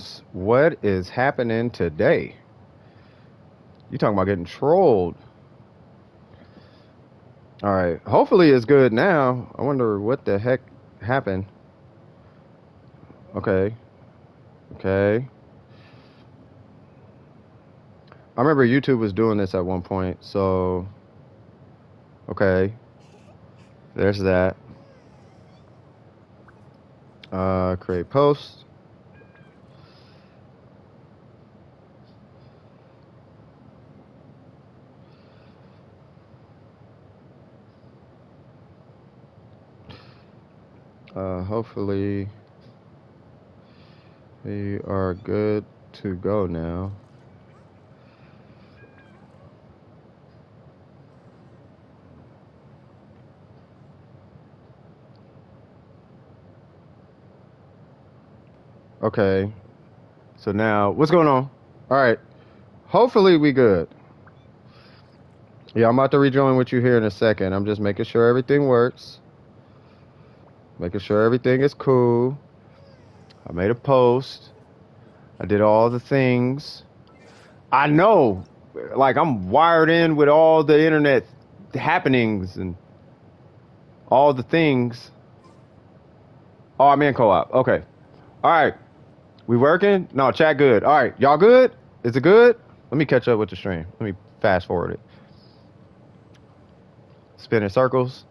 friends. What is happening today? You talking about getting trolled? All right. Hopefully it's good now. I wonder what the heck happened. Okay. Okay. I remember YouTube was doing this at one point. So, okay. There's that. Create post. Hopefully we are good to go now. Okay. So now, what's going on? All right. Hopefully we good. Yeah, I'm about to rejoin with you here in a second. I'm just making sure everything works. Making sure everything is cool. I made a post. I did all the things. I know, like I'm wired in with all the internet happenings and all the things. Oh, I'm in co-op. Okay. All right. We working? No, chat good. All right. Y'all good? Is it good? Let me catch up with the stream. Let me fast forward it. Spinning circles.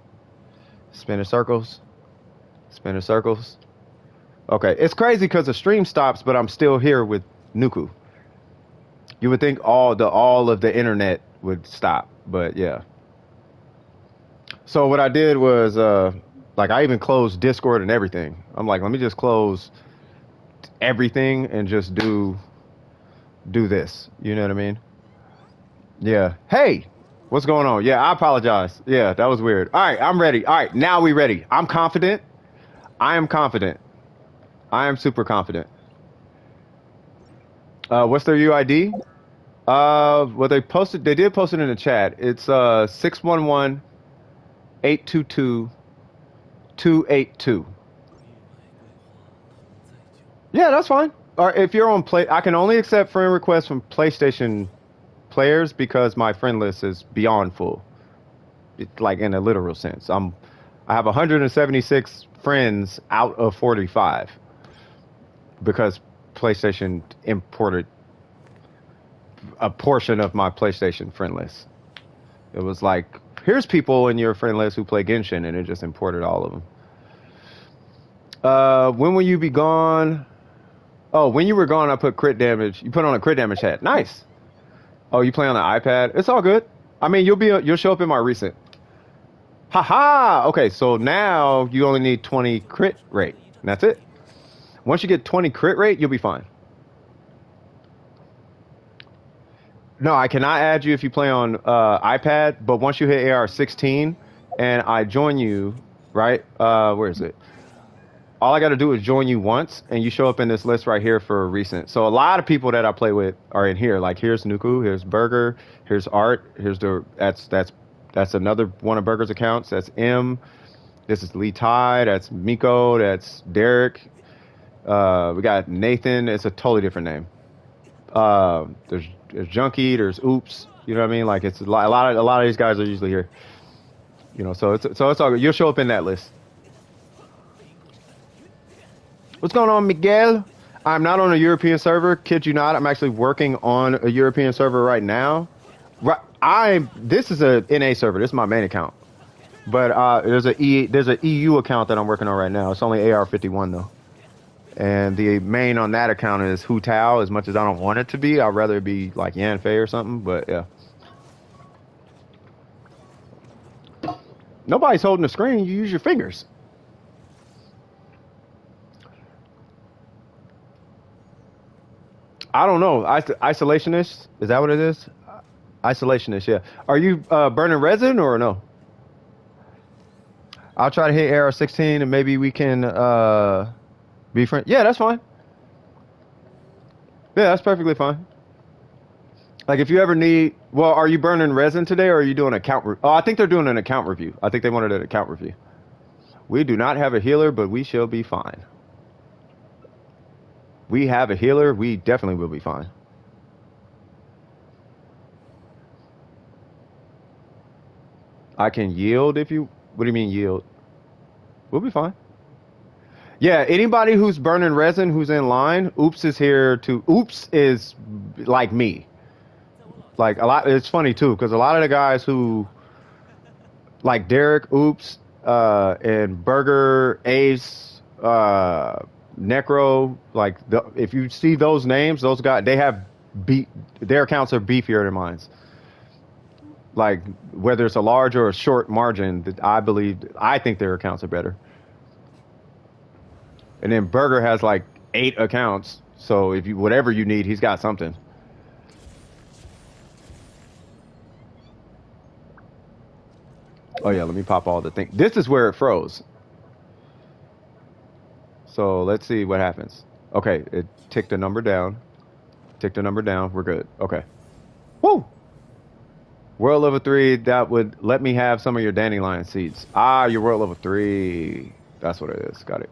Spinning circles. Spinning circles. Okay. It's crazy because the stream stops, but I'm still here with Nuku. You would think all of the internet would stop, but yeah. So what I did was like I even closed Discord and everything. I'm like, let me just close everything and just do this. You know what I mean? Yeah. Hey, what's going on? Yeah, I apologize. Yeah, that was weird. All right, I'm ready. All right, now we ready. I'm confident. I am confident. I am super confident. What's their UID? Well, they did post it in the chat. It's 611-822-282. Yeah, that's fine. Or if you're on Play, I can only accept friend requests from PlayStation players because my friend list is beyond full. It's like in a literal sense. I have 176 friends out of 45 because PlayStation imported a portion of my PlayStation friend list. It was like, here's people in your friend list who play Genshin, and it just imported all of them. When will you be gone? Oh, when you were gone, I put crit damage. You put on a crit damage hat. Nice. Oh, you play on the iPad? It's all good. I mean, you'll show up in my recent. Haha. Okay, so now you only need 20 crit rate. And that's it. Once you get 20 crit rate, you'll be fine. No, I cannot add you if you play on iPad, but once you hit AR16 and I join you, right? Where is it? All I got to do is join you once, and you show up in this list right here for recent. So a lot of people that I play with are in here. Like here's Nuku, here's Burger, here's Art, here's that's another one of Burger's accounts. That's M. This is Lee Ty. That's Miko. That's Derek. We got Nathan. It's a totally different name. There's Junkie. There's Oops. You know what I mean? Like it's a lot of these guys are usually here. You know, so it's all good. You'll show up in that list. What's going on, Miguel? I'm not on a European server. Kid you not. I'm actually working on a European server right now. This is a NA server. This is my main account. But there's a EU account that I'm working on right now. It's only AR51 though. And the main on that account is Hu Tao. As much as I don't want it to be, I'd rather it be like Yan Fei or something. But yeah. Nobody's holding the screen. You use your fingers. I don't know. Isolationist? Is that what it is? Isolationist, yeah. Are you burning resin or no? I'll try to hit AR16 and maybe we can be friends. Yeah, that's fine. Yeah, that's perfectly fine. Like if you ever need, well, are you burning resin today or are you doing oh, I think they're doing an account review. I think they wanted an account review. We do not have a healer, but we shall be fine. we have a healer, we definitely will be fine. I can yield if you. What do you mean yield? We'll be fine. Yeah, anybody who's burning resin who's in line, Oops is here to. Oops is like me. Like a lot. It's funny too because a lot of the guys who like Derek, Oops, and Burger, Ace, Necro. If you see those names, those guys they have beat. Their accounts are beefier than mine. Like whether it's a large or a short margin, I think their accounts are better. And then Burger has like 8 accounts, so if you whatever you need, he's got something. Oh yeah, let me pop all the things. This is where it froze. So let's see what happens. Okay, it ticked the number down. Tick the number down. We're good. Okay. Woo! World level 3, that would let me have some of your dandelion seeds. Ah, you're world level 3. That's what it is. Got it.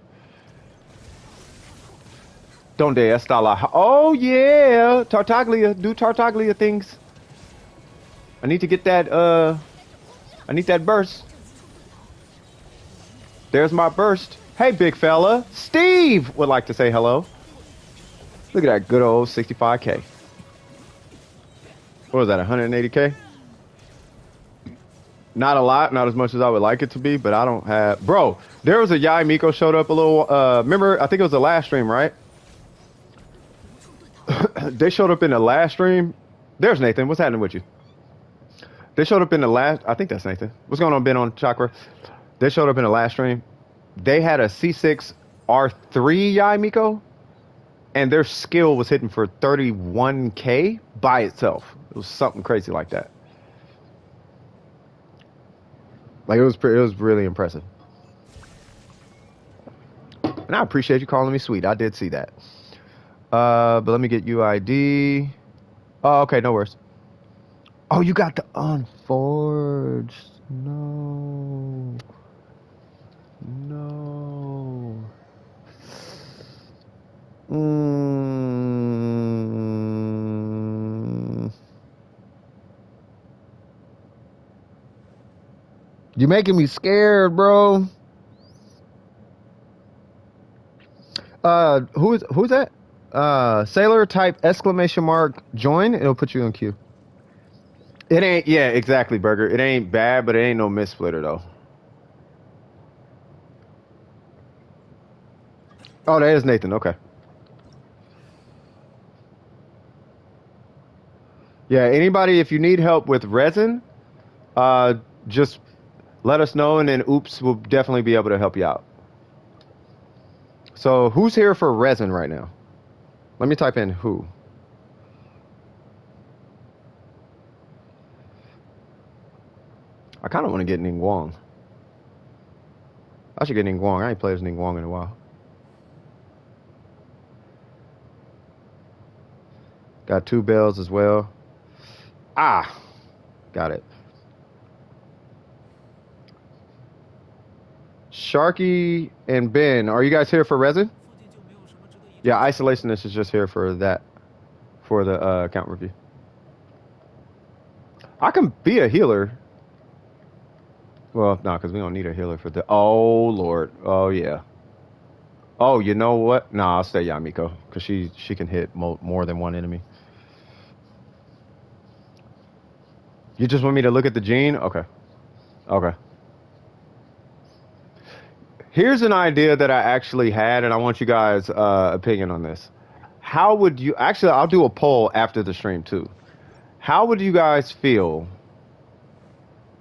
Donde está la... Oh, yeah! Tartaglia. Do Tartaglia things. I need to get that, I need that burst. There's my burst. Hey, big fella. Steve would like to say hello. Look at that good old 65K. What was that, 180K? Not a lot, not as much as I would like it to be, but I don't have... Bro, there was a Yai Miko showed up a little... remember, I think it was the last stream, right? They showed up in the last stream. There's Nathan. What's happening with you? They showed up in the last... I think that's Nathan. What's going on, Ben, on Chakra? They showed up in the last stream. They had a C6 R3 Yai Miko, and their skill was hitting for 31K by itself. It was something crazy like that. Like, it was really impressive. And I appreciate you calling me sweet. I did see that. But let me get UID. Oh, okay, no worries. Oh, you got the unforged. No. No. You're making me scared, bro. Who's that? Sailor type exclamation mark join. It'll put you in queue. It ain't, yeah, exactly, Burger. It ain't bad, but it ain't no missplitter though. Oh, that is Nathan. Okay. Yeah, anybody, if you need help with resin, just let us know, and then Oops will definitely be able to help you out. So, who's here for resin right now? Let me type in who. I kind of want to get Ning Wong. I should get Ning Wong. I ain't played as Ning Wong in a while. Got 2 bells as well. Ah, got it. Sharky and Ben, are you guys here for resin? Yeah, Isolationist is just here for that, for the account review. I can be a healer. Well, no, because we don't need a healer for the... Oh, Lord. Oh, yeah. Oh, you know what? No, I'll stay Yamiko, because she can hit more than one enemy. You just want me to look at the gene? Okay. Okay. Here's an idea that I actually had, and I want you guys' opinion on this. How would you... Actually, I'll do a poll after the stream, too. How would you guys feel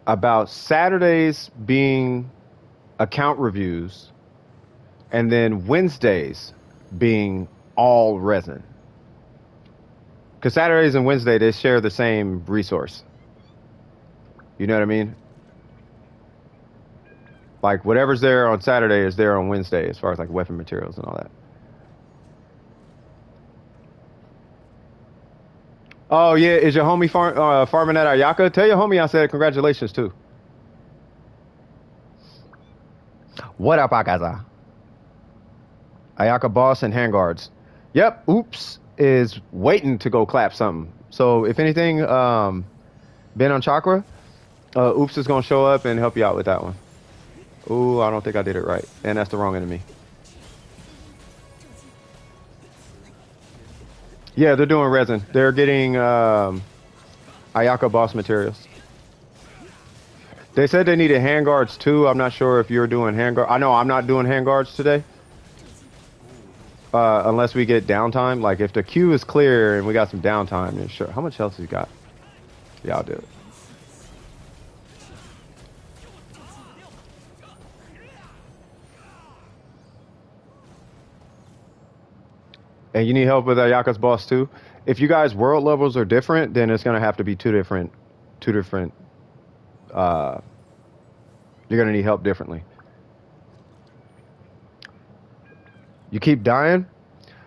about Saturdays being account reviews and then Wednesdays being all resin? Because Saturdays and Wednesday, they share the same resource. You know what I mean? Like, whatever's there on Saturday is there on Wednesday, as far as, like, weapon materials and all that. Oh, yeah, is your homie farming at Ayaka? Tell your homie I said congratulations, too. What up, Akaza? Ayaka boss and handguards. Yep, Oops is waiting to go clap something. So if anything, Ben on Chakra, Oops is gonna show up and help you out with that one. Ooh, I don't think I did it right. And that's the wrong enemy. Yeah, they're doing resin. They're getting Ayaka boss materials. They said they needed handguards too. I'm not sure if you're doing handguard. I know I'm not doing handguards today. Unless we get downtime. Like if the queue is clear and we got some downtime, then sure. How much health has he got? Yeah, I'll do it. And you need help with Ayaka's boss too. If you guys world levels are different, then it's gonna have to be two different. Uh, you're gonna need help differently. You keep dying.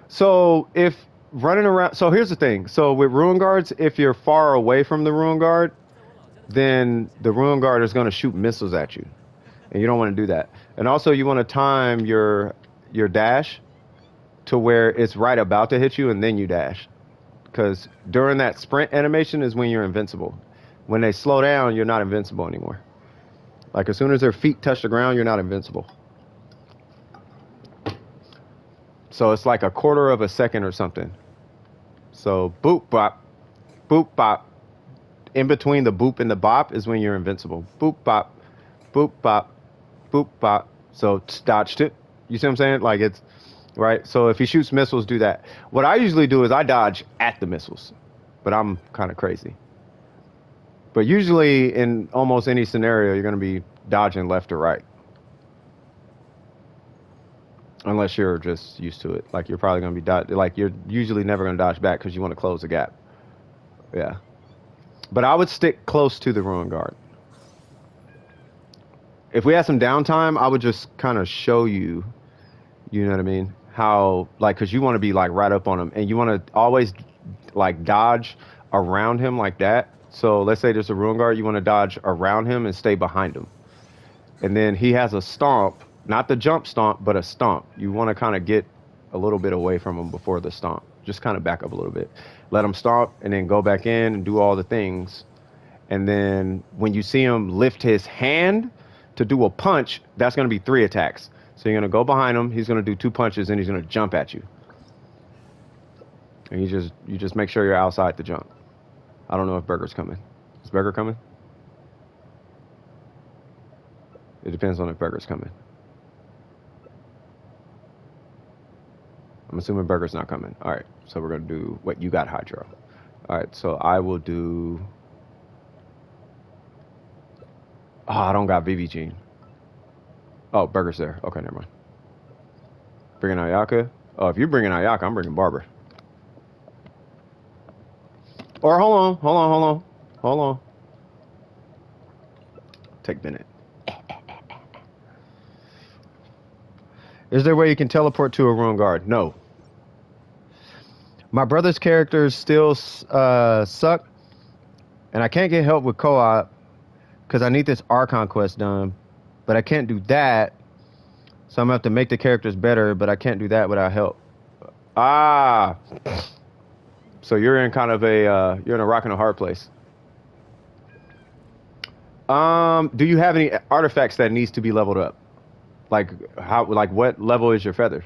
So if running around, so here's the thing. So with ruin guards, if you're far away from the ruin guard, then the ruin guard is gonna shoot missiles at you, and you don't want to do that. And also, you want to time your dash to where it's right about to hit you, and then you dash. Because during that sprint animation is when you're invincible. When they slow down, you're not invincible anymore. Like as soon as their feet touch the ground, you're not invincible. So it's like a quarter of a second or something. So boop bop, boop bop. In between the boop and the bop is when you're invincible. Boop bop, boop bop, boop bop. So dodged it. You see what I'm saying? Like it's right. So if he shoots missiles, do that. What I usually do is I dodge at the missiles, but I'm kind of crazy. But usually in almost any scenario, you're going to be dodging left or right. Unless you're just used to it. Like you're probably going to be like you're usually never going to dodge back because you want to close the gap. Yeah. But I would stick close to the ruin guard. If we had some downtime, I would just kind of show you, you know what I mean? How, like, because you want to be like right up on him and you want to always like dodge around him like that. So let's say there's a ruin guard, you want to dodge around him and stay behind him. And then he has a stomp, not the jump stomp, but a stomp. You want to kind of get a little bit away from him before the stomp. Just kind of back up a little bit. Let him stomp and then go back in and do all the things. And then when you see him lift his hand to do a punch, that's going to be 3 attacks. So you're going to go behind him, he's going to do 2 punches, and he's going to jump at you. And you just make sure you're outside the jump. I don't know if Burger's coming. Is Burger coming? It depends on if Burger's coming. I'm assuming Burger's not coming. All right, so we're going to do what you got, Hydro. All right, so I will do... Oh, I don't got VV Gene. Oh, Burger's there. Okay, never mind. Bringing Ayaka. Oh, if you're bringing Ayaka, I'm bringing Barber. Or hold on. Take Bennett. Is there a way you can teleport to a ruin guard? No. My brother's characters still suck, and I can't get help with co-op because I need this Archon quest done, but I can't do that, so I'm gonna have to make the characters better, but I can't do that without help. Ah. So you're in kind of you're in a rock and a hard place. Do you have any artifacts that needs to be leveled up? Like what level is your feather?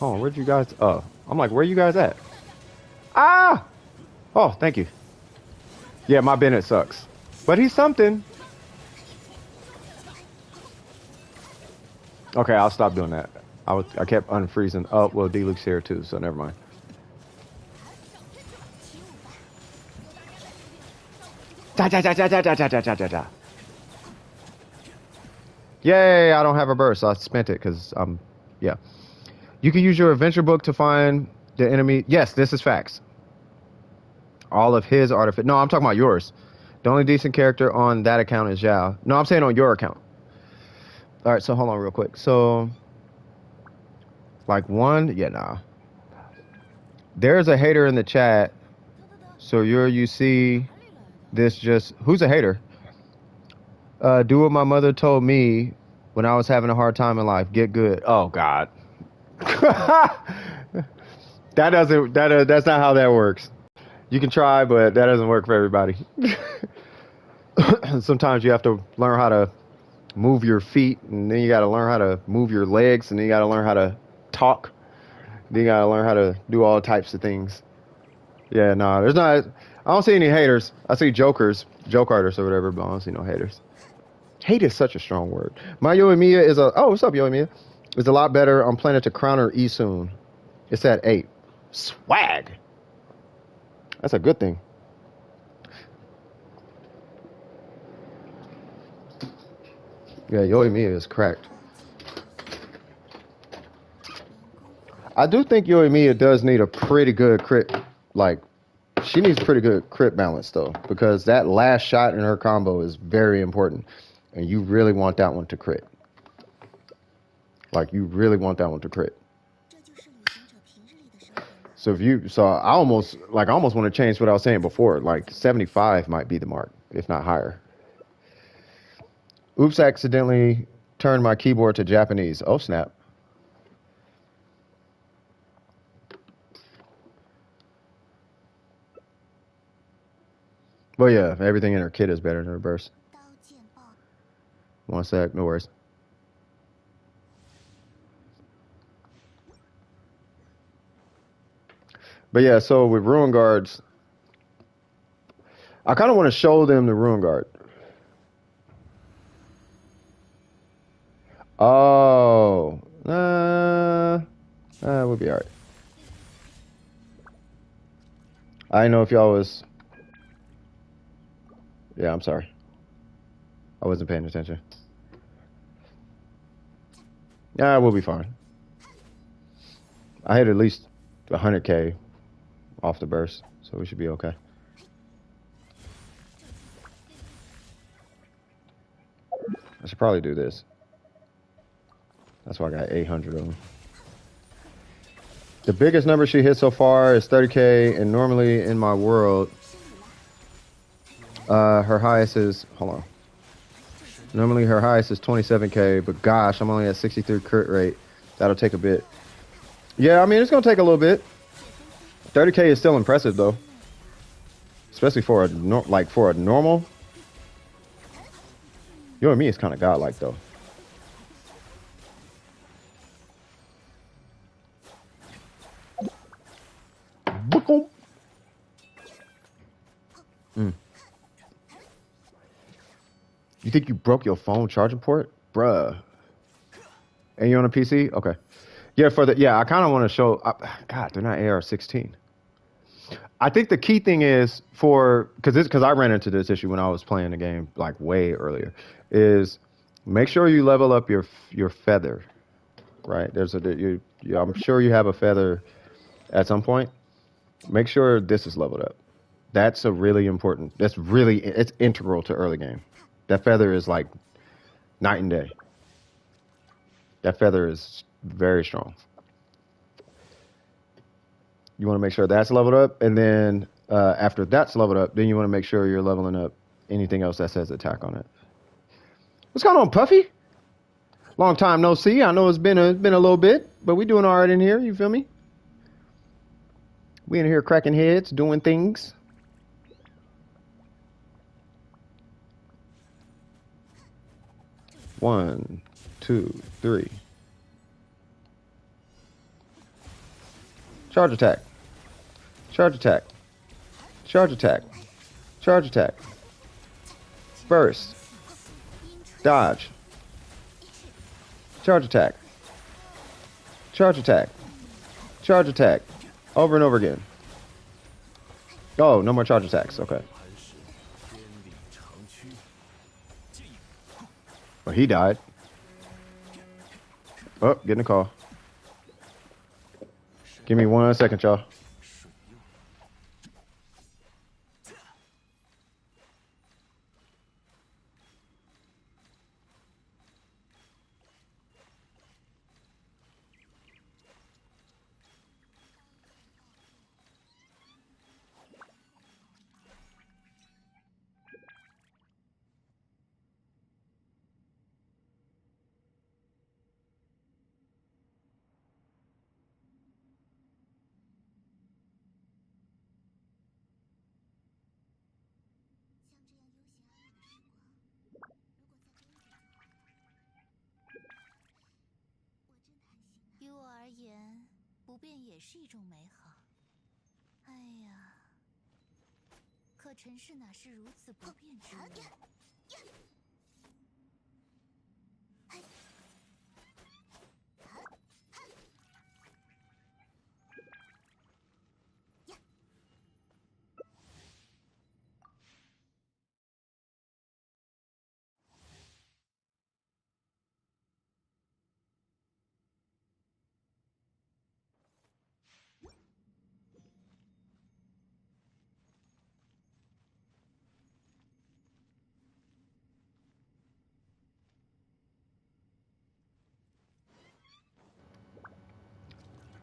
Oh, where'd you guys? Oh, I'm like, where you guys at? Ah! Oh, thank you. Yeah, my Bennett sucks, but he's something. Okay, I'll stop doing that. I kept unfreezing. Oh, well, D-Luke's here too, so never mind. Da, da, da, da, da, da, da, da, da, da. Yay, I don't have a burst. I spent it because yeah. You can use your adventure book to find the enemy. Yes, this is facts. All of his artifact. No, I'm talking about yours. The only decent character on that account is Zhao. No, I'm saying on your account. All right, so hold on real quick. So, like one, yeah, nah. There's a hater in the chat. So you see this just who's a hater? Do what my mother told me when I was having a hard time in life. Get good. Oh God. That's not how that works. You can try, but that doesn't work for everybody. Sometimes you have to learn how to move your feet, and then you got to learn how to move your legs, and then you got to learn how to talk. Then you got to learn how to do all types of things. Yeah, no, there's not. I don't see any haters. I see jokers, joke artists or whatever, but I don't see no haters. Hate is such a strong word. My Yoimiya is a. Oh, what's up, Yoimiya? Is a lot better. I'm planning to crown her E soon. It's at 8. Swag. That's a good thing. Yeah, Yoimiya is cracked. I do think Yoimiya does need a pretty good crit. Like, she needs pretty good crit balance, though, because that last shot in her combo is very important. And you really want that one to crit. Like, you really want that one to crit. So I almost want to change what I was saying before. Like 75 might be the mark, if not higher. Oops, accidentally turned my keyboard to Japanese. Oh snap. But yeah, everything in her kit is better than her burst. One sec, no worries. But yeah, so with Ruin Guards, I kind of want to show them the Ruin Guard. Oh, we'll be alright. I didn't know if y'all was. Yeah, I'm sorry. I wasn't paying attention. Yeah, we'll be fine. I hit at least 100k off the burst, so we should be okay. I should probably do this. That's why I got 800 of them. The biggest number she hit so far is 30k, and normally in my world, her highest is, hold on. Normally her highest is 27k, but gosh, I'm only at 63 crit rate. That'll take a bit. Yeah, I mean, it's gonna take a little bit. 30k is still impressive though, especially for a normal. You and me is kind of godlike though. You think you broke your phone charging port? Bruh. And you on a PC? Okay. Yeah, I kind of want to show. God, they're not AR-16. I think the key thing is because I ran into this issue when I was playing the game like way earlier, is make sure you level up your feather, right? I'm sure you have a feather at some point. Make sure this is leveled up. That's a really important. It's integral to early game. That feather is like night and day. That feather is very strong. You want to make sure that's leveled up, and then after that's leveled up, then you want to make sure you're leveling up anything else that says attack on it. What's going on, Puffy? Long time no see. I know it's been a little bit, but we doing all right in here. You feel me? We in here cracking heads, doing things. One, two, three. Charge attack. Charge attack. Charge attack. Charge attack. Burst. Dodge. Charge attack. Charge attack. Charge attack. Over and over again. Oh, no more charge attacks. Okay. Well, he died. Oh, getting a call. Give me 1 second, y'all.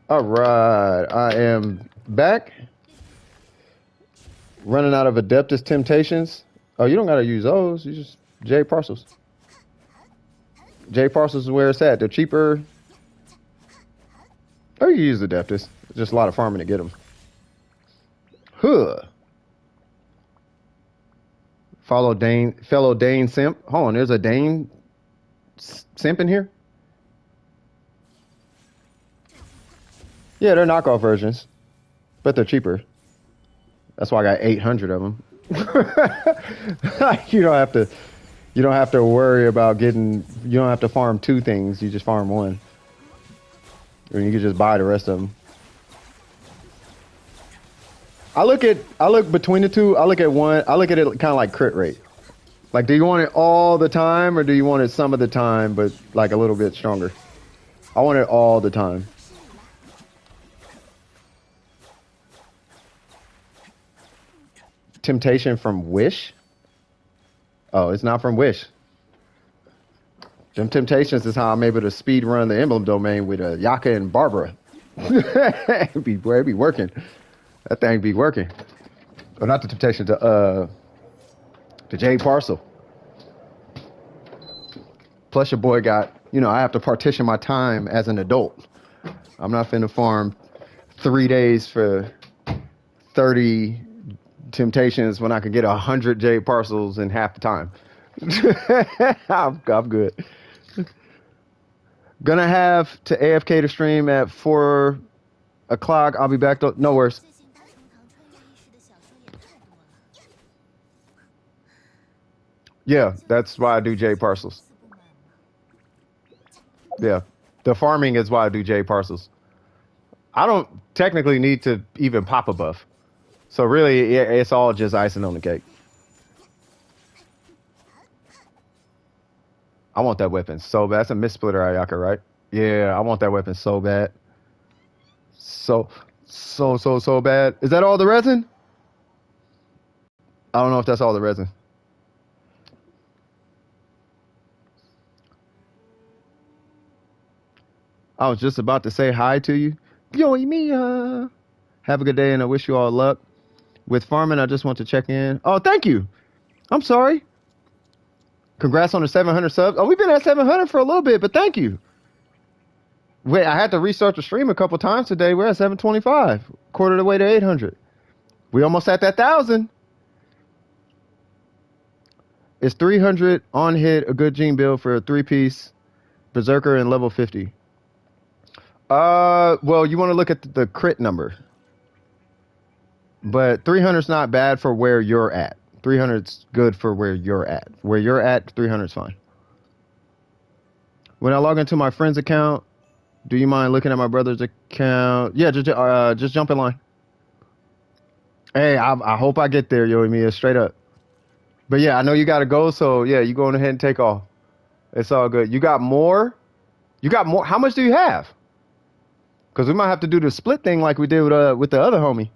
All right, I am back. Running out of Adeptus Temptations. Oh, you don't gotta use those. You just J parcels. J parcels is where it's at. They're cheaper. Or you use Adeptus. Just a lot of farming to get them. Huh. Fellow Dane simp. Hold on, there's a Dane simp in here? Yeah, they're knockoff versions, but they're cheaper. That's why I got 800 of them. You don't have to worry about getting. You don't have to farm two things. You just farm one, or you can just buy the rest of them. I look between the two. I look at one. I look at it kind of like crit rate. Like, do you want it all the time, or do you want it some of the time, but like a little bit stronger? I want it all the time. Temptation from Wish? Oh, it's not from Wish. Them Temptations is how I'm able to speed run the emblem domain with Yaka and Barbara. It be working. That thing be working. Oh, not the Temptation, the Jade Parcel. Plus your boy got, I have to partition my time as an adult. I'm not finna farm 3 days for 30 Temptations when I could get 100 Jade Parcels in half the time. I'm good. Gonna have to AFK to stream at 4 o'clock. I'll be back though. No worries. Yeah, that's why I do Jade Parcels. Yeah, the farming is why I do Jade Parcels. I don't technically need to even pop a buff. So really, it's all just icing on the cake. I want that weapon so bad. That's a Mist-Splitter Ayaka, right? Yeah, I want that weapon so bad. So bad. Is that all the resin? I don't know if that's all the resin. I was just about to say hi to you. Yo, Mia. Have a good day, and I wish you all luck. With farming, I just want to check in. Oh, thank you. I'm sorry. Congrats on the 700 subs. Oh, we've been at 700 for a little bit, but thank you. Wait, I had to restart the stream a couple times today. We're at 725, quarter of the way to 800. We almost at that 1,000. Is 300 on hit a good gene build for a 3-piece Berserker and level 50? Well, you want to look at the crit number. But 300's not bad for where you're at. 300's good for where you're at. Where you're at, 300's fine. When I log into my friend's account, do you mind looking at my brother's account? Yeah, just jump in line. Hey, I hope I get there, Yo Mia, straight up. But yeah, I know you gotta go, so yeah, you go ahead and take off. It's all good. You got more? You got more? How much do you have? Because we might have to do the split thing like we did with the other homie.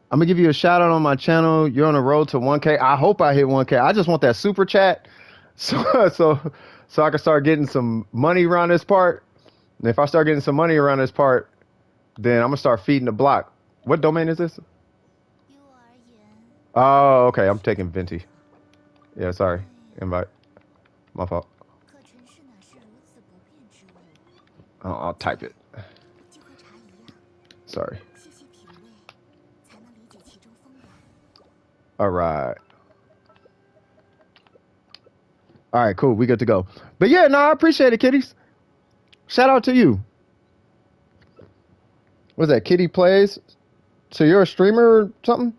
I'm gonna give you a shout out on my channel. You're on the road to 1K. I hope I hit 1K. I just want that super chat, so I can start getting some money around this part. And if I start getting some money around this part, then I'm gonna start feeding the block. What domain is this? Oh, okay. I'm taking Venti. Yeah, sorry. Invite. My fault. I'll type it. Sorry. All right. All right, cool. We good to go. But yeah, no, I appreciate it, kiddies. Shout out to you. What's that? Kitty plays. So you're a streamer or something?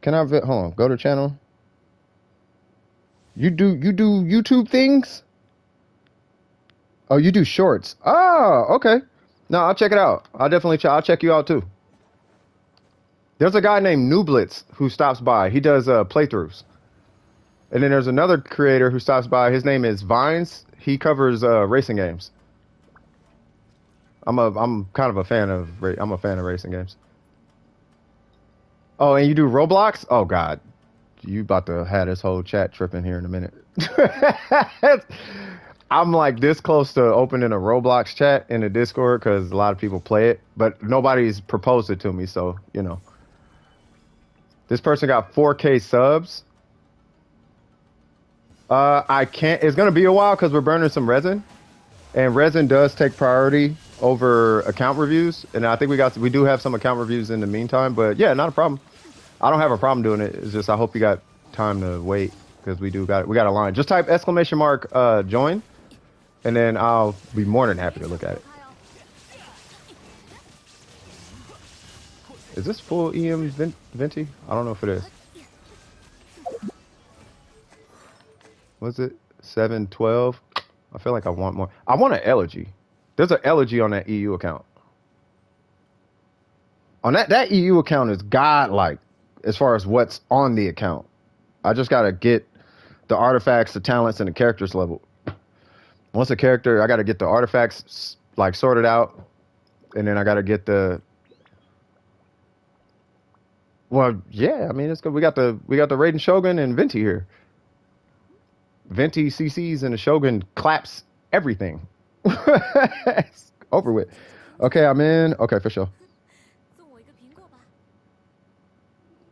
Can I? Hold on. Go to channel. You do YouTube things? Oh, you do shorts. Oh, okay. No, I'll check it out. I'll check you out too. There's a guy named Nublitz who stops by. He does playthroughs. And then there's another creator who stops by. His name is Vines. He covers racing games. I'm kind of a fan of I'm a fan of racing games. Oh, and you do Roblox? Oh God, you about to have this whole chat tripping here in a minute. I'm like this close to opening a Roblox chat in the Discord because a lot of people play it, but nobody's proposed it to me. So you know, this person got 4K subs. I can't. It's gonna be a while because we're burning some resin, and resin does take priority over account reviews. And I think we do have some account reviews in the meantime. But yeah, not a problem. I don't have a problem doing it. It's just I hope you got time to wait because we got a line. Just type !! Join, and then I'll be more than happy to look at it. Is this full EM Venti? I don't know if it is. Was it 712? I feel like I want more. I want an elegy. There's an elegy on that EU account. On that EU account is godlike as far as what's on the account. I just gotta get the artifacts, the talents, and the characters level. Once a character, I gotta get the artifacts like sorted out, and then I gotta get the. Well, yeah, I mean it's good. We got the Raiden Shogun and Venti here. Venti CCs and the Shogun claps everything. It's over with. Okay, I'm in. Okay, for sure.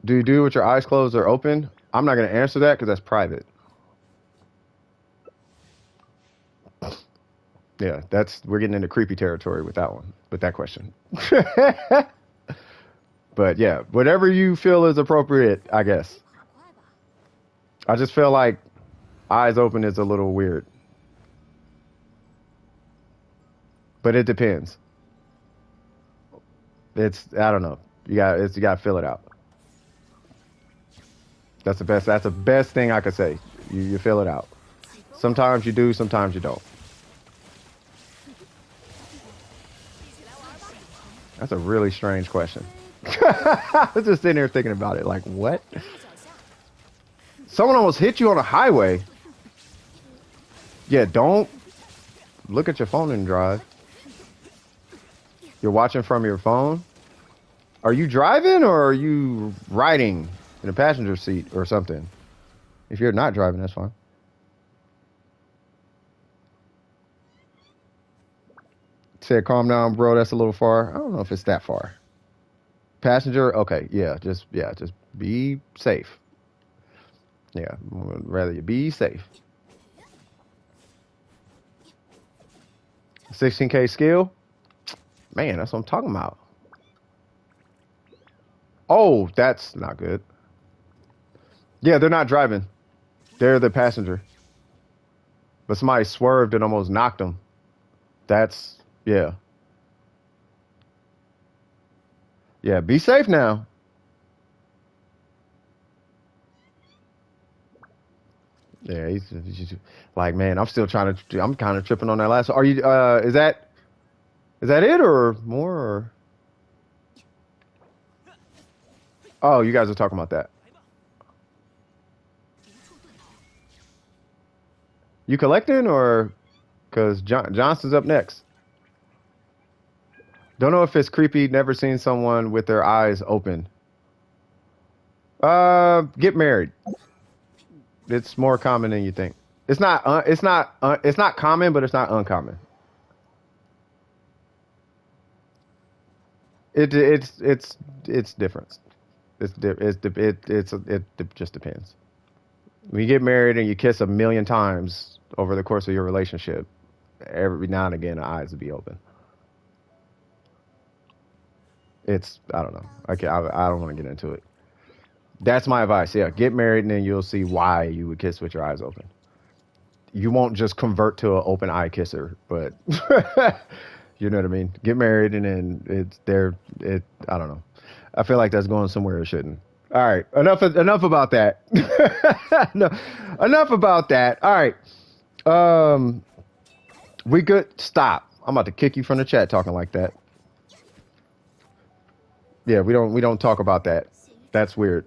Do you do with your eyes closed or open? I'm not going to answer that because that's private. Yeah, we're getting into creepy territory with that one, with that question. But yeah, whatever you feel is appropriate, I guess. I just feel like eyes open is a little weird. But it depends. I don't know. You got to fill it out. That's the best thing I could say. You fill it out. Sometimes you do, sometimes you don't. That's a really strange question. I was just sitting here thinking about it. Like, what? Someone almost hit you on a highway. Yeah, don't look at your phone and drive. You're watching from your phone? Are you driving or are you riding in a passenger seat or something? If you're not driving, that's fine. Said, calm down, bro. That's a little far. I don't know if it's that far. Passenger? Okay, yeah, just be safe. Yeah, rather you be safe. 16K skill? Man, that's what I'm talking about. Oh, that's not good. Yeah, they're not driving. They're the passenger. But somebody swerved and almost knocked them. That's, yeah. Yeah, be safe now. Yeah, he's like, man, I'm still trying to, I'm kind of tripping on that last. Are you, is that it or more? Or? Oh, you guys are talking about that. You collecting or? Because Johnson's up next. Don't know if it's creepy, never seen someone with their eyes open. Get married. It's more common than you think. It's not common, but it's not uncommon. It's different. It just depends. When you get married and you kiss a million times over the course of your relationship, every now and again the eyes will be open. I don't know. I don't want to get into it. That's my advice. Yeah, get married and then you'll see why you would kiss with your eyes open. You won't just convert to an open eye kisser, but You know what I mean? Get married and then it's there. It I don't know. I feel like that's going somewhere it shouldn't. All right, enough about that. No, enough about that. All right, um, we good. Stop. I'm about to kick you from the chat talking like that. Yeah, we don't talk about that. That's weird.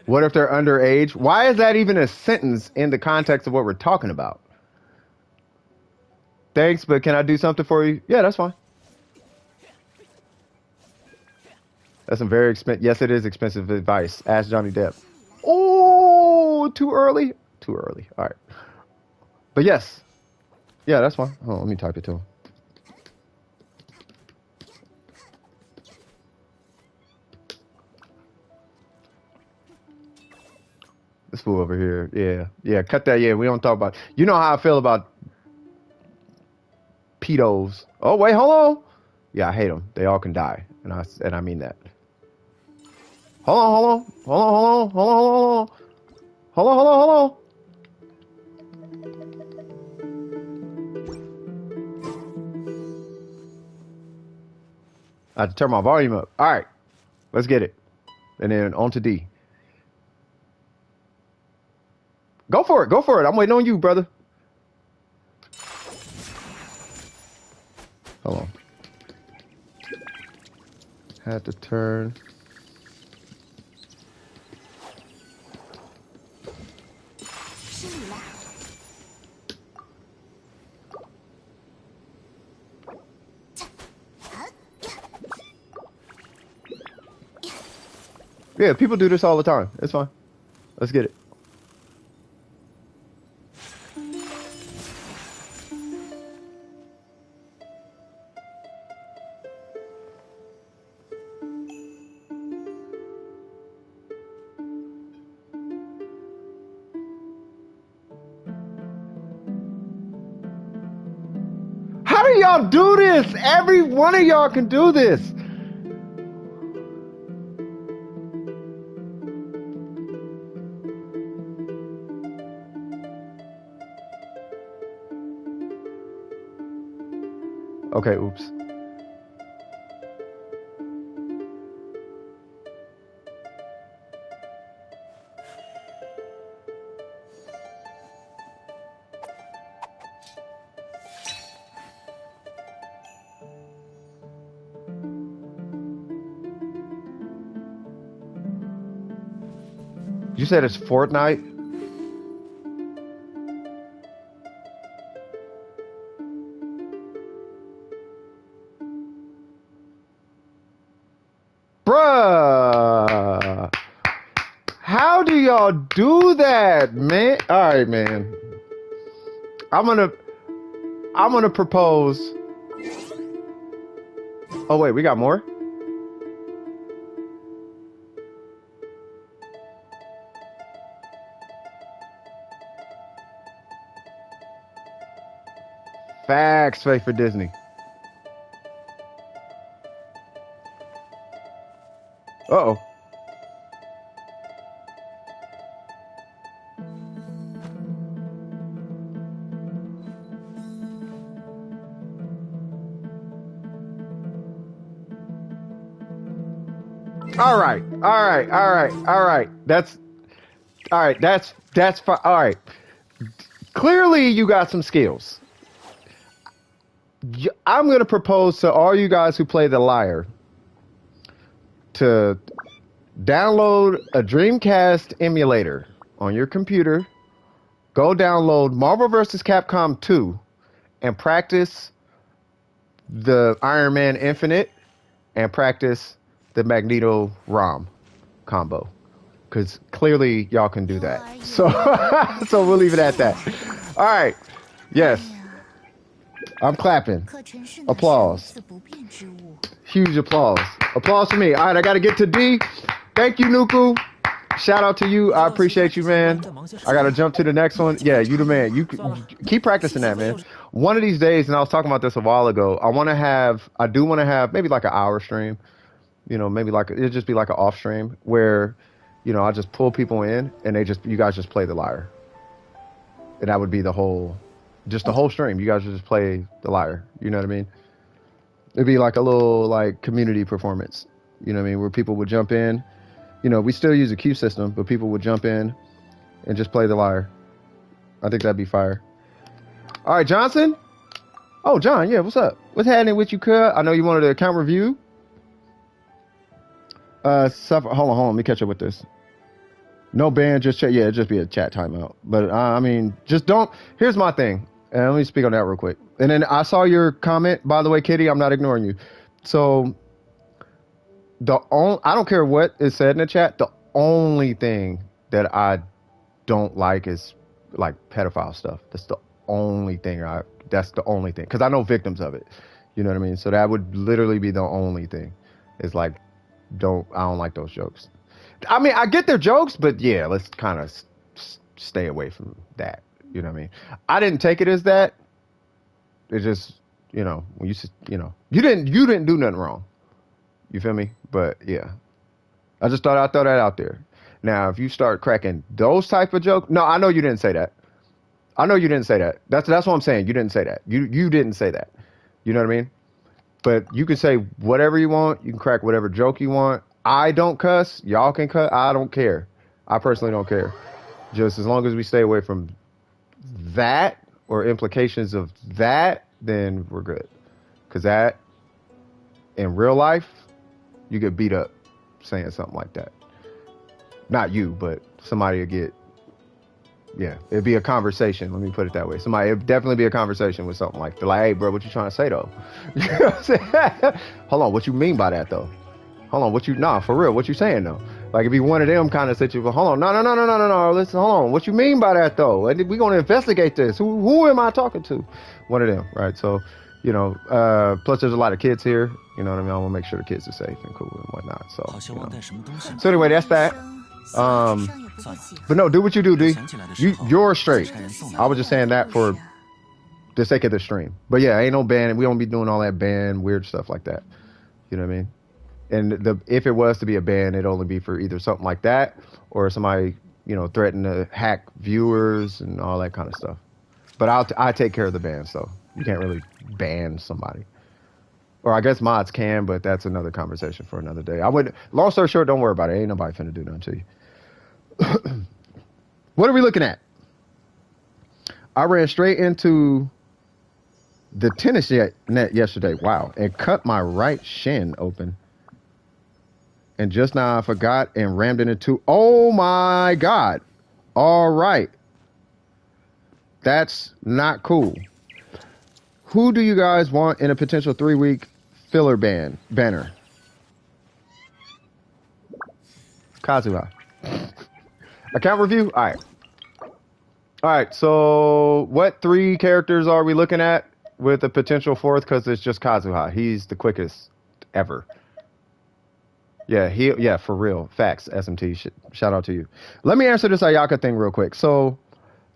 What if they're underage? Why is that even a sentence in the context of what we're talking about? Thanks, but can I do something for you? Yeah, that's fine. That's some very expensive. Yes, it is expensive advice. Ask Johnny Depp. Oh, too early. Too early. All right. But yes. Yeah, that's fine. Hold on, let me type it to him. This fool over here. Yeah. Yeah, cut that. Yeah, we don't talk about. You know how I feel about pedos. Oh, wait, hold on. Yeah, I hate them. They all can die. And I mean that. Hold on, hold on. Hold on, hold on. Hold on, hold on. Hold on, hold on, hold on. I have to turn my volume up. All right. Let's get it. And then on to D. Go for it. Go for it. I'm waiting on you, brother. Hold on. Had to turn. Yeah, people do this all the time. It's fine. Let's get it. How do y'all do this? Every one of y'all can do this. Okay, oops. You said it's Fortnite? Bruh. How do y'all do that, man? All right, man. I'm gonna propose. Oh wait, we got more? Facts, faith for Disney. Uh-oh. All right. All right. All right. All right. That's all right. That's fine. All right. Clearly you got some skills. I'm going to propose to all you guys who play the liar to download a Dreamcast emulator on your computer. Go download Marvel vs. Capcom 2 and practice the Iron Man Infinite and practice the Magneto ROM combo. Because clearly y'all can do that. So, so we'll leave it at that. All right. Yes. I'm clapping. Applause. Huge applause. Applause for me. All right, I got to get to D. Thank you, Nuku. Shout out to you. I appreciate you, man. I got to jump to the next one. Yeah, you the man. You keep practicing that, man. One of these days, and I was talking about this a while ago, I do want to have maybe like an hour stream. You know, maybe like, it'll just be like an off stream where, you know, I just pull people in and you guys just play the liar. And that would be the whole stream. You guys would just play the liar. You know what I mean? It'd be like a little like community performance. You know what I mean? Where people would jump in. You know, we still use a queue system, but people would jump in and just play the lyre. I think that'd be fire. All right, Johnson. Oh, John. Yeah, what's up? What's happening with you, cuz? I know you wanted an account review. Hold on. Let me catch up with this. No ban, just chat. Yeah, it'd just be a chat timeout. But I mean, just don't. Here's my thing, and let me speak on that real quick. And then I saw your comment, by the way, Kitty. I'm not ignoring you. So I don't care what is said in the chat. The only thing that I don't like is like pedophile stuff. That's the only thing. That's the only thing, because I know victims of it. You know what I mean? So that would literally be the only thing. It's like, I don't like those jokes. I mean, I get their jokes, but yeah, let's kind of stay away from that. You know what I mean? I didn't take it as that. It's just, you know, when you didn't do nothing wrong. You feel me? But yeah, I just thought I'd throw that out there. Now, if you start cracking those type of jokes, no, I know you didn't say that. I know you didn't say that. That's what I'm saying. You didn't say that. You didn't say that. You know what I mean? But you can say whatever you want. You can crack whatever joke you want. I don't cuss. Y'all can cuss. I don't care. I personally don't care. Just as long as we stay away from that or implications of that, then we're good. Because that, in real life, you get beat up saying something like that. Not you, but somebody would get, yeah, it'd be a conversation. Let me put it that way. It'd definitely be a conversation with something like, hey, bro, what you trying to say, though? You know what I'm saying? Hold on, what you mean by that, though? Hold on, nah, for real, what you saying, though? Like, if you one of them kind of situations, hold on, no, listen, hold on, what you mean by that, though? We're going to investigate this. Who am I talking to? One of them, right? So, you know, plus there's a lot of kids here. You know what I mean? I want to make sure the kids are safe and cool and whatnot. So, you know. So anyway, that's that. But no, do what you do, D. You're straight. I was just saying that for the sake of the stream. But yeah, ain't no ban. We don't be doing all that ban weird stuff like that. You know what I mean? And if it was to be a ban, it'd only be for either something like that or somebody, you know, threaten to hack viewers and all that kind of stuff. But I take care of the ban, so you can't really ban somebody. Or I guess mods can, but that's another conversation for another day. Long story short, don't worry about it. Ain't nobody finna do nothing to you. What are we looking at? I ran straight into the tennis net yesterday. Wow. And cut my right shin open. And just now I forgot and rammed it into. Oh my God. All right. That's not cool. Who do you guys want in a potential 3-week filler banner? Kazuha. Account review? All right. So what 3 characters are we looking at with a potential 4th? Because it's just Kazuha. He's the quickest ever. Yeah, for real. Facts, SMT. Shout out to you. Let me answer this Ayaka thing real quick. So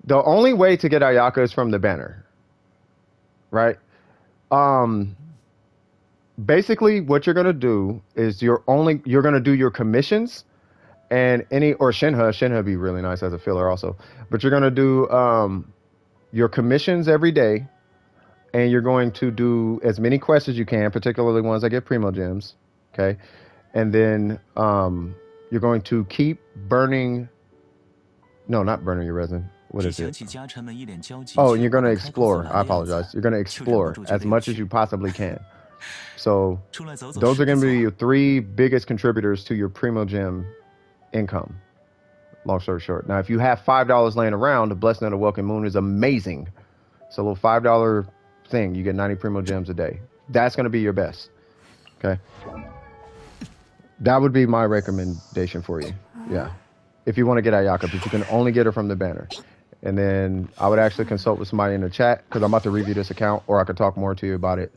the only way to get Ayaka is from the banner. Right? Basically what you're going to do is you're going to do your commissions and Shinha would be really nice as a filler also. But you're going to do your commissions every day, and you're going to do as many quests as you can, particularly ones that get primo gems, okay? And then you're going to keep burning, no, not burning your resin. What is it? Oh, and you're going to explore. I apologize. You're going to explore as much as you possibly can. So those are going to be your 3 biggest contributors to your primo gem income. Long story short. Now, if you have $5 laying around, the Blessing of the Welcome Moon is amazing. It's a little $5 thing. You get 90 primo gems a day. That's going to be your best. Okay. That would be my recommendation for you. Yeah. If you want to get Ayaka, but you can only get her from the banner. And then I would actually consult with somebody in the chat, because I'm about to review this account, or I could talk more to you about it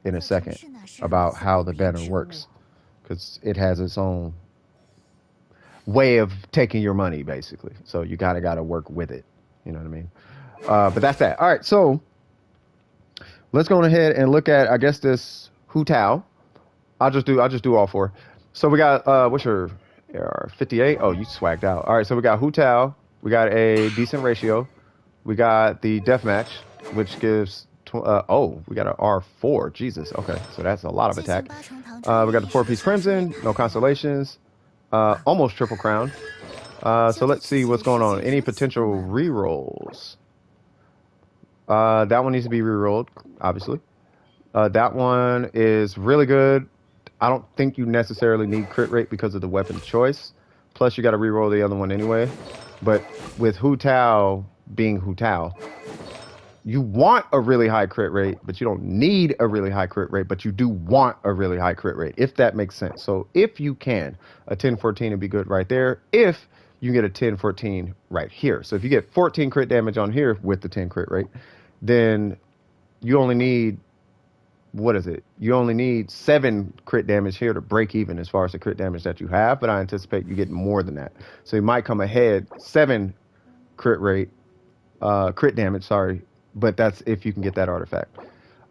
in a second, about how the banner works, because it has its own way of taking your money, basically. So you gotta work with it. You know what I mean? But that's that. All right, so let's go ahead and look at, I guess, this Hu Tao. I'll just do all 4. So we got what's your AR58? Oh, you swagged out. All right, so we got Hu Tao. We got a decent ratio. We got the deathmatch, which gives oh, we got an R4. Jesus. Okay, so that's a lot of attack. We got the 4-piece Crimson. No constellations. Almost triple crown. So let's see what's going on. Any potential rerolls? That one needs to be rerolled, obviously. That one is really good. I don't think you necessarily need crit rate because of the weapon choice. Plus, you got to reroll the other one anyway. But with Hu Tao being Hu Tao, you want a really high crit rate, but you don't need a really high crit rate, but you do want a really high crit rate, if that makes sense. So if you can, a 10-14 would be good right there. If you get a 10-14 right here. So if you get 14 crit damage on here with the 10 crit rate, then you only need, what is it? You only need 7 crit damage here to break even as far as the crit damage that you have, but I anticipate you get more than that. So you might come ahead 7 crit rate, crit damage, sorry, but that's if you can get that artifact.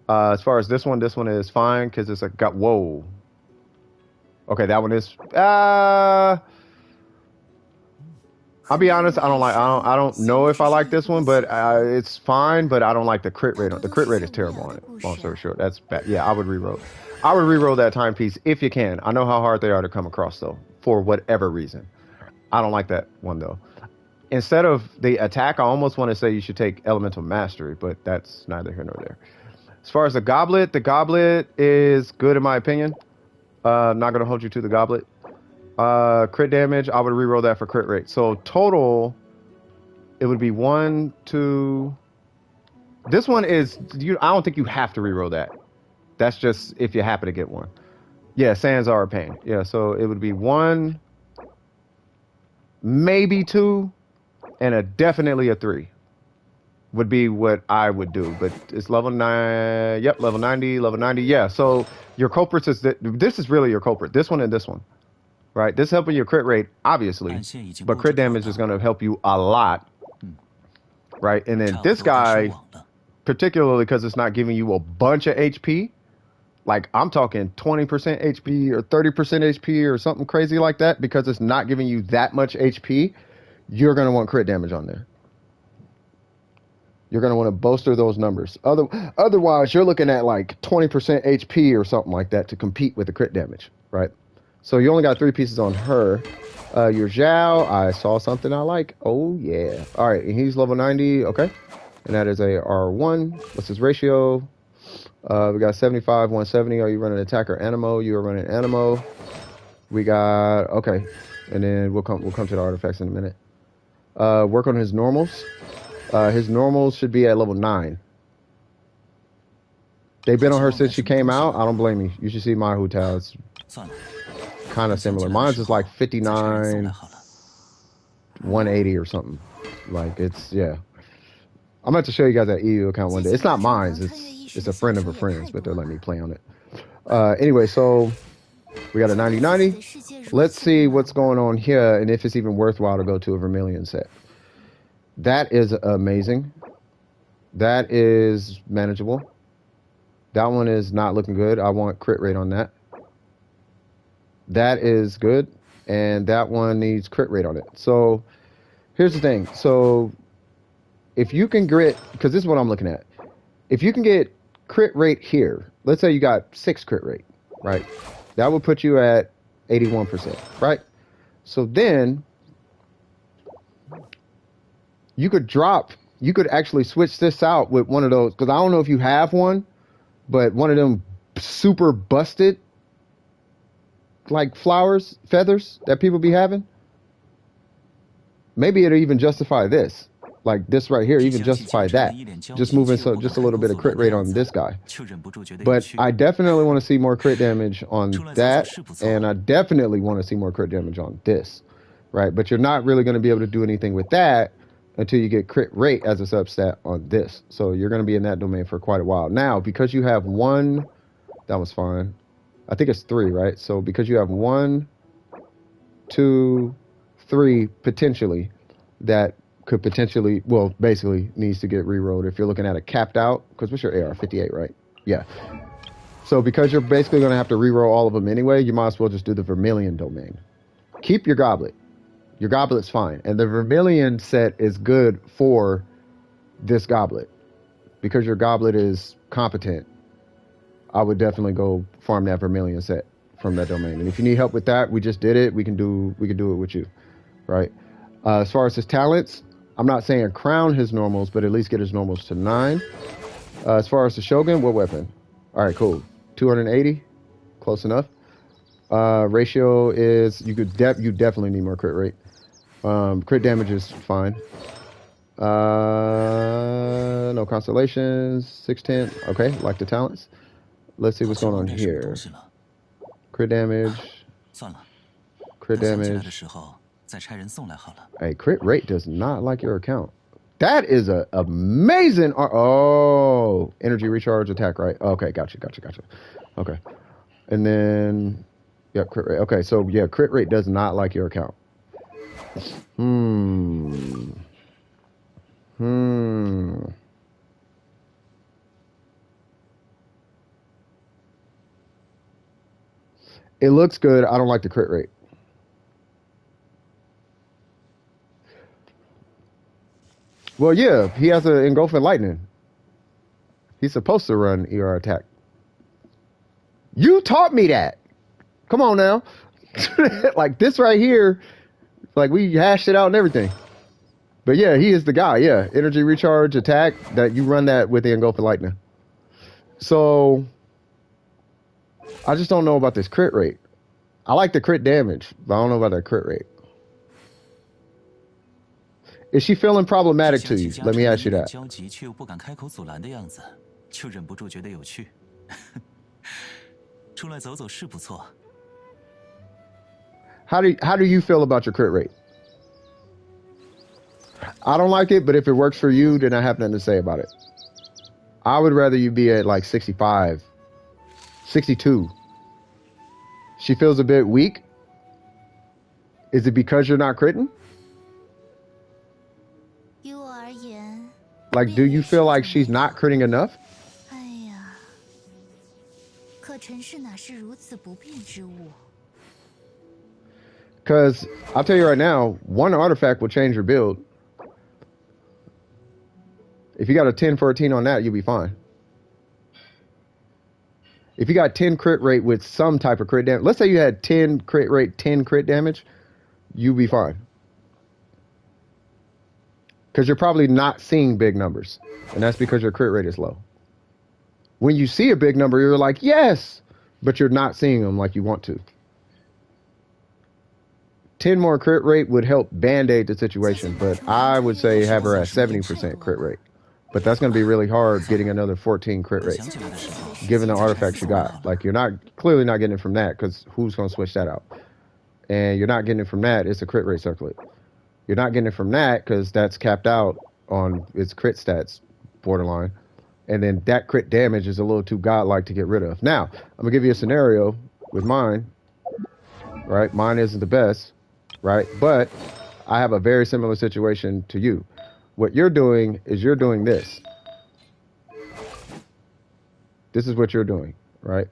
As far as this one is fine because it's got, whoa. Okay, that one is, I'll be honest, I don't know if I like this one, but it's fine, but I don't like the crit rate. The crit rate is terrible on it. Long story short, that's bad. Yeah, I would reroll. I would reroll that timepiece if you can. I know how hard they are to come across though, for whatever reason. I don't like that one though. Instead of the attack, I almost want to say you should take Elemental Mastery, but that's neither here nor there. As far as the goblet is good in my opinion. Not going to hold you to the goblet. Crit damage, I would reroll that for crit rate. So total, it would be 1, 2. This one is, I don't think you have to reroll that. That's just if you happen to get one. Yeah, sands are a pain. Yeah, so it would be 1, maybe 2, and definitely a 3 would be what I would do. But it's level 9. Yep, level 90, level 90. Yeah, so your culprits is this is really your culprit. This one and this one. Right, this is helping your crit rate, obviously, but crit damage is going to help you a lot. Right, and then this guy, particularly because it's not giving you a bunch of HP, like I'm talking 20% HP or 30% HP or something crazy like that, because it's not giving you that much HP, you're going to want crit damage on there. You're going to want to bolster those numbers. Otherwise, you're looking at like 20% HP or something like that to compete with the crit damage, right? So you only got 3 pieces on her. Your Zhao, I saw something I like. Oh, yeah. All right, and he's level 90. Okay. And that is a R1. What's his ratio? We got 75, 170. Are you running attacker Animo? You are running Animo. We got, okay. And then we'll come to the artifacts in a minute. Work on his normals. His normals should be at level 9. They've been on her since she came out. I don't blame you. You should see my Hu Tao. It's kind of similar. Mine's is like 59, 180 or something. Like it's, yeah. I'm about to show you guys that EU account one day. It's not mine. It's a friend of a friend's, but they're letting me play on it. Anyway, so we got a 90-90. Let's see what's going on here and if it's even worthwhile to go to a Vermilion set. That is amazing. That is manageable. That one is not looking good. I want crit rate on that. That is good, and that one needs crit rate on it. So here's the thing. So if you can grit, because this is what I'm looking at. If you can get crit rate here, let's say you got 6 crit rate, right? That would put you at 81%, right? So then you could actually switch this out with one of those, because I don't know if you have one, but one of them super busted like feathers that people be having. Maybe it'll even justify this. Like this right here, even justify that. Just moving just a little bit of crit rate on this guy. But I definitely want to see more crit damage on that, and I definitely want to see more crit damage on this. Right? But you're not really going to be able to do anything with that until you get crit rate as a substat on this. So you're going to be in that domain for quite a while. Now, because you have 1, that was fine. I think it's 3, right? So because you have 1, 2, 3 potentially, that could potentially, well, basically needs to get rerolled if you're looking at a capped out, because what's your AR58, right? Yeah. So because you're basically going to have to reroll all of them anyway, you might as well just do the Vermilion domain. Keep your goblet. Your goblet's fine. And the Vermilion set is good for this goblet. because your goblet is competent, I would definitely go farm that vermilion set from that domain. And if you need help with that, we just did it. We can do it with you, right? As far as his talents, I'm not saying crown his normals, but at least get his normals to 9. As far as the Shogun, what weapon? All right, cool. 280, close enough. Ratio is you definitely need more crit rate. Crit damage is fine. No constellations. 610. Okay, like the talents. Let's see what's going on here. Crit damage. Crit damage. Hey, crit rate does not like your account. That is a amazing. Oh, energy recharge attack, right? Okay, gotcha. Okay, and then yeah, crit rate. Okay, so yeah, crit rate does not like your account. It looks good. I don't like the crit rate. Well, yeah, he has an engulfing lightning. He's supposed to run ER attack. You taught me that. Come on now. Like this right here, like we hashed it out and everything. But yeah, he is the guy. Yeah, energy recharge attack that you run that with the engulfing lightning. So I just don't know about this crit rate. I like the crit damage, but I don't know about that crit rate. Is she feeling problematic to you? Let me ask you that. How do you feel about your crit rate? I don't like it, but if it works for you, then I have nothing to say about it. I would rather you be at like 65, 62. She feels a bit weak. Is it because you're not critting? Like, do you feel like she's not critting enough? Because I'll tell you right now, one artifact will change your build. If you got a 10 for a 10 on that, you'll be fine. If you got 10 crit rate with some type of crit damage, let's say you had 10 crit rate, 10 crit damage, you'll be fine. Because you're probably not seeing big numbers. And that's because your crit rate is low. When you see a big number, you're like, yes! But you're not seeing them like you want to. 10 more crit rate would help band-aid the situation. But I would say have her at 70% crit rate. But that's going to be really hard getting another 14 crit rate. Given the artifacts you got. Like, you're clearly not getting it from that. Because who's going to switch that out? And you're not getting it from that. It's a crit rate circlet. You're not getting it from that because that's capped out on its crit stats borderline. And then that crit damage is a little too godlike to get rid of. Now, I'm going to give you a scenario with mine. Right? Mine isn't the best. Right? But I have a very similar situation to you. What you're doing is you're doing this. This is what you're doing. Right?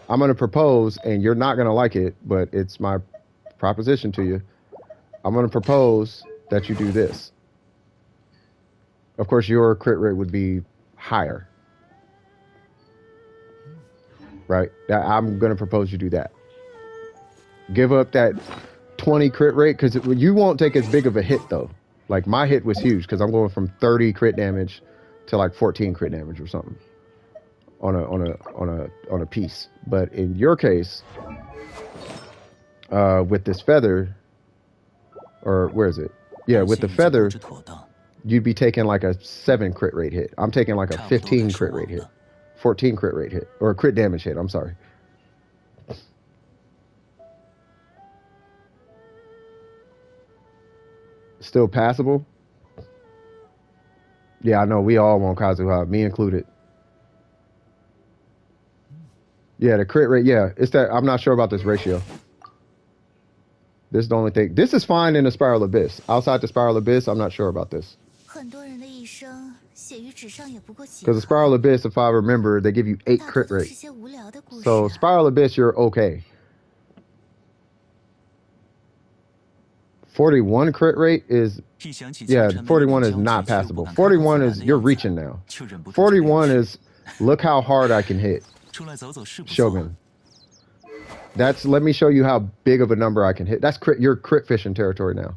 I'm going to propose, and you're not going to like it, but it's my proposition to you. I'm going to propose that you do this. Of course, your crit rate would be higher. Right? I'm going to propose you do that. Give up that 20 crit rate, because you won't take as big of a hit, though. Like, my hit was huge, because I'm going from 30 crit damage to like 14 crit damage or something on a piece. But in your case, with this feather... Or where is it? Yeah, with the feather, you'd be taking like a 7 crit rate hit. I'm taking like a 15 crit rate hit. 14 crit rate hit. Or a crit damage hit, I'm sorry. Still passable? Yeah, I know. We all want Kazuha, me included. Yeah, the crit rate, yeah. It's that, I'm not sure about this ratio. This is the only thing. This is fine in the Spiral Abyss. Outside the Spiral Abyss, I'm not sure about this. Because the Spiral Abyss, if I remember, they give you 8 crit rate. So Spiral Abyss, you're okay. 41 crit rate is, yeah, 41 is not passable. 41 is, you're reaching now. 41 is, look how hard I can hit Shogun. That's, let me show you how big of a number I can hit. That's crit, you're crit fishing territory now.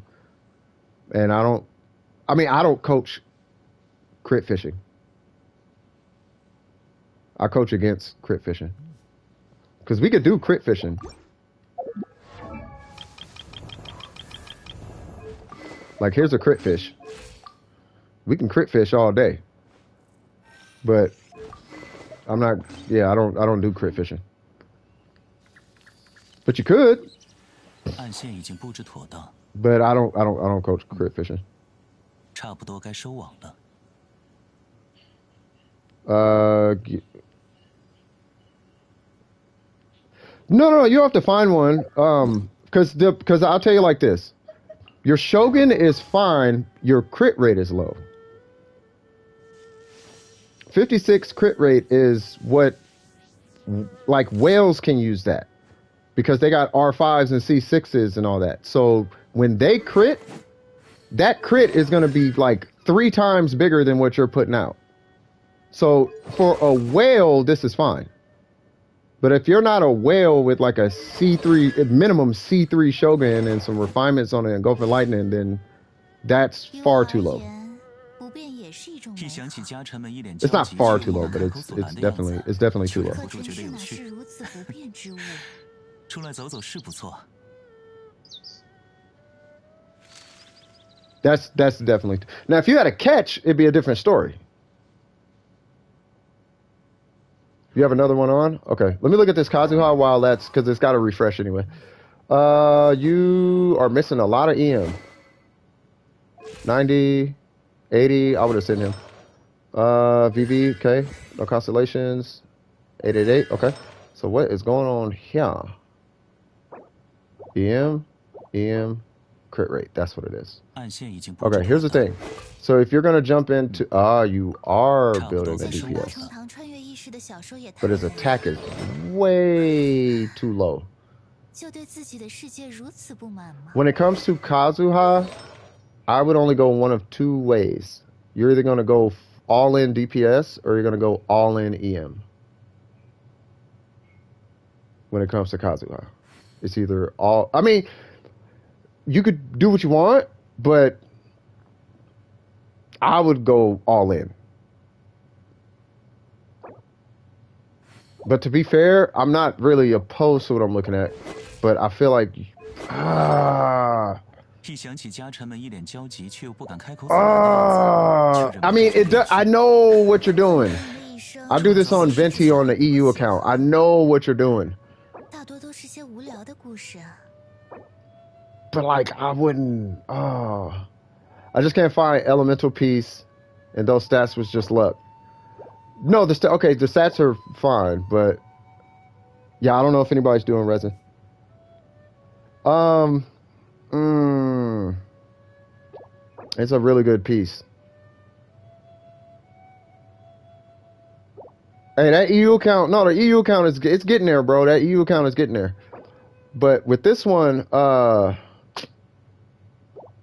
And I don't coach crit fishing. I coach against crit fishing. Because we could do crit fishing. Like, here's a crit fish. We can crit fish all day. But I'm not, yeah, I don't do crit fishing. But you could. But I don't coach crit fishing. No, you don't have to find one. Because I'll tell you like this. Your Shogun is fine. Your crit rate is low. 56 crit rate is what, like, whales can use that. Because they got R5s and C6s and all that. So when they crit, that crit is going to be like 3 times bigger than what you're putting out. So for a whale, this is fine. But if you're not a whale with like a C3, minimum C3 Shogun and some refinements on it and go for lightning, then that's far too low. It's not far too low, but it's definitely too low. That's definitely. Now, if you had a catch, it'd be a different story. You have another one on? Okay. Let me look at this Kazuha while that's, because it's got to refresh anyway. You are missing a lot of EM. 90, 80, I would have sent him. VV, okay. No constellations. 888, okay. So what is going on here? EM, crit rate. That's what it is. Okay, here's the thing. So if you're going to jump into... you are building a DPS. But his attack is way too low. When it comes to Kazuha, I would only go one of 2 ways. You're either going to go all-in DPS or you're going to go all-in EM. When it comes to Kazuha. It's either all... I mean, you could do what you want, but I would go all-in. But to be fair, I'm not really opposed to what I'm looking at. But I feel like... I mean, I know what you're doing. I do this on Venti on the EU account. I know what you're doing. But like, I wouldn't... I just can't find elemental piece. And those stats was just luck. No, the stats are fine, but yeah, I don't know if anybody's doing resin. It's a really good piece. Hey, that EU account, no, the EU account it's getting there, bro. That EU account is getting there. But with this one, all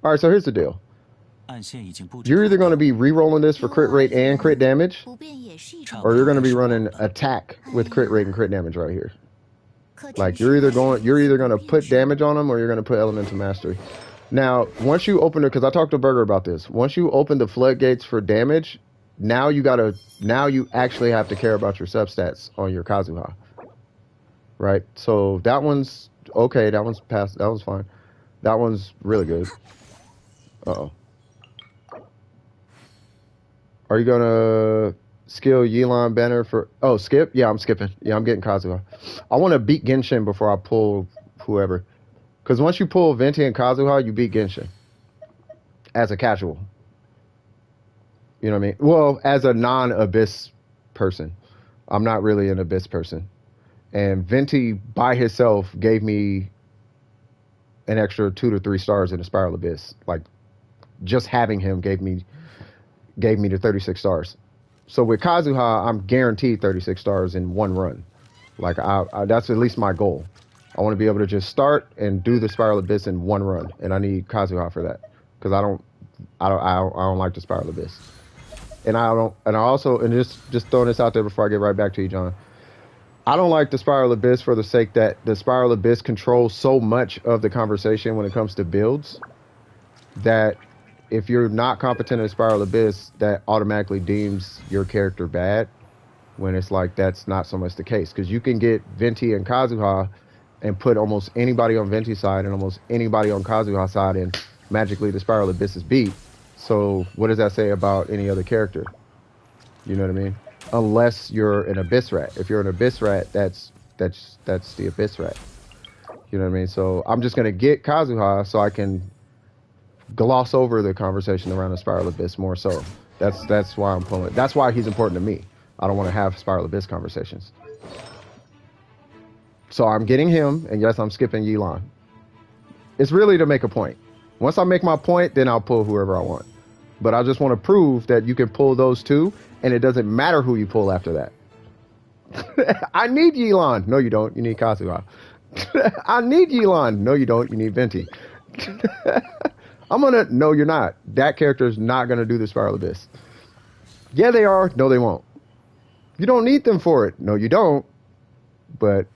right, so here's the deal. You're either going to be re-rolling this for crit rate and crit damage, or you're going to be running attack with crit rate and crit damage right here. Like, you're either going to put damage on them, or you're going to put elemental mastery. Now, once you open it, because I talked to Burger about this, once you open the floodgates for damage, now you actually have to care about your substats on your Kazuha. Right? So that one's okay. That one's passed. That one's fine. That one's really good. Uh-oh. Are you gonna skill Yelan Banner for... Oh, skip? Yeah, I'm skipping. Yeah, I'm getting Kazuha. I want to beat Genshin before I pull whoever. Because once you pull Venti and Kazuha, you beat Genshin. As a casual. You know what I mean? Well, as a non-Abyss person. I'm not really an Abyss person. And Venti, by himself, gave me an extra 2 to 3 stars in the Spiral Abyss. Like, just having him gave me the 36 stars. So with Kazuha, I'm guaranteed 36 stars in one run. Like, that's at least my goal. I want to be able to just start and do the Spiral Abyss in one run, and I need Kazuha for that because I don't like the Spiral Abyss, and I also, and just throwing this out there before I get right back to you, John. I don't like the Spiral Abyss for the sake that the Spiral Abyss controls so much of the conversation when it comes to builds that if you're not competent in Spiral Abyss, that automatically deems your character bad. When it's like that's not so much the case, because you can get Venti and Kazuha and put almost anybody on Venti's side and almost anybody on Kazuha's side, and magically the Spiral Abyss is beat. So what does that say about any other character? You know what I mean? Unless you're an Abyss Rat. If you're an Abyss Rat, that's the Abyss Rat. You know what I mean? So I'm just gonna get Kazuha so I can gloss over the conversation around the Spiral Abyss more so. That's why I'm pulling. That's why he's important to me. I don't want to have Spiral Abyss conversations. So I'm getting him, and yes, I'm skipping Yelan. It's really to make a point. Once I make my point, then I'll pull whoever I want. But I just want to prove that you can pull those two, and it doesn't matter who you pull after that. I need Yelan. No, you don't. You need Kazuha. I need Yelan. No, you don't. You need Venti. No, you're not. That character is not gonna do the Spiral Abyss. Yeah, they are. No, they won't. You don't need them for it. No, you don't. But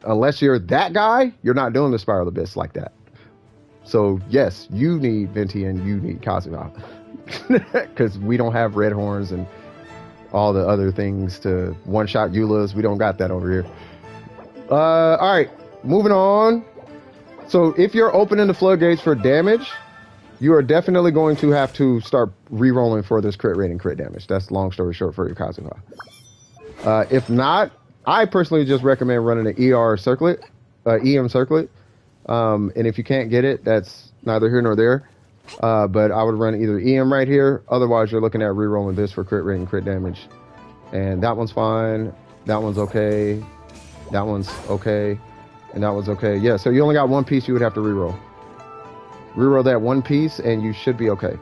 unless you're that guy, you're not doing the Spiral Abyss like that. So yes, you need Venti and you need Kazuha. Because we don't have red horns and all the other things to one-shot Eulas. We don't got that over here. All right, moving on. So if you're opening the floodgates for damage, you are definitely going to have to start re-rolling for this crit rate and crit damage. That's long story short for your Kazuha. If not, I personally just recommend running an ER circlet, EM circlet. And if you can't get it, that's neither here nor there. But I would run either EM right here. Otherwise, you're looking at re-rolling this for crit rate and crit damage. And that one's fine. That one's okay. That one's okay. And that one's okay. Yeah, so you only got one piece you would have to re-roll. Re-roll that one piece, and you should be okay.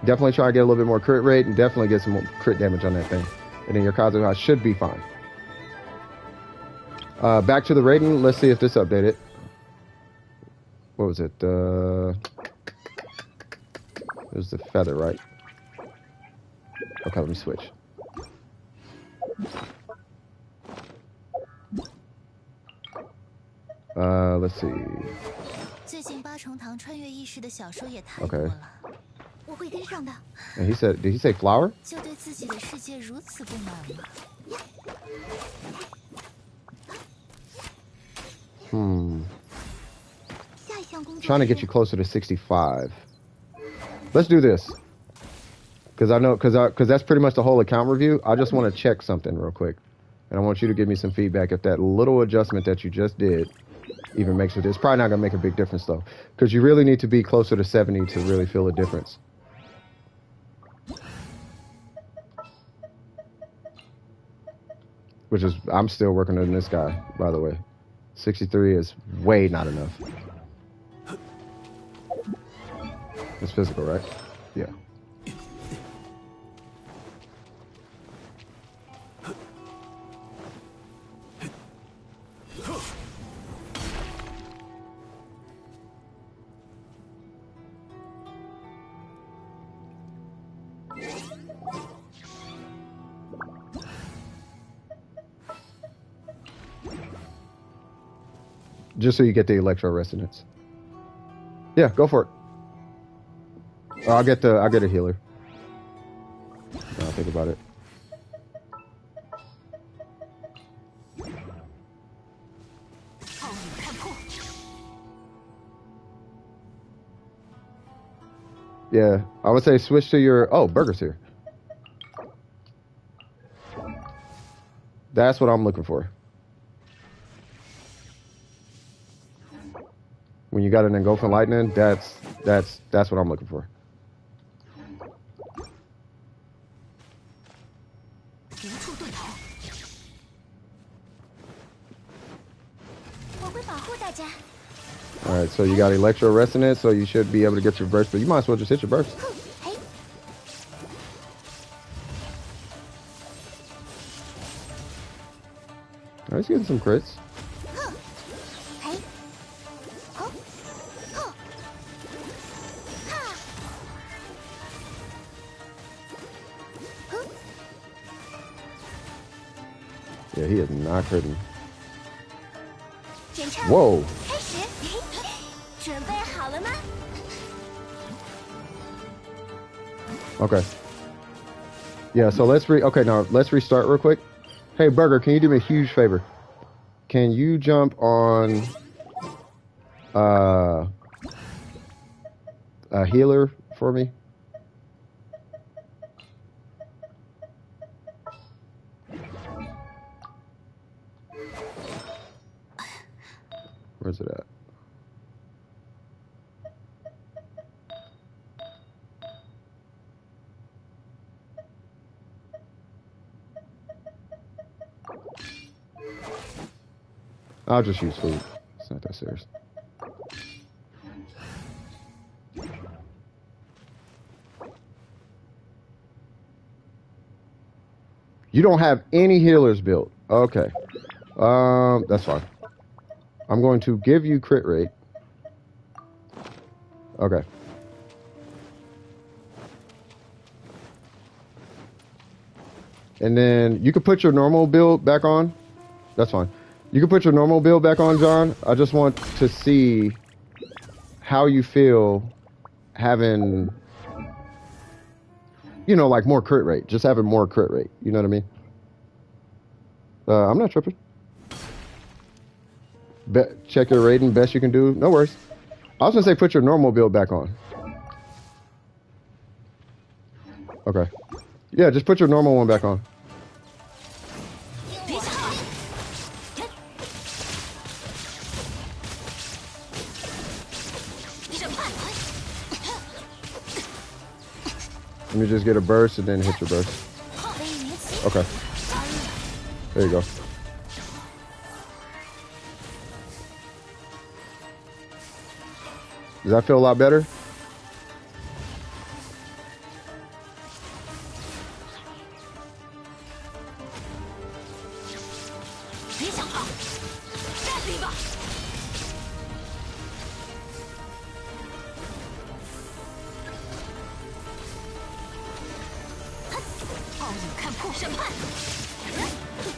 Definitely try to get a little bit more crit rate, and definitely get some more crit damage on that thing. And then your Kazuha should be fine. Back to the rating. Let's see if this updated. What was it? It was the feather, right? Okay, let me switch. Let's see. Okay. And he said, did he say flower? Trying to get you closer to 65. Let's do this. Because I know, because that's pretty much the whole account review. I just want to check something real quick. And I want you to give me some feedback if that little adjustment that you just did even makes it. It's probably not going to make a big difference, though. Because you really need to be closer to 70 to really feel a difference. Which is, I'm still working on this guy, by the way. 63 is way not enough. It's physical, right? Yeah. Just so you get the electro resonance. Yeah, go for it. I'll get a healer. I'll think about it. Yeah, I would say switch to your. Oh, Burger's here. That's what I'm looking for. When you got an engulfing lightning, that's what I'm looking for. Alright, so you got electro resonance, so you should be able to get your burst, but you might as well just hit your burst. Alright, he's getting some crits. Yeah, he is not critting. Whoa. Okay. Yeah, so let's restart real quick. Hey, Burger, can you do me a huge favor? Can you jump on a healer for me? Where's it at? I'll just use food. It's not that serious. You don't have any healers built. Okay. That's fine. I'm going to give you crit rate. Okay. And then you can put your normal build back on. That's fine. You can put your normal build back on, John. I just want to see how you feel having, you know, like more crit rate. Just having more crit rate. You know what I mean? I'm not tripping. Check your rating, best you can do. No worries. I was gonna say put your normal build back on. Okay. Yeah, just put your normal one back on. Let me just get a burst and then hit your burst. Okay. There you go. Does that feel a lot better?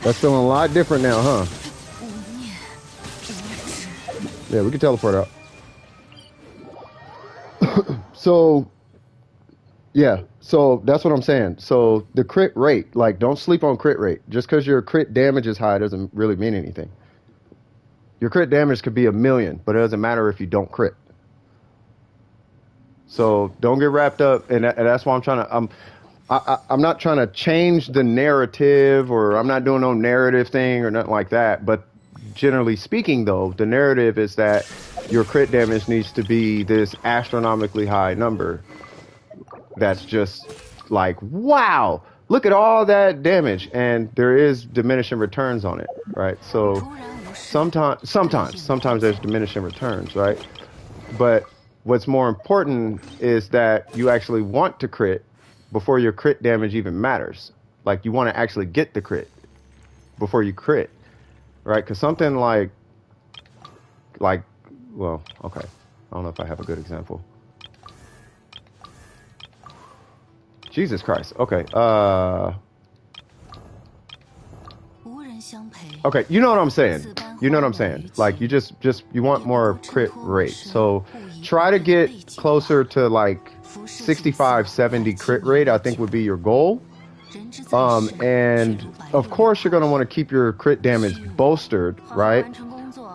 That's feeling a lot different now, huh? Yeah, we can teleport out. So, yeah, so that's what I'm saying. So the crit rate, like, don't sleep on crit rate. Just because your crit damage is high doesn't really mean anything. Your crit damage could be 1,000,000, but it doesn't matter if you don't crit. So don't get wrapped up, and that's why I'm trying to. I'm not trying to change the narrative, or I'm not doing no narrative thing or nothing like that. But generally speaking, though, the narrative is that your crit damage needs to be this astronomically high number. That's just like, wow, look at all that damage, and there is diminishing returns on it, right? So sometimes there's diminishing returns, right? But what's more important is that you actually want to crit before your crit damage even matters. Like, you want to actually get the crit before you crit, right? Because something like, well, okay. I don't know if I have a good example. Jesus Christ. Okay. Okay, you know what I'm saying. You know what I'm saying. Like, you want more crit rate. So try to get closer to like 65, 70 crit rate, I think would be your goal. And of course you're going to want to keep your crit damage bolstered, right?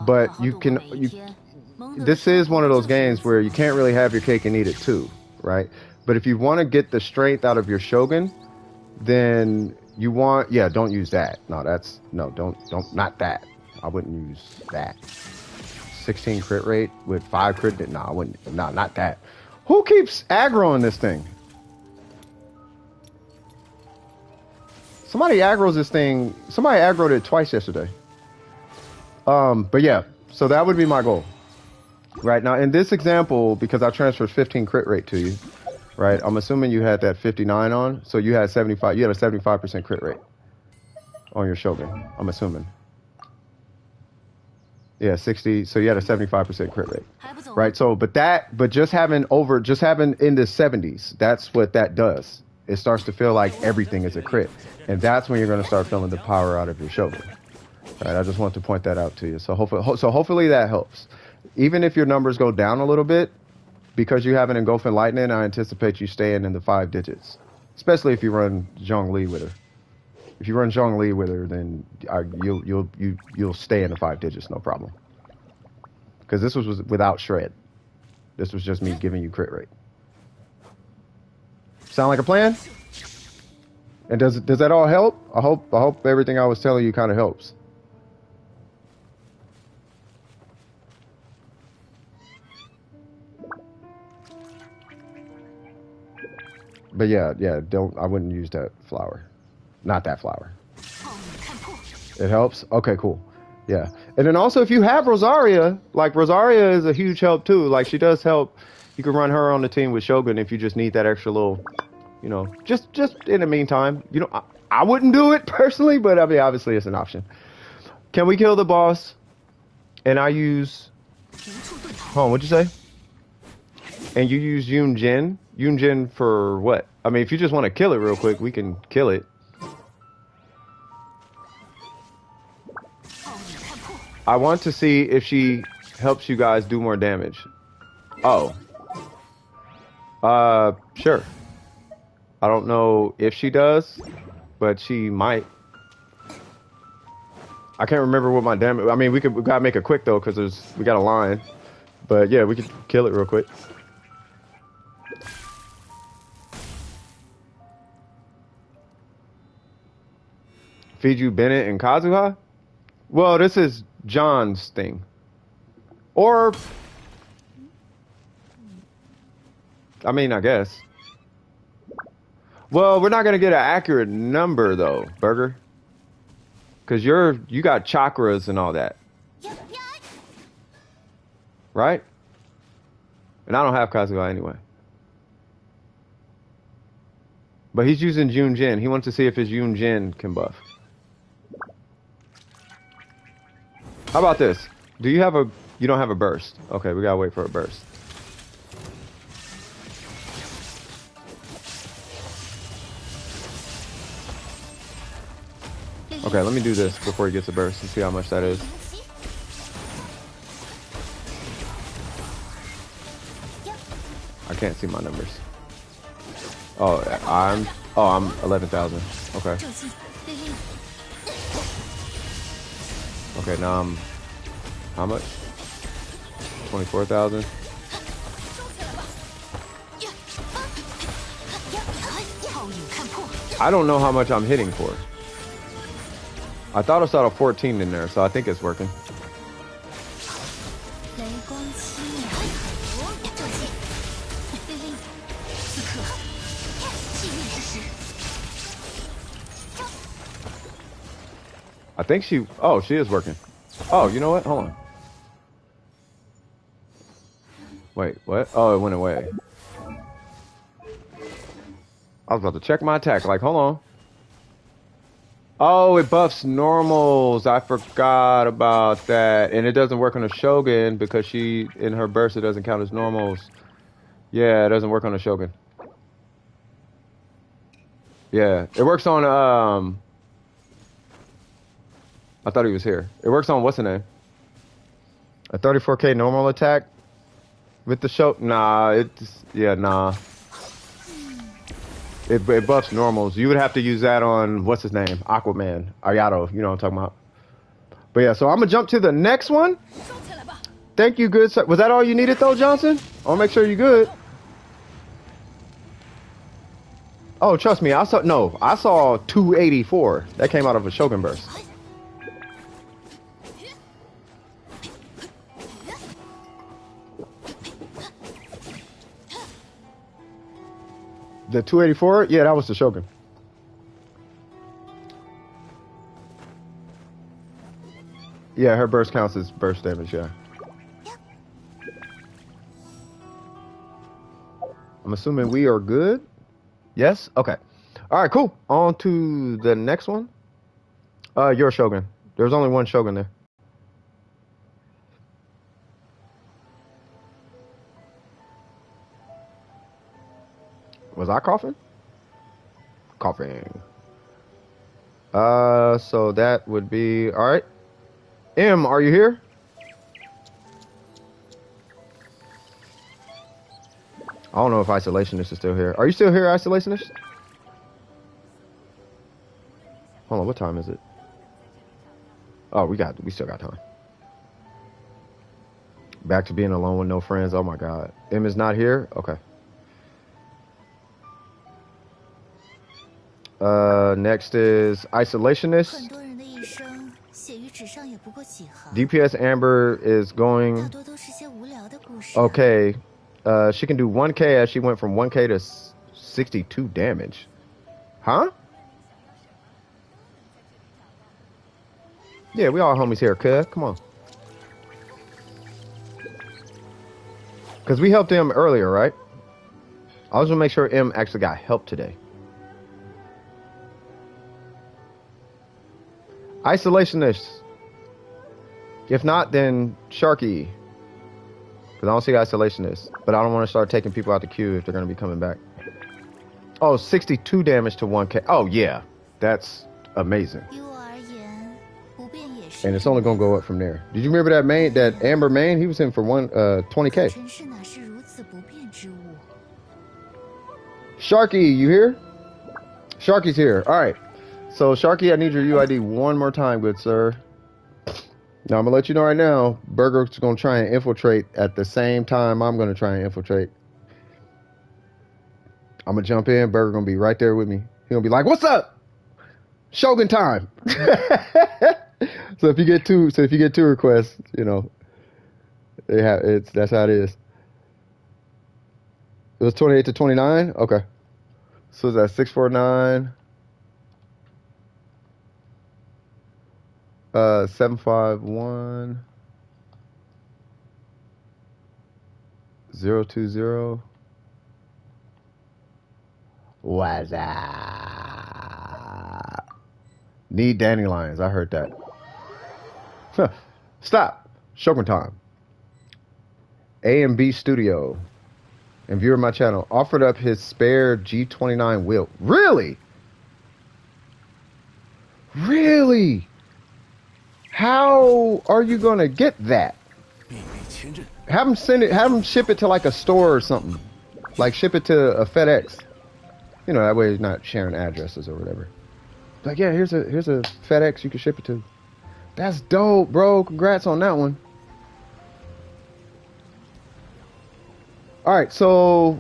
But this is one of those games where you can't really have your cake and eat it too, right? But if you want to get the strength out of your Shogun, then you want, yeah, don't use that. No, not that. I wouldn't use that. 16 crit rate with 5 crit, no, I wouldn't, no, not that. Who keeps aggroing this thing? Somebody aggroed this thing, somebody aggroed it twice yesterday. But yeah, so that would be my goal. Right, now in this example, because I transferred 15 crit rate to you, right, I'm assuming you had that 59 on, so you had 75, you had a 75% crit rate on your Shogun, I'm assuming. Yeah, 60, so you had a 75% crit rate. Right, so, but just having in the 70s, that's what that does. it starts to feel like everything is a crit. And that's when you're going to start feeling the power out of your Shogun. Right, I just want to point that out to you. So hopefully that helps. Even if your numbers go down a little bit, because you have an engulfing lightning, I anticipate you staying in the 5 digits. Especially if you run Zhongli with her. If you run Zhongli with her, then you'll stay in the 5 digits, no problem. Because this was without shred. This was just me giving you crit rate. Sound like a plan? And does that all help? I hope everything I was telling you kind of helps. But yeah, I wouldn't use that flower. Not that flower. It helps? Okay, cool. Yeah. And then also if you have Rosaria, like Rosaria is a huge help too. Like she does help. You can run her on the team with Shogun if you just need that extra little, you know, just in the meantime. You know, I wouldn't do it personally, but I mean obviously it's an option. Can we kill the boss? And I use what'd you say? And you use Yunjin? Yunjin for what? I mean, if you just want to kill it real quick, we can kill it. I want to see if she helps you guys do more damage. Oh. Sure. I don't know if she does, but she might. I can't remember what my damage... I mean, we gotta make it quick, though, because we got a line. But, yeah, we could kill it real quick. Feed you Bennett and Kazuha? Well, this is John's thing. Or... I mean, I guess. Well, we're not going to get an accurate number, though, Burger. Because you got chakras and all that. Right? And I don't have Kazuha anyway. But he's using Junjin. He wants to see if his Junjin can buff. How about this? You don't have a burst. Okay, we gotta wait for a burst. Okay, let me do this before he gets a burst and see how much that is. I can't see my numbers. Oh, I'm 11,000. Okay. Okay, now I'm how much? 24,000. I don't know how much I'm hitting for. I thought I saw a 14 in there, so I think it's working. I think she is working. Oh, you know what? Hold on. Wait, what? Oh, it went away. I was about to check my attack. Like, hold on. Oh, it buffs normals. I forgot about that. And it doesn't work on a Shogun because in her burst, it doesn't count as normals. Yeah, it doesn't work on a Shogun. Yeah, it works on, I thought he was here. It works on, what's the name? A 34k normal attack with the Shogun. Nah, nah. It buffs normals. You would have to use that on, what's his name? Aquaman. Ayato, you know what I'm talking about. But yeah, so I'm going to jump to the next one. Thank you, good sir. Was that all you needed, though, Johnson? I'll make sure you're good. Oh, trust me, I saw 284. That came out of a Shogun burst. The 284? Yeah, that was the Shogun. Yeah, her burst counts as burst damage, yeah. I'm assuming we are good. Yes? Okay. All right, cool. On to the next one. You're a Shogun. There's only one Shogun there. Was I coughing? coughing. So that would be all right. M, are you here? I don't know if Isolationist is still here. Are you still here, Isolationist? Hold on, what time is it? Oh, we still got time. Back to being alone with no friends. Oh my God. M is not here? Okay. Next is Isolationist. DPS Amber is going. Okay. She can do 1k as she went from 1k to 62 damage. Huh? Yeah, we all homies here, cuz. Come on. Because we helped him earlier, right? I was going to make sure M actually got help today. Isolationists. If not, then Sharky. Because I don't see Isolationists. But I don't want to start taking people out the queue if they're going to be coming back. Oh, 62 damage to 1k. Oh, yeah. That's amazing. And it's only going to go up from there. Did you remember that main, that Amber main? He was in for 20k. Sharky, you here? Sharky's here. All right. So, Sharky, I need your UID one more time, good sir. Now, I'm going to let you know right now, Burger's going to try and infiltrate at the same time I'm going to try and infiltrate. I'm going to jump in. Burger going to be right there with me. He's going to be like, what's up? Shogun time. So if you get two requests, you know, that's how it is. It was 28 to 29? Okay. So is that 649? 751 020. What's up? Need dandelions. I heard that. Stop. Shogun time. A and B Studio and viewer of my channel offered up his spare G29 wheel. Really? Really? How are you gonna get that? Have him ship it to like a store or something. Like ship it to a FedEx. You know, that way he's not sharing addresses or whatever. Like, yeah, here's a FedEx you can ship it to. That's dope, bro. Congrats on that one. All right, so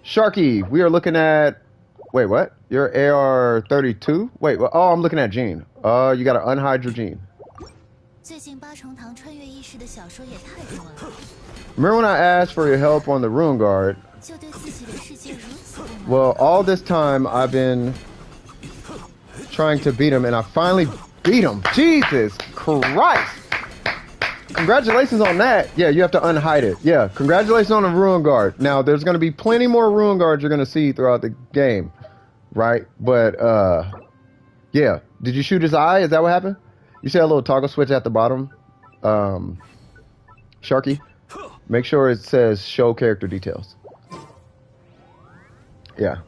Sharky, we are looking at. Wait, what? Your AR32? Wait, well, oh, I'm looking at Gene. You gotta unhide your Gene. Remember when I asked for your help on the Ruin Guard? Well, all this time I've been trying to beat him, and I finally beat him. Jesus Christ! Congratulations on that. Yeah, you have to unhide it. Yeah, congratulations on the Ruin Guard. Now, there's going to be plenty more Ruin Guards you're going to see throughout the game, right? But, yeah. Did you shoot his eye? Is that what happened? You see that little toggle switch at the bottom? Sharky? Make sure it says show character details. Yeah.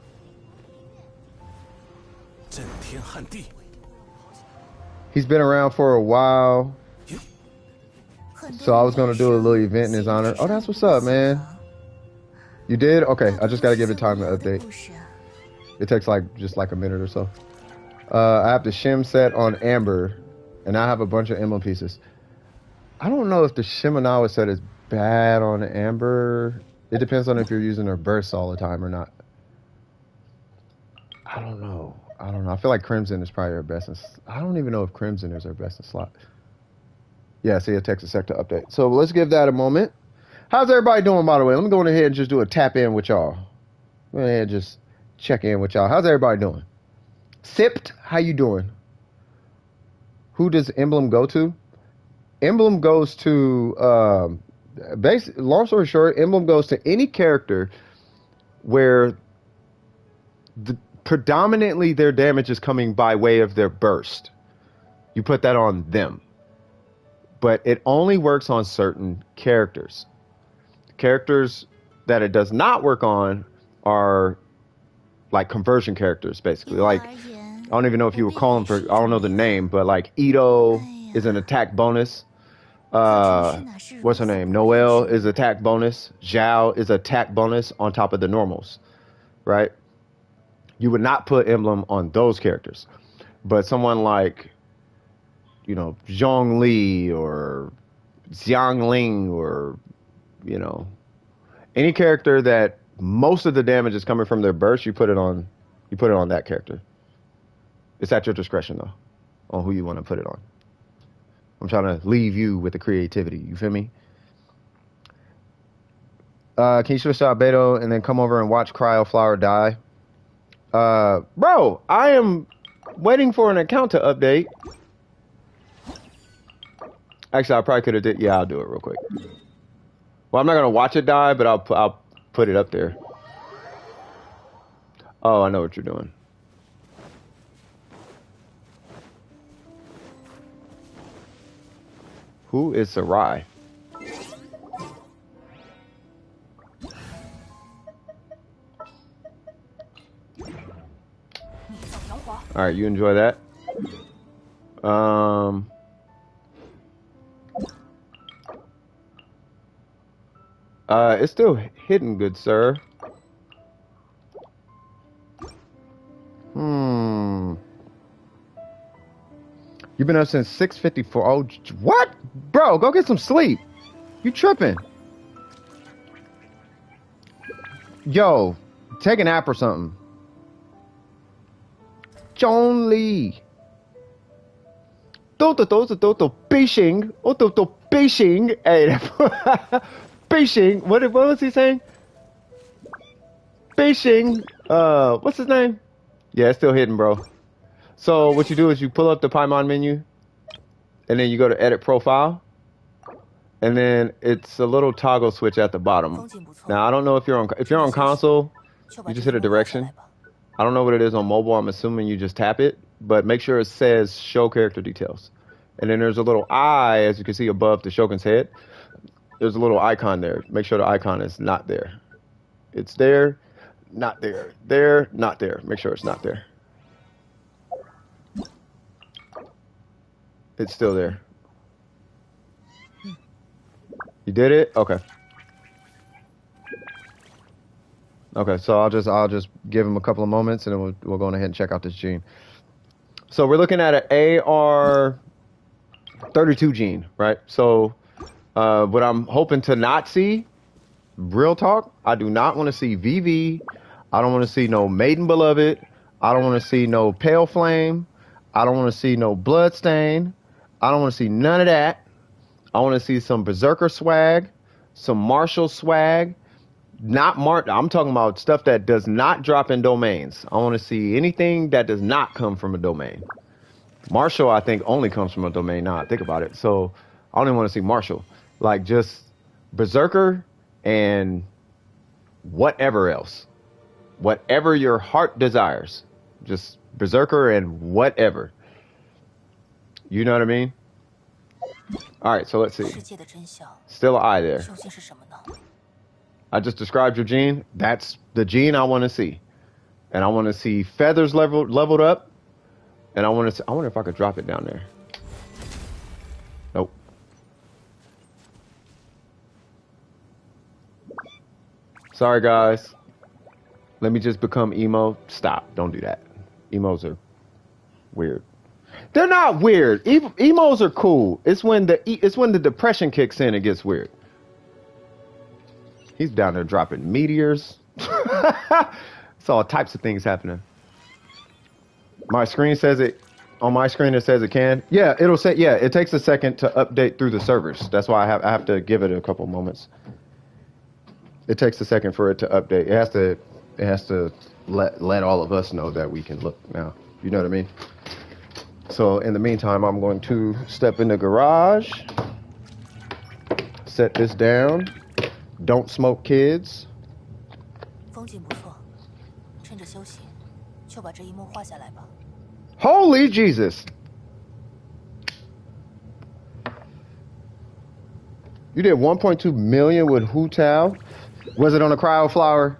He's been around for a while. So I was going to do a little event in his honor. Oh, that's what's up, man. You did? Okay, I just got to give it time to update. It takes just like a minute or so. I have the shim set on Amber, and I have a bunch of emblem pieces. I don't know if the Shimenawa set is bad on Amber. It depends on if you're using her bursts all the time or not. I don't know. I feel like Crimson is probably her best. I don't even know if Crimson is her best in slot. Yeah, see a Texas sector update. So let's give that a moment. How's everybody doing, by the way? Let me go ahead and just do a tap in with y'all. Go ahead and just check in with y'all. How's everybody doing? Sipped, how you doing? Who does Emblem go to? Emblem goes to, long story short, Emblem goes to any character where predominantly their damage is coming by way of their burst. You put that on them. But it only works on certain characters. Characters that it does not work on are like conversion characters, basically. Like, I don't even know if you would call them for, I don't know the name, but like Ito is an attack bonus. What's her name? Noelle is attack bonus. Zhao is attack bonus on top of the normals, right? You would not put emblem on those characters, but someone like, you know, Zhongli or Xiangling or, you know, any character that most of the damage is coming from their burst, you put it on that character. It's at your discretion though, on who you want to put it on. I'm trying to leave you with the creativity. You feel me? Can you switch to Albedo and then come over and watch Cryo Flower die? Bro, I am waiting for an account to update. Actually, I probably could have did. Yeah, I'll do it real quick. Well, I'm not gonna watch it die, but I'll put it up there. Oh, I know what you're doing. Who is Sarai? All right, you enjoy that. It's still hidden, good sir. You've been up since 6:54. Oh, what? Bro, go get some sleep. You tripping. Yo, take a nap or something. John Lee. Beijing. Beijing. Hey, Beijing. What was he saying? Beijing. What's his name? Yeah, it's still hidden, bro. So what you do is you pull up the Paimon menu, and then you go to edit profile, and then it's a little toggle switch at the bottom. Now I don't know if you're on console, you just hit a direction. I don't know what it is on mobile. I'm assuming you just tap it, but make sure it says show character details. And then there's a little eye, as you can see above the Shogun's head. There's a little icon there. Make sure the icon is not there. It's there, not there. There, not there. Make sure it's not there. It's still there. You did it? Okay. Okay, so I'll just give him a couple of moments, and then we'll go ahead and check out this gene. So we're looking at an AR32 gene, right? So what I'm hoping to not see, real talk, I do not want to see VV. I don't want to see no Maiden Beloved. I don't want to see no Pale Flame. I don't want to see no Bloodstain. I don't want to see none of that. I want to see some Berserker swag, some Martial swag. I'm talking about stuff that does not drop in domains. I want to see anything that does not come from a domain. Martial, I think, only comes from a domain now I think about it. So I don't even want to see Martial. Like, just Berserker and whatever else. Whatever your heart desires. Just Berserker and whatever. You know what I mean? All right, so let's see. Still an eye there. I just described your gene. That's the gene I want to see. And I want to see feathers leveled up. And I wonder if I could drop it down there. Nope. Sorry, guys. Let me just become emo. Stop. Don't do that. Emos are weird. They're not weird. Emos are cool. It's when the depression kicks in, it gets weird. He's down there dropping meteors. It's all types of things happening. My screen says it. On my screen, it says it can. Yeah, it'll say. Yeah, it takes a second to update through the servers. That's why I have to give it a couple moments. It takes a second for it to update. It has to let all of us know that we can look now. You know what I mean? So in the meantime, I'm going to step in the garage, set this down. Don't smoke, kids. Holy Jesus! You did 1.2 million with Hu Tao. Was it on a cryo flower?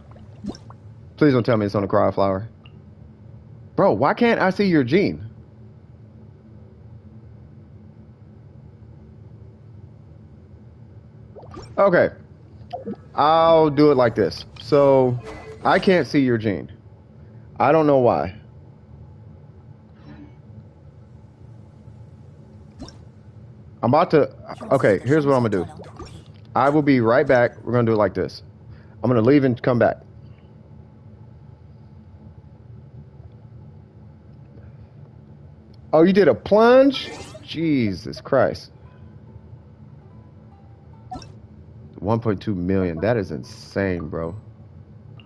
Please don't tell me it's on the cryo flower. Bro, why can't I see your gene? Okay. I'll do it like this. So, I can't see your gene. I don't know why. I'm about to... Okay, here's what I'm going to do. I will be right back. We're going to do it like this. I'm going to leave and come back. Oh, you did a plunge? Jesus Christ. 1.2 million. That is insane, bro.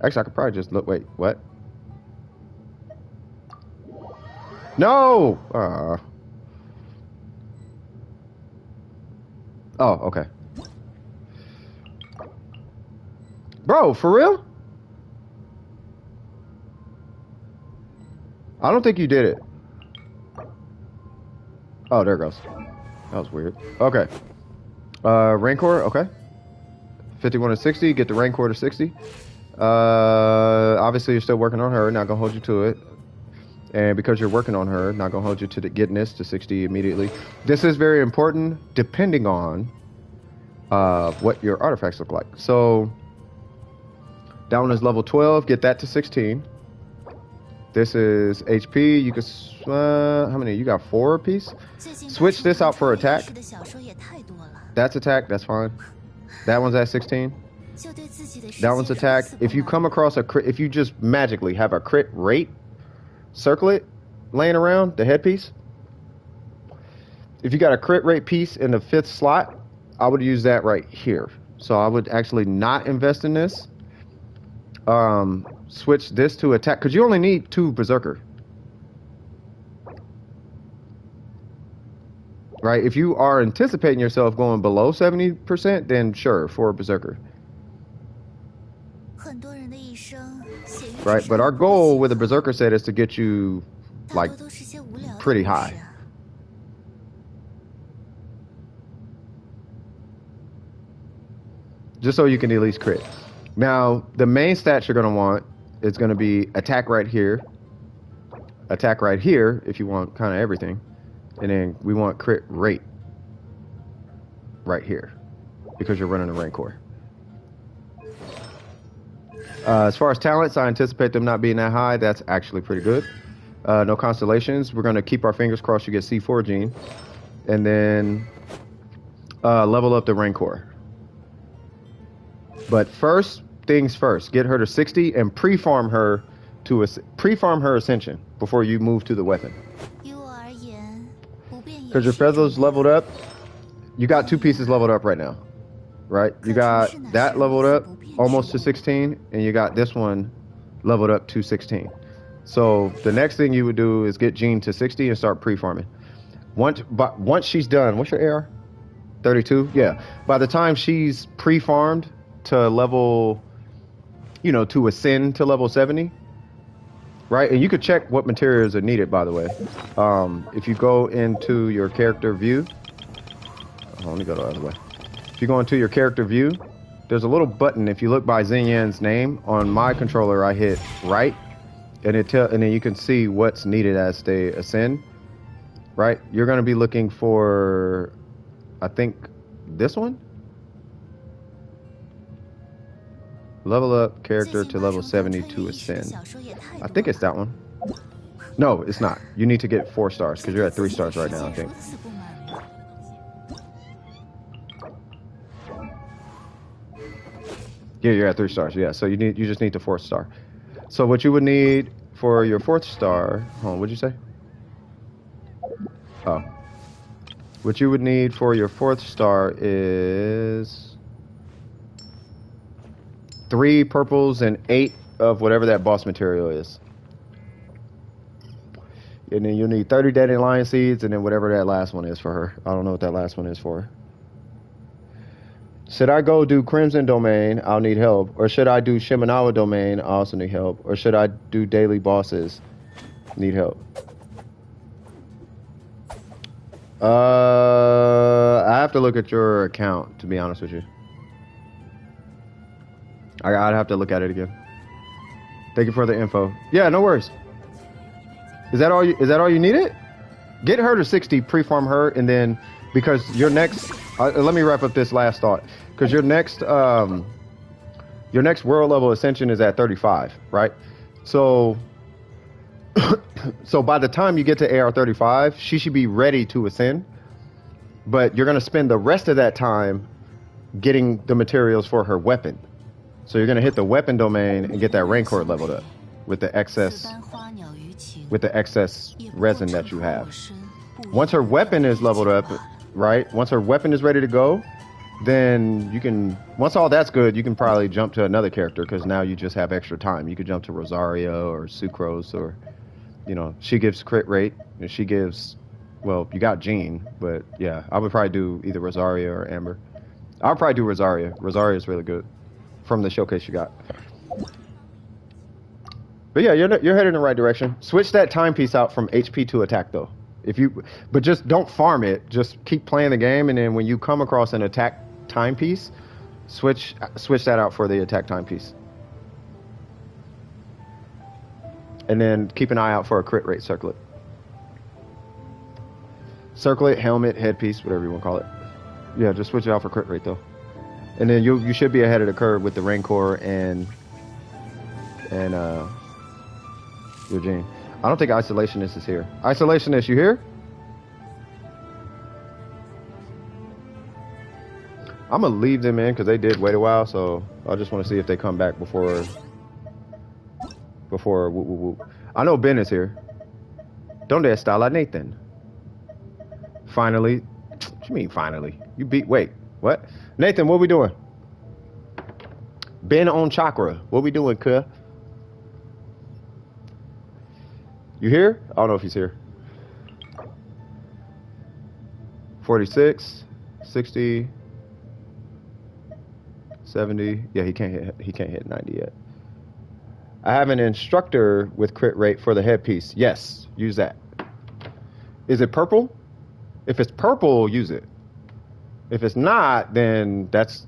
Actually, I could probably just look. Wait, what? No! Oh, okay. Bro, for real? I don't think you did it. Oh, there it goes. That was weird. Okay. Rancor, okay. 51 to 60, get the Rancor to 60. Obviously you're still working on her, not gonna hold you to it. And because you're working on her, not gonna hold you to getting this to 60 immediately. This is very important depending on what your artifacts look like. So that one is level 12, get that to 16. This is HP, you can, how many? You got 4 apiece? Switch this out for attack. That's attack, that's fine. That one's at 16. That one's attack. If you come across a crit, if you just magically have a crit rate circlet laying around, the headpiece. If you got a crit rate piece in the 5th slot, I would use that right here. So I would actually not invest in this. Switch this to attack, because you only need 2 Berserker. Right? If you are anticipating yourself going below 70%, then sure, for a Berserker. Right? But our goal with a Berserker set is to get you, like, pretty high. Just so you can at least crit. Now, the main stats you're going to want is going to be attack right here, attack right here, if you want kind of everything. And then we want crit rate right here, because you're running a Rancor. As far as talents, I anticipate them not being that high. That's actually pretty good. No constellations. We're going to keep our fingers crossed you get C4 gene. And then level up the Rancor. But first things first, get her to 60 and pre-farm her to pre-farm her Ascension before you move to the weapon. Because your feathers leveled up, you got 2 pieces leveled up right now, right? You got that leveled up almost to 16, and you got this one leveled up to 16. So the next thing you would do is get Jean to 60 and start pre-farming. Once she's done, what's your AR? 32? Yeah. By the time she's pre-farmed to level, you know, to ascend to level 70, right? And you could check what materials are needed, by the way. If you go into your character view, let me go the other way. If you go into your character view, there's a little button. If you look by Xinyan's name on my controller, I hit right, and and then you can see what's needed as they ascend. Right? You're going to be looking for, I think, this one. Level up character to level 70 to ascend. I think it's that one. No, it's not. You need to get 4 stars because you're at 3 stars right now, I think. Yeah, you're at 3 stars. Yeah, so you just need the 4th star. So what you would need for your 4th star, hold on, what'd you say? Oh. What you would need for your 4th star is 3 purples and 8 of whatever that boss material is. And then you'll need 30 dandelion seeds and then whatever that last one is for her. I don't know what that last one is for her. Should I go do Crimson Domain? I'll need help. Or should I do Shimenawa Domain? I also need help. Or should I do daily bosses? Need help. I have to look at your account, to be honest with you. I'd have to look at it again. Thank you for the info. Yeah, no worries. Is that all you needed? Get her to 60, pre-farm her, and then because your next let me wrap up this last thought. Because your next world level ascension is at 35, right? So so by the time you get to AR35, she should be ready to ascend. But you're gonna spend the rest of that time getting the materials for her weapon. So you're gonna hit the weapon domain and get that Rancor leveled up with the excess resin that you have. Once her weapon is leveled up, right? Once her weapon is ready to go, then you can. Once all that's good, you can probably jump to another character because now you just have extra time. You could jump to Rosario or Sucrose, or she gives crit rate and she gives. Well, you got Jean, but yeah, I would probably do either Rosario or Amber. I'll probably do Rosario. Rosario is really good from the showcase you got. But yeah, you're headed in the right direction. Switch that timepiece out from HP to attack though. But just don't farm it. Just keep playing the game, and then when you come across an attack timepiece, switch that out for the attack timepiece. And then keep an eye out for a crit rate circlet. Circlet, helmet, headpiece, whatever you want to call it. Yeah, just switch it out for crit rate though. And then you should be ahead of the curve with the Rancor and Eugene. I don't think Isolationist is here. Isolationist, you here? I'm gonna leave them in because they did wait a while, so I just want to see if they come back before whoop, whoop, whoop. I know Ben is here. Donde está la Nathan? Finally. What you mean finally? Wait, what? Nathan, what we doing? Ben on Chakra. What we doing, cuh? You here? I don't know if he's here. 46, 60, 70. Yeah, he can't hit 90 yet. I have an instructor with crit rate for the headpiece. Yes, use that. Is it purple? If it's purple, use it. If it's not, then that's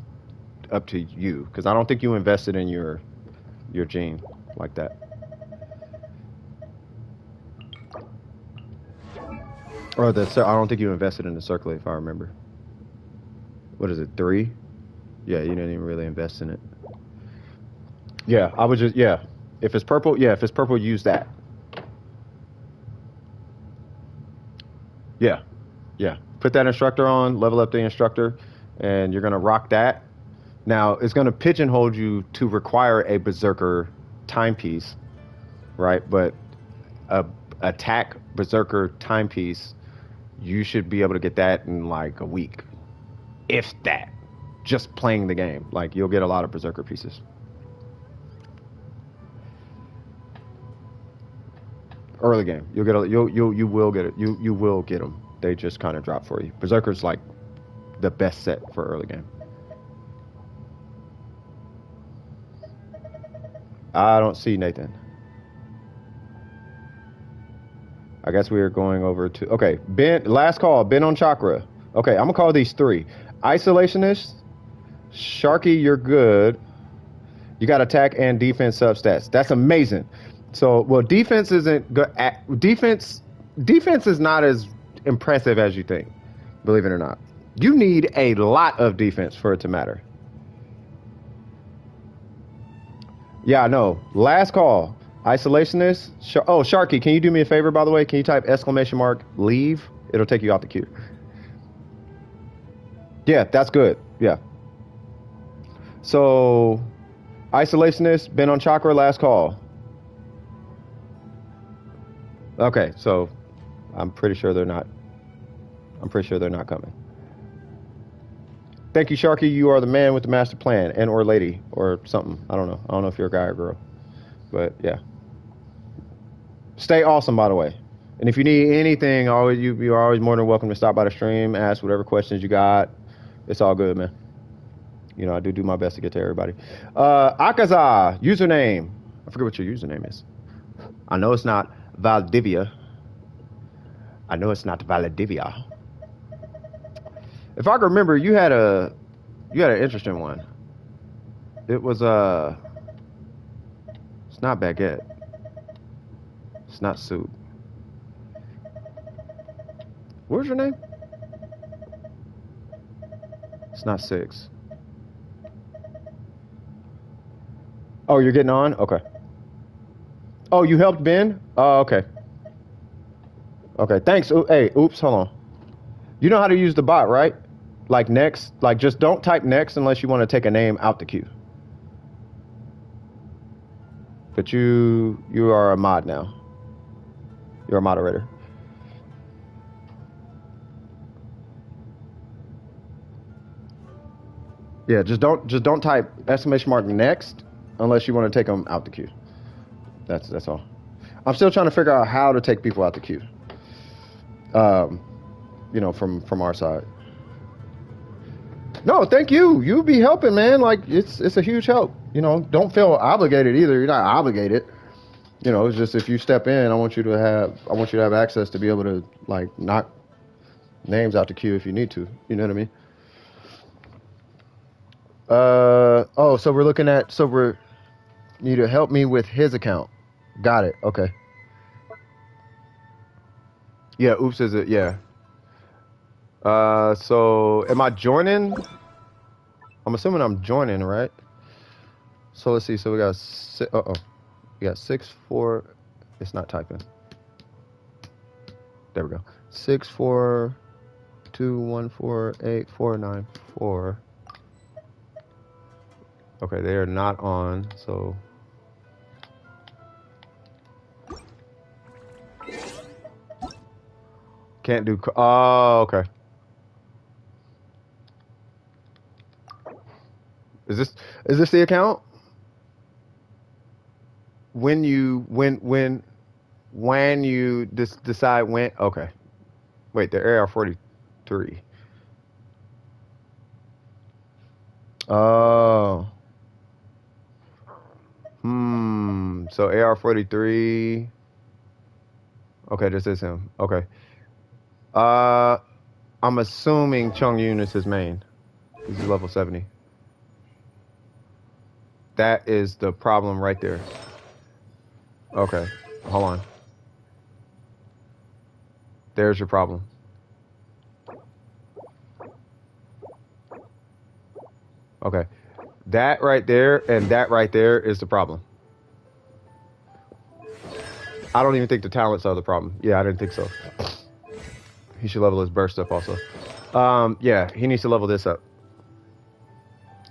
up to you, because I don't think you invested in your gene like that. Or I don't think you invested in the circlet, if I remember. What is it, 3? Yeah, you didn't even really invest in it. Yeah, I would just, yeah. If it's purple, use that. Yeah. Put that instructor on, level up the instructor, and you're going to rock that. Now, it's going to pigeonhole you to require a Berserker timepiece, right? But a attack Berserker timepiece, you should be able to get that in like a week. If that. Just playing the game. Like, you'll get a lot of Berserker pieces. Early game. You will get it. You will get them. They just kind of drop for you. Berserker's like the best set for early game. I don't see Nathan. I guess we are going over to... Okay, Ben, last call. Ben on Chakra. Okay, I'm going to call these 3. Isolationist. Sharky, you're good. You got attack and defense substats. That's amazing. So, well, defense isn't good. Defense is not as impressive as you think, believe it or not. You need a lot of defense for it to matter. Yeah, I know. Last call. Isolationist. Sharky, can you do me a favor, by the way? Can you type !leave? It'll take you off the queue. Yeah, that's good. Yeah. So, Isolationist, been on Chakra, last call. Okay, so I'm pretty sure they're not coming. Thank you, Sharky. You are the man with the master plan, and or lady, or something. I don't know. I don't know if you're a guy or girl. But yeah. Stay awesome, by the way. And if you need anything, you're always more than welcome to stop by the stream, ask whatever questions you got. It's all good, man. I do my best to get to everybody. Akaza, username. I forget what your username is. I know it's not Valdivia. If I can remember, you had an interesting one. It was it's It's not baguette. It's not soup. What's your name? It's not 6. Oh, you're getting on? Okay. Oh, you helped Ben? Oh, okay. Okay, thanks. Hey, oops, hold on. You know how to use the bot, right? Like next, like just don't type next unless you want to take a name out the queue. But you are a mod now. You're a moderator. Yeah, just don't type ! next unless you want to take them out the queue. That's all. I'm still trying to figure out how to take people out the queue. You know, from our side. No, thank you. You be helping, man. Like it's a huge help. You know, don't feel obligated either. You're not obligated. You know, it's just if you step in, I want you to have access to be able to like knock names out the queue if you need to. You know what I mean? Oh, so we're looking at need to help me with his account. Got it. Okay. Yeah, oops is it? Yeah. So am I joining? I'm assuming I'm joining, right? So let's see. So we got we got 6-4. It's not typing. There we go. 6-4-2-1-4-8-4-9-4. Okay, they are not on. So can't do. Oh, okay. Is this the account? When you decide when? Okay. Wait, the AR43. Oh. So AR43. Okay, this is him. Okay. I'm assuming Chung Yun is his main. He's level 70. That is the problem right there. Okay, hold on. There's your problem. Okay, that right there and that right there is the problem. I don't even think the talents are the problem. Yeah, I didn't think so. He should level his burst up also. Yeah, he needs to level this up.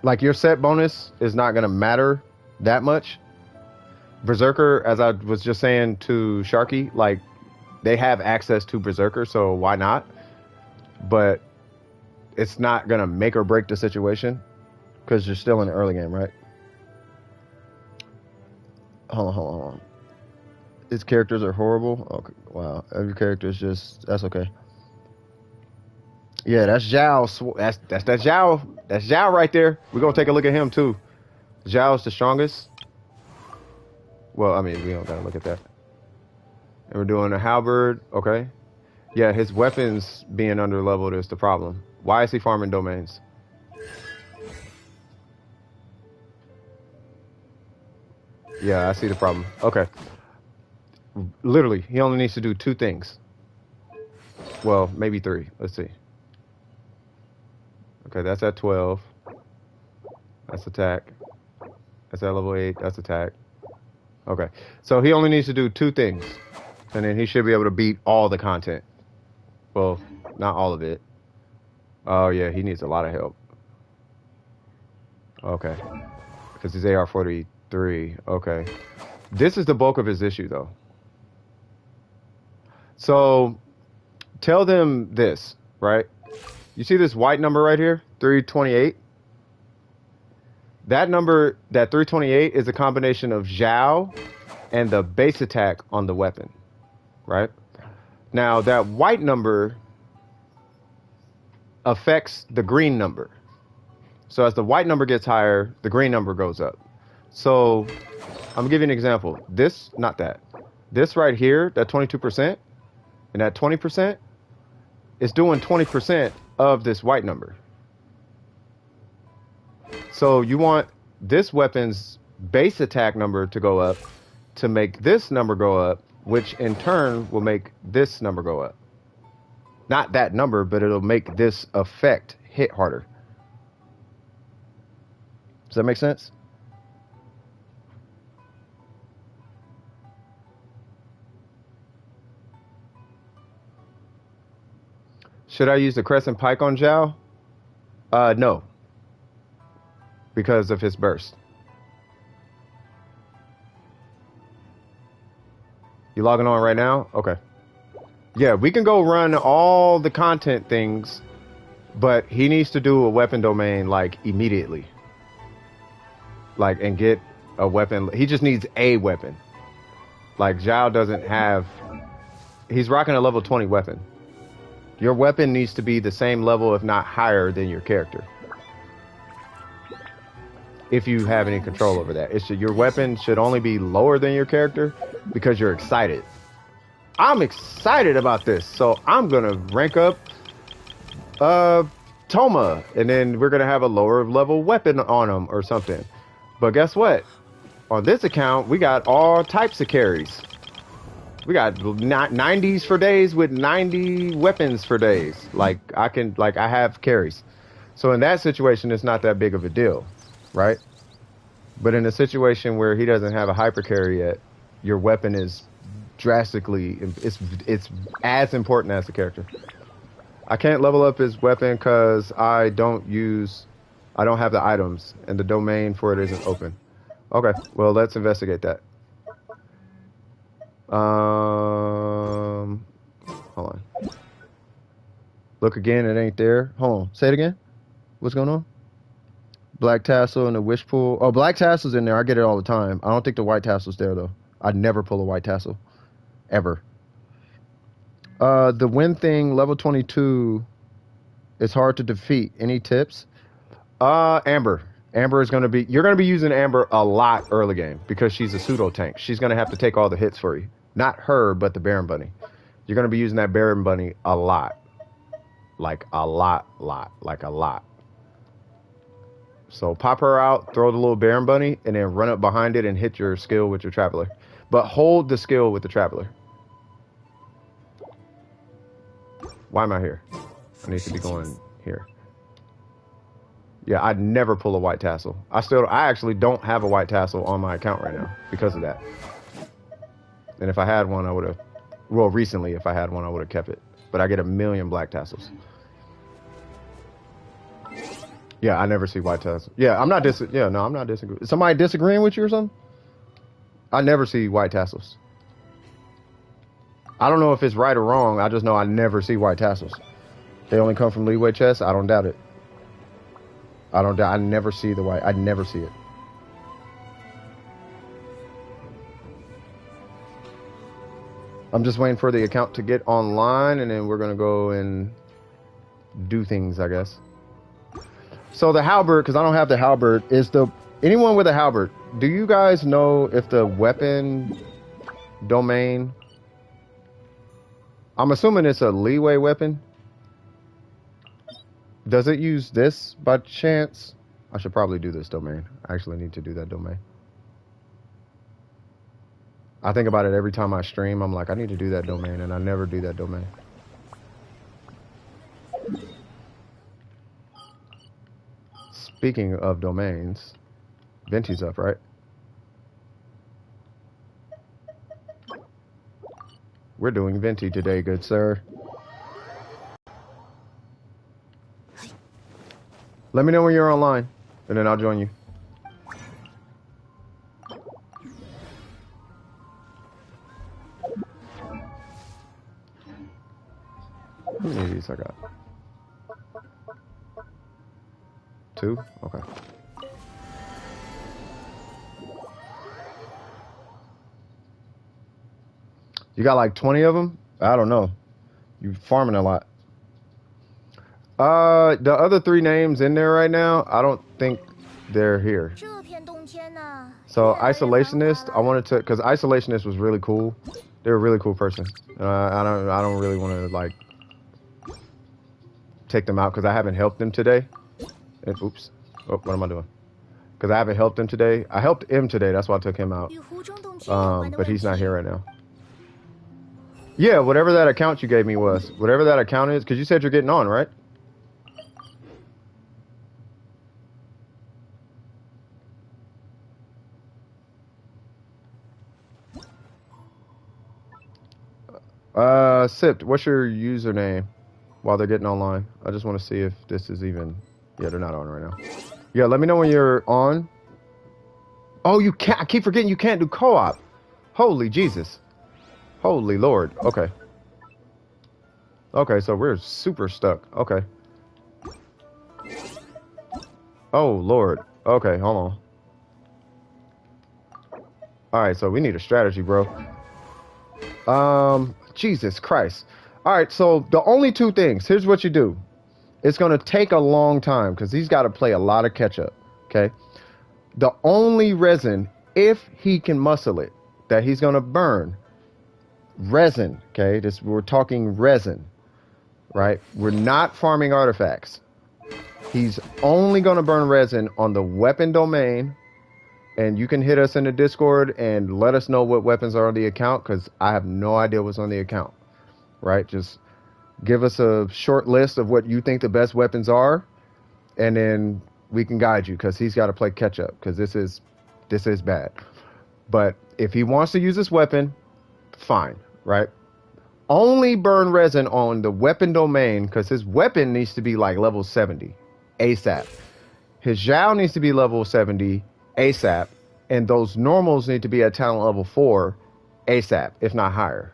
Like your set bonus is not gonna matter that much. Berserker, as I was just saying to Sharky, like they have access to Berserker, so why not? But it's not gonna make or break the situation because you're still in the early game, right? Hold on. His characters are horrible. Okay, wow. Every character is just that's okay. Yeah, that's Zhao. That's that Zhao. That's Zhao right there. We're gonna take a look at him too. Zhao's the strongest. Well, I mean, we don't gotta look at that. And we're doing a halberd. Okay. Yeah, his weapons being under leveled is the problem. Why is he farming domains? Yeah, I see the problem. Okay. Literally, he only needs to do 2 things. Well, maybe 3. Let's see. Okay, that's at 12. That's attack. That's at level 8. That's attack. Okay, so he only needs to do 2 things. And then he should be able to beat all the content. Well, not all of it. Oh, yeah, he needs a lot of help. Okay. Because he's AR43. Okay. This is the bulk of his issue, though. So, tell them this, right? You see this white number right here? 328? That number, that 328, is a combination of Zhao and the base attack on the weapon, right? Now, that white number affects the green number. So as the white number gets higher, the green number goes up. So I'm gonna give you an example. This, not that. This right here, that 22%, and that 20% is doing 20% of this white number. So you want this weapon's base attack number to go up to make this number go up, which in turn will make this number go up. Not that number, but it'll make this effect hit harder. Does that make sense? Should I use the Crescent Pike on Zhao? No. Because of his burst. You logging on right now? Okay. Yeah, we can go run all the content things, but he needs to do a weapon domain, like, immediately. Like, and get a weapon. He just needs a weapon. Like, Zhao doesn't have... He's rocking a level 20 weapon. Your weapon needs to be the same level, if not higher, than your character. If you have any control over that. Your weapon should only be lower than your character because you're excited. I'm excited about this, so I'm going to rank up Toma, and then we're going to have a lower level weapon on him or something. But guess what? On this account, we got all types of carries. We got 90s for days with 90 weapons for days. Like I have carries. So in that situation, it's not that big of a deal, right? But in a situation where he doesn't have a hyper carry yet, your weapon is drastically, it's as important as the character. I can't level up his weapon because I don't have the items and the domain for it isn't open. Okay, well, let's investigate that. Hold on. Look again, it ain't there. Hold on, say it again. What's going on? Black tassel and the wish pool. Oh, black tassel's in there. I get it all the time. I don't think the white tassel's there though. I'd never pull a white tassel, ever. The wind thing, level 22. It's hard to defeat. Any tips? Amber. Amber is gonna be. You're gonna be using Amber a lot early game because she's a pseudo tank. She's gonna have to take all the hits for you. Not her, but the Baron Bunny. You're going to be using that Baron Bunny a lot. Like a lot. So pop her out, throw the little Baron Bunny, and then run up behind it and hit your skill with your Traveler. But hold the skill with the Traveler. Why am I here? I need to be going here. Yeah, I'd never pull a white tassel. I actually don't have a white tassel on my account right now because of that. And if I had one, I would have... Well, recently, if I had one, I would have kept it. But I get 1,000,000 black tassels. Yeah, I never see white tassels. Yeah, I'm not disagreeing. Somebody disagreeing with you or something? I never see white tassels. I don't know if it's right or wrong. I just know I never see white tassels. They only come from leeway chests. I don't doubt it. I never see the white. I never see it. I'm just waiting for the account to get online, and then we're going to go and do things, I guess. So the halberd, because I don't have the halberd, anyone with a halberd, do you guys know if the weapon domain, I'm assuming it's a leeway weapon. Does it use this by chance? I should probably do this domain. I actually need to do that domain. I think about it every time I stream. I'm like, I need to do that domain, and I never do that domain. Speaking of domains, Venti's up, right? We're doing Venti today, good sir. Let me know when you're online, and then I'll join you. How many of these I got? 2? Okay. You got like 20 of them? I don't know. You farming a lot. The other 3 names in there right now, I don't think they're here. So Isolationist, I wanted to, because Isolationist was really cool. They're a really cool person. I don't really want to like take them out because I haven't helped them today. And, oops. Oh, what am I doing? Because I haven't helped him today. I helped him today. That's why I took him out. But he's not here right now. Yeah, whatever that account you gave me was. Whatever that account is, because you said you're getting on, right? Sipped, what's your username while they're getting online? I just want to see if this is even... Yeah, they're not on right now. Yeah, let me know when you're on. Oh, you can't... I keep forgetting you can't do co-op. Holy Jesus. Holy Lord. Okay. Okay, so we're super stuck. Okay. Oh, Lord. Okay, hold on. Alright, so we need a strategy, bro. Jesus Christ. Alright, so the only two things. Here's what you do. It's going to take a long time because he's got to play a lot of catch-up. Okay? The only resin, if he can muscle it, that he's going to burn. Resin. Okay? We're talking resin. Right? We're not farming artifacts. He's only going to burn resin on the weapon domain. And you can hit us in the Discord and let us know what weapons are on the account, because I have no idea what's on the account. Right? Just give us a short list of what you think the best weapons are, and then we can guide you, because he's got to play catch up, because this is bad. But if he wants to use this weapon, fine, right? Only burn resin on the weapon domain, because his weapon needs to be like level 70 ASAP. His Zhao needs to be level 70 ASAP, and those normals need to be at talent level 4 ASAP, if not higher.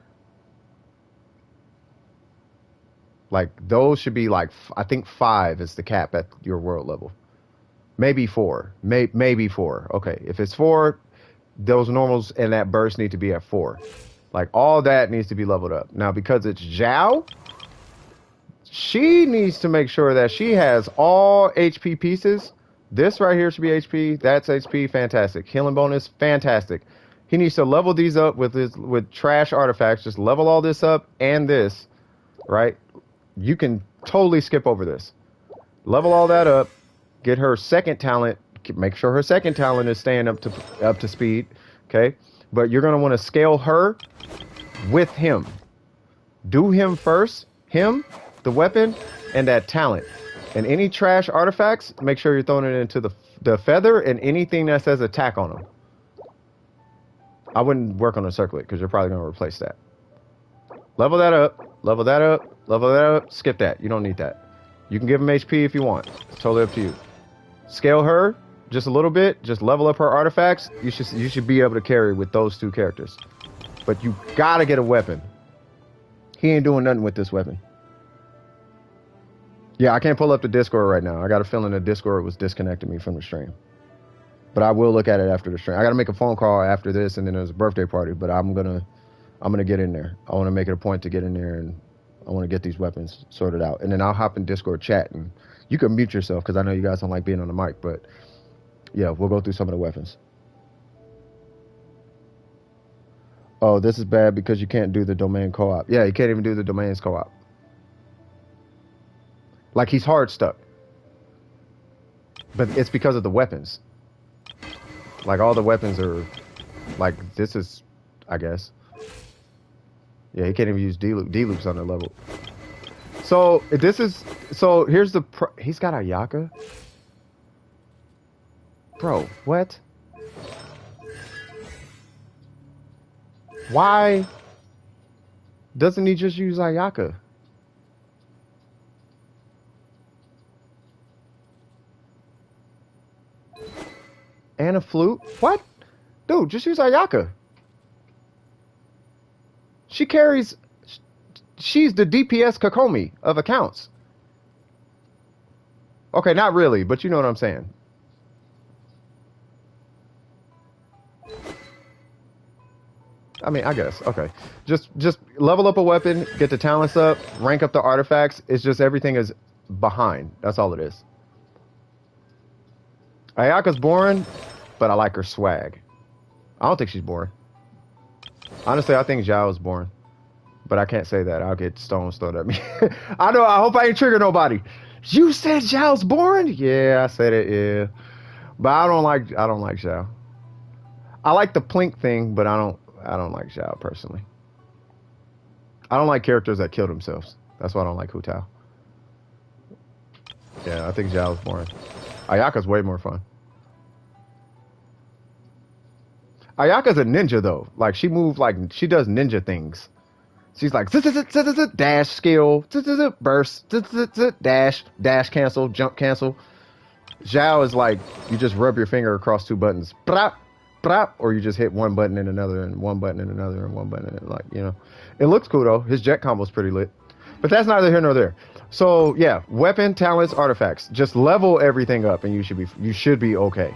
Like, those should be like, I think 5 is the cap at your world level. Maybe 4. Maybe 4. Okay, if it's 4, those normals and that burst need to be at 4. Like, all that needs to be leveled up. Now, because it's Zhao, she needs to make sure that she has all HP pieces. This right here should be HP. That's HP. Fantastic. Healing bonus. Fantastic. He needs to level these up with trash artifacts. Just level all this up and this, right? You can totally skip over this. Level all that up. Get her second talent. Make sure her second talent is staying up to speed. Okay? But you're going to want to scale her with him. Do him first. Him, the weapon, and that talent. And any trash artifacts, make sure you're throwing it into the feather and anything that says attack on them. I wouldn't work on a circlet because you're probably going to replace that. Level that up. Level that up. Level that up. Skip that. You don't need that. You can give him HP if you want. It's totally up to you. Scale her just a little bit. Just level up her artifacts. You should be able to carry with those two characters. But you gotta get a weapon. He ain't doing nothing with this weapon. Yeah, I can't pull up the Discord right now. I got a feeling the Discord was disconnecting me from the stream. But I will look at it after the stream. I got to make a phone call after this, and then there's a birthday party. But I'm gonna get in there. I want to make it a point to get in there, and I want to get these weapons sorted out. And then I'll hop in Discord chat, and you can mute yourself because I know you guys don't like being on the mic. But yeah, we'll go through some of the weapons. Oh, this is bad because you can't do the domain co-op. Yeah, you can't even do the domains co-op. Like, he's hard stuck. But it's because of the weapons. Like, all the weapons are... Like, this is... I guess. Yeah, he can't even use D-loops on the level. So, this is... So, here's the... He's got Ayaka? Bro, what? Why doesn't he just use Ayaka? And a flute? What? Dude, just use Ayaka. She carries... She's the DPS Kokomi of accounts. Okay, not really, but you know what I'm saying. I mean, I guess. Okay. Just level up a weapon, get the talents up, rank up the artifacts. It's just everything is behind. That's all it is. Ayaka's boring, but I like her swag. I don't think she's boring. Honestly, I think Zhao is boring. But I can't say that. I'll get stones thrown at me. I know. I hope I ain't trigger nobody. You said Zhao's boring? Yeah, I said it. Yeah. But I don't like Zhao. I like the plink thing, but I don't like Zhao personally. I don't like characters that kill themselves. That's why I don't like Hu Tao. Yeah, I think Zhao's boring. Ayaka's way more fun. Ayaka's a ninja though. Like she moves like she does ninja things. She's like dash skill, burst, dash cancel, jump cancel. Zhao is like you just rub your finger across two buttons, or you just hit one button and another, and one button and another, and one button and like It looks cool though. His jet combo's pretty lit, but that's neither here nor there. So yeah, weapon, talents, artifacts. Just level everything up, and you should be okay.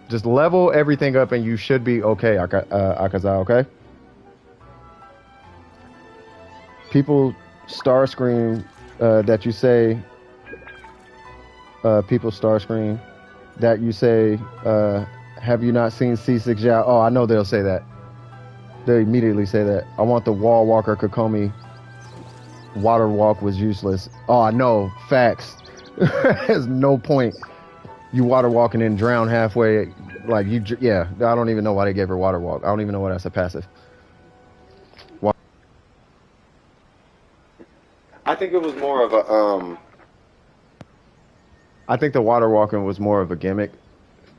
Just level everything up, and you should be okay, Akaza. Okay. People star scream that you say. People star scream that you say. Have you not seen C6 Zhao? Oh, I know they'll say that. They immediately say that. I want the wall walker Kokomi. Water walk was useless. Oh, I know. Facts. There's no point. You water walk and then drown halfway. Like yeah. I don't even know why they gave her water walk. I don't even know why that's a passive. I think it was more of a I think the water walking was more of a gimmick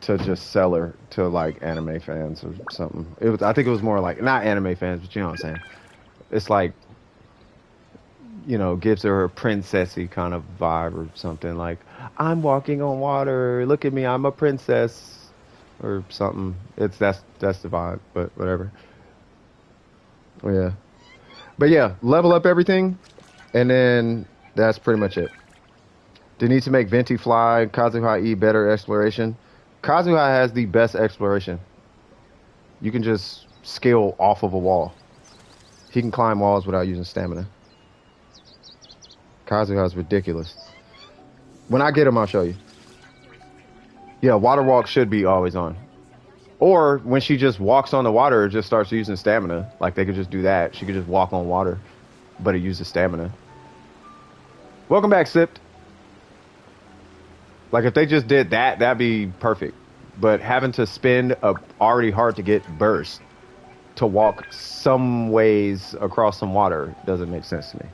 to just sell her to like anime fans or something. I think it was more like not anime fans, but you know what I'm saying. It's like gives her a princessy kind of vibe or something like I'm walking on water. Look at me, I'm a princess or something. That's the vibe, but whatever. Yeah. But yeah, level up everything. And then that's pretty much it. They need to make Venti fly, Kazuha E better exploration. Kazuha has the best exploration. You can just scale off of a wall. He can climb walls without using stamina. Kazuha is ridiculous. When I get him, I'll show you. Yeah, water walk should be always on. Or when she just walks on the water, it just starts using stamina. Like they could just do that. She could just walk on water, but it uses stamina. Welcome back, Sipped. Like if they just did that, that'd be perfect. But having to spend a already hard to get burst to walk some ways across some water doesn't make sense to me.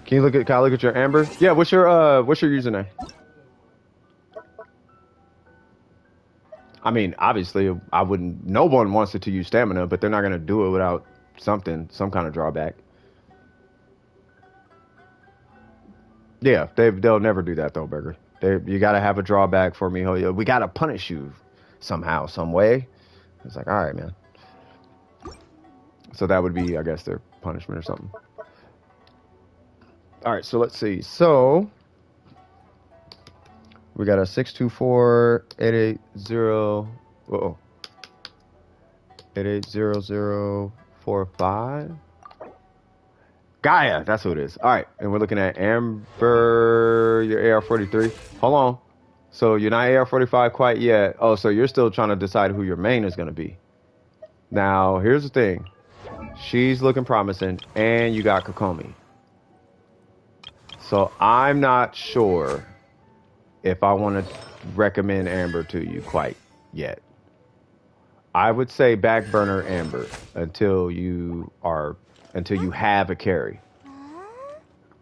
Can I look at your Amber? Yeah, what's your username? I mean, obviously no one wants it to use stamina, but they're not gonna do it without some kind of drawback. Yeah, they'll never do that though, Burger. You gotta have a drawback for MiHoYo. We gotta punish you somehow, some way. It's like, all right, man. So that would be, I guess, their punishment or something. All right, so let's see. So we got a 624-880. Whoa. 880045. Gaia, that's who it is. All right, and we're looking at Amber, your AR43. Hold on. So you're not AR45 quite yet. Oh, so you're still trying to decide who your main is going to be. Now, here's the thing. She's looking promising, and you got Kokomi. So I'm not sure if I want to recommend Amber to you quite yet. I would say back burner Amber until you have a carry.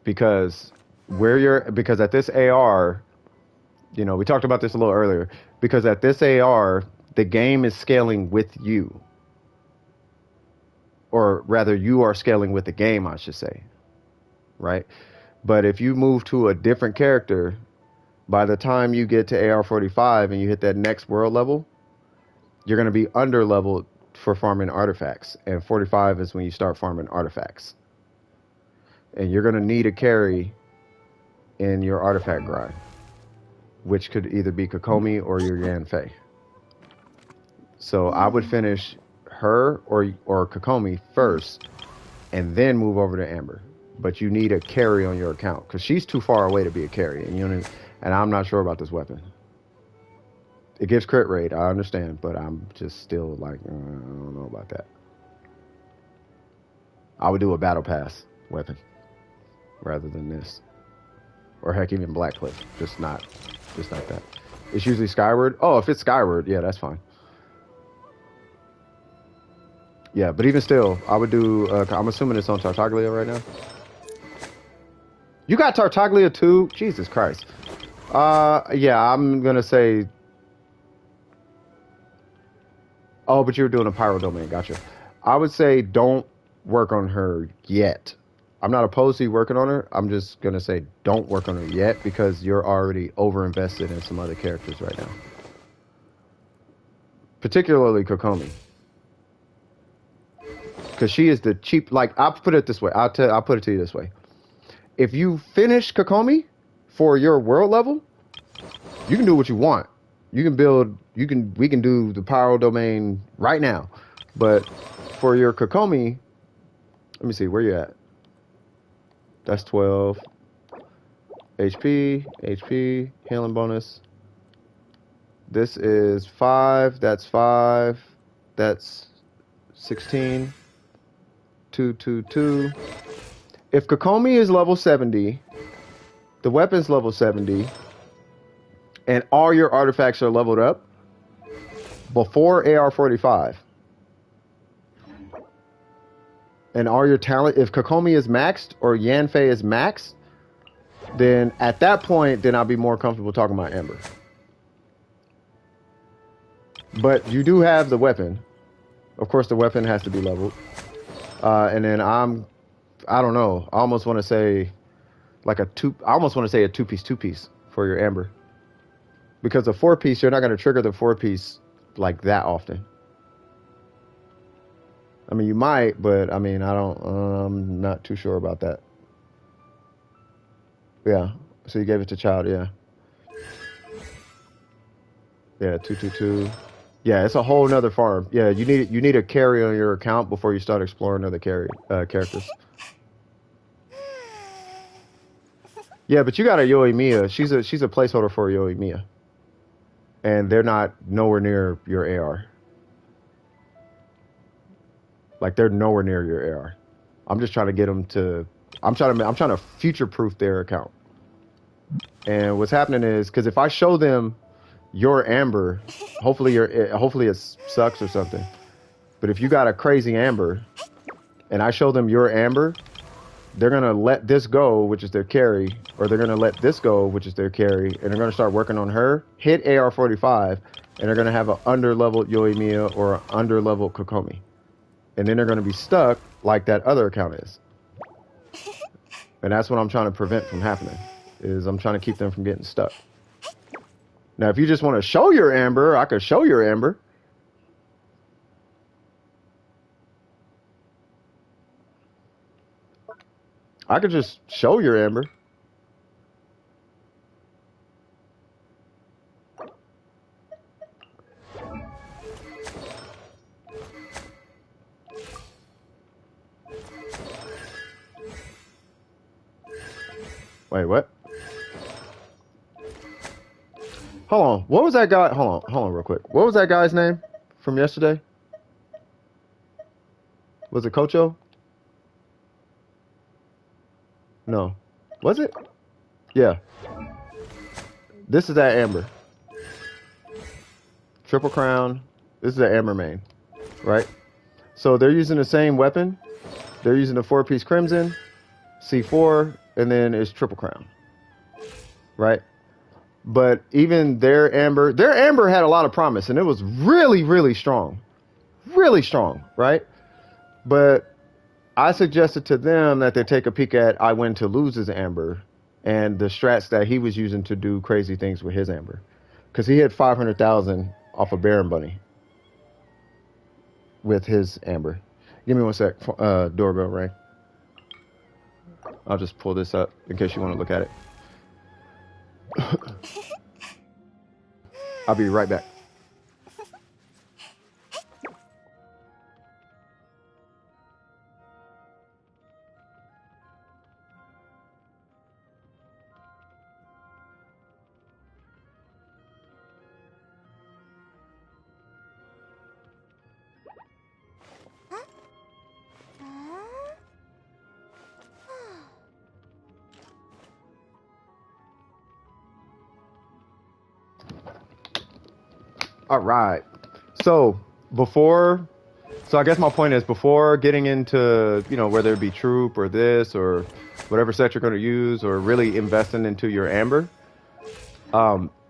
Because at this AR, we talked about this a little earlier, because at this AR, the game is scaling with you. Or rather, you are scaling with the game, I should say. Right? But if you move to a different character, by the time you get to AR45 and you hit that next world level, you're going to be under leveled for farming artifacts. And 45 is when you start farming artifacts. And you're going to need a carry in your artifact grind, which could either be Kokomi or your Yanfei. So I would finish her or Kokomi first and then move over to Amber. But you need a carry on your account because she's too far away to be a carry. And I'm not sure about this weapon. It gives crit rate, I understand, but I'm just still like, I don't know about that. I would do a battle pass weapon rather than this. Or heck, even Black Cliff. Just not that. It's usually Skyward. Oh, if it's Skyward, yeah, that's fine. Yeah, but even still, I would do. I'm assuming it's on Tartaglia right now. You got Tartaglia too? Jesus Christ. Yeah, I'm gonna say. Oh, but you're doing a Pyro Domain. Gotcha. I would say don't work on her yet. I'm not opposed to you working on her. I'm just gonna say don't work on her yet because you're already over invested in some other characters right now. Particularly Kokomi. Because she is the cheap. Like I'll put it this way. I'll put it to you this way. If you finish Kokomi for your world level, you can do what you want. You can build. We can do the Pyro Domain right now. But for your Kokomi, let me see where you at. That's 12 HP, healing bonus. This is 5. That's 5. That's 16. 2, 2, 2. If Kokomi is level 70, the weapon's level 70, and all your artifacts are leveled up before AR45, and all your talent, if Kokomi is maxed or Yanfei is maxed, then at that point, then I'll be more comfortable talking about Ember. But you do have the weapon. Of course, the weapon has to be leveled. And then I don't know. I almost want to say like I almost want to say a two-piece for your Amber. Because the 4-piece, you're not going to trigger the 4-piece like that often. I mean, you might, but I mean, I'm not too sure about that. Yeah. So you gave it to Child, yeah. Yeah, 222. Yeah, it's a whole nother farm. Yeah, you need a carry on your account before you start exploring other characters. Yeah, but you got a Yoimiya. She's a placeholder for Yoimiya. And they're not nowhere near your AR. Like they're nowhere near your AR. I'm just trying to get them to. I'm trying to future-proof their account. And what's happening is because if I show them your Amber, hopefully it sucks or something. But if you got a crazy Amber, and I show them your Amber, they're gonna let this go, which is their carry, or they're gonna let this go, which is their carry, and they're gonna start working on her, hit AR45, and they're gonna have an under-leveled Yoimiya or an under-leveled Kokomi. And then they're gonna be stuck like that other account is. And that's what I'm trying to prevent from happening, is I'm trying to keep them from getting stuck. Now, if you just want to show your Amber, I could show your Amber. I could just show your Amber. Wait, what? Hold on. What was that guy? Hold on real quick. What was that guy's name from yesterday? Was it Kocho? No. Was it? Yeah. This is that Amber. Triple Crown. This is the Amber main. Right? So they're using the same weapon. They're using the 4-piece Crimson, C4, and then it's Triple Crown. Right? But even their Amber had a lot of promise, and it was really, really strong. Really strong, right? But I suggested to them that they take a peek at I Win to Lose's Amber and the strats that he was using to do crazy things with his Amber. Because he hit 500,000 off of Baron Bunny with his Amber. Give me one sec. Doorbell ring. I'll just pull this up in case you want to look at it. I'll be right back. All right. So before, so I guess my point is before getting into, whether it be troop or this or whatever set you're going to use or really investing into your amber,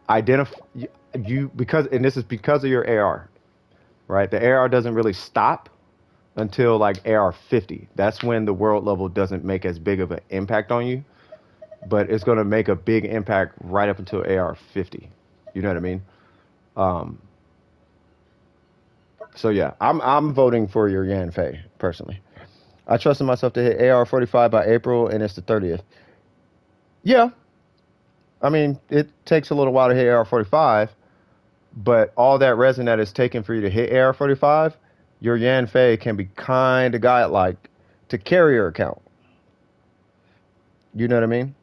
identify you because, and this is because of your AR, right? The AR doesn't really stop until like AR50. That's when the world level doesn't make as big of an impact on you, but it's going to make a big impact right up until AR50. You know what I mean? Um, so yeah, I'm voting for your Yan Fei personally. I trusted myself to hit AR45 by April, and it's the 30th. Yeah, I mean it takes a little while to hit AR45, but all that resin that is taken for you to hit AR45, your Yan Fei can be kind of godlike to carry your account. You know what I mean?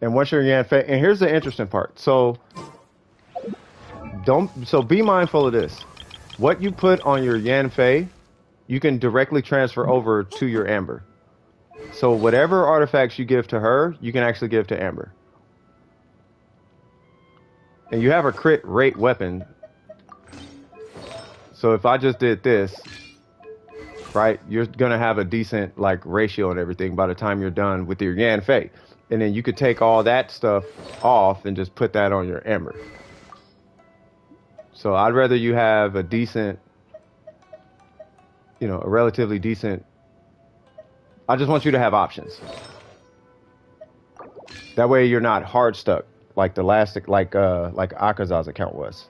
And once you're Yan Fei, and here's the interesting part. So be mindful of this. What you put on your Yan Fei, you can directly transfer over to your Amber. So whatever artifacts you give to her, you can actually give to Amber. And you have a crit rate weapon. So if I just did this, right, you're gonna have a decent like ratio and everything by the time you're done with your Yan Fei. And then you could take all that stuff off and just put that on your Amber. So I'd rather you have a decent, a relatively decent. I just want you to have options. That way you're not hard stuck like the last, like Akaza's account was.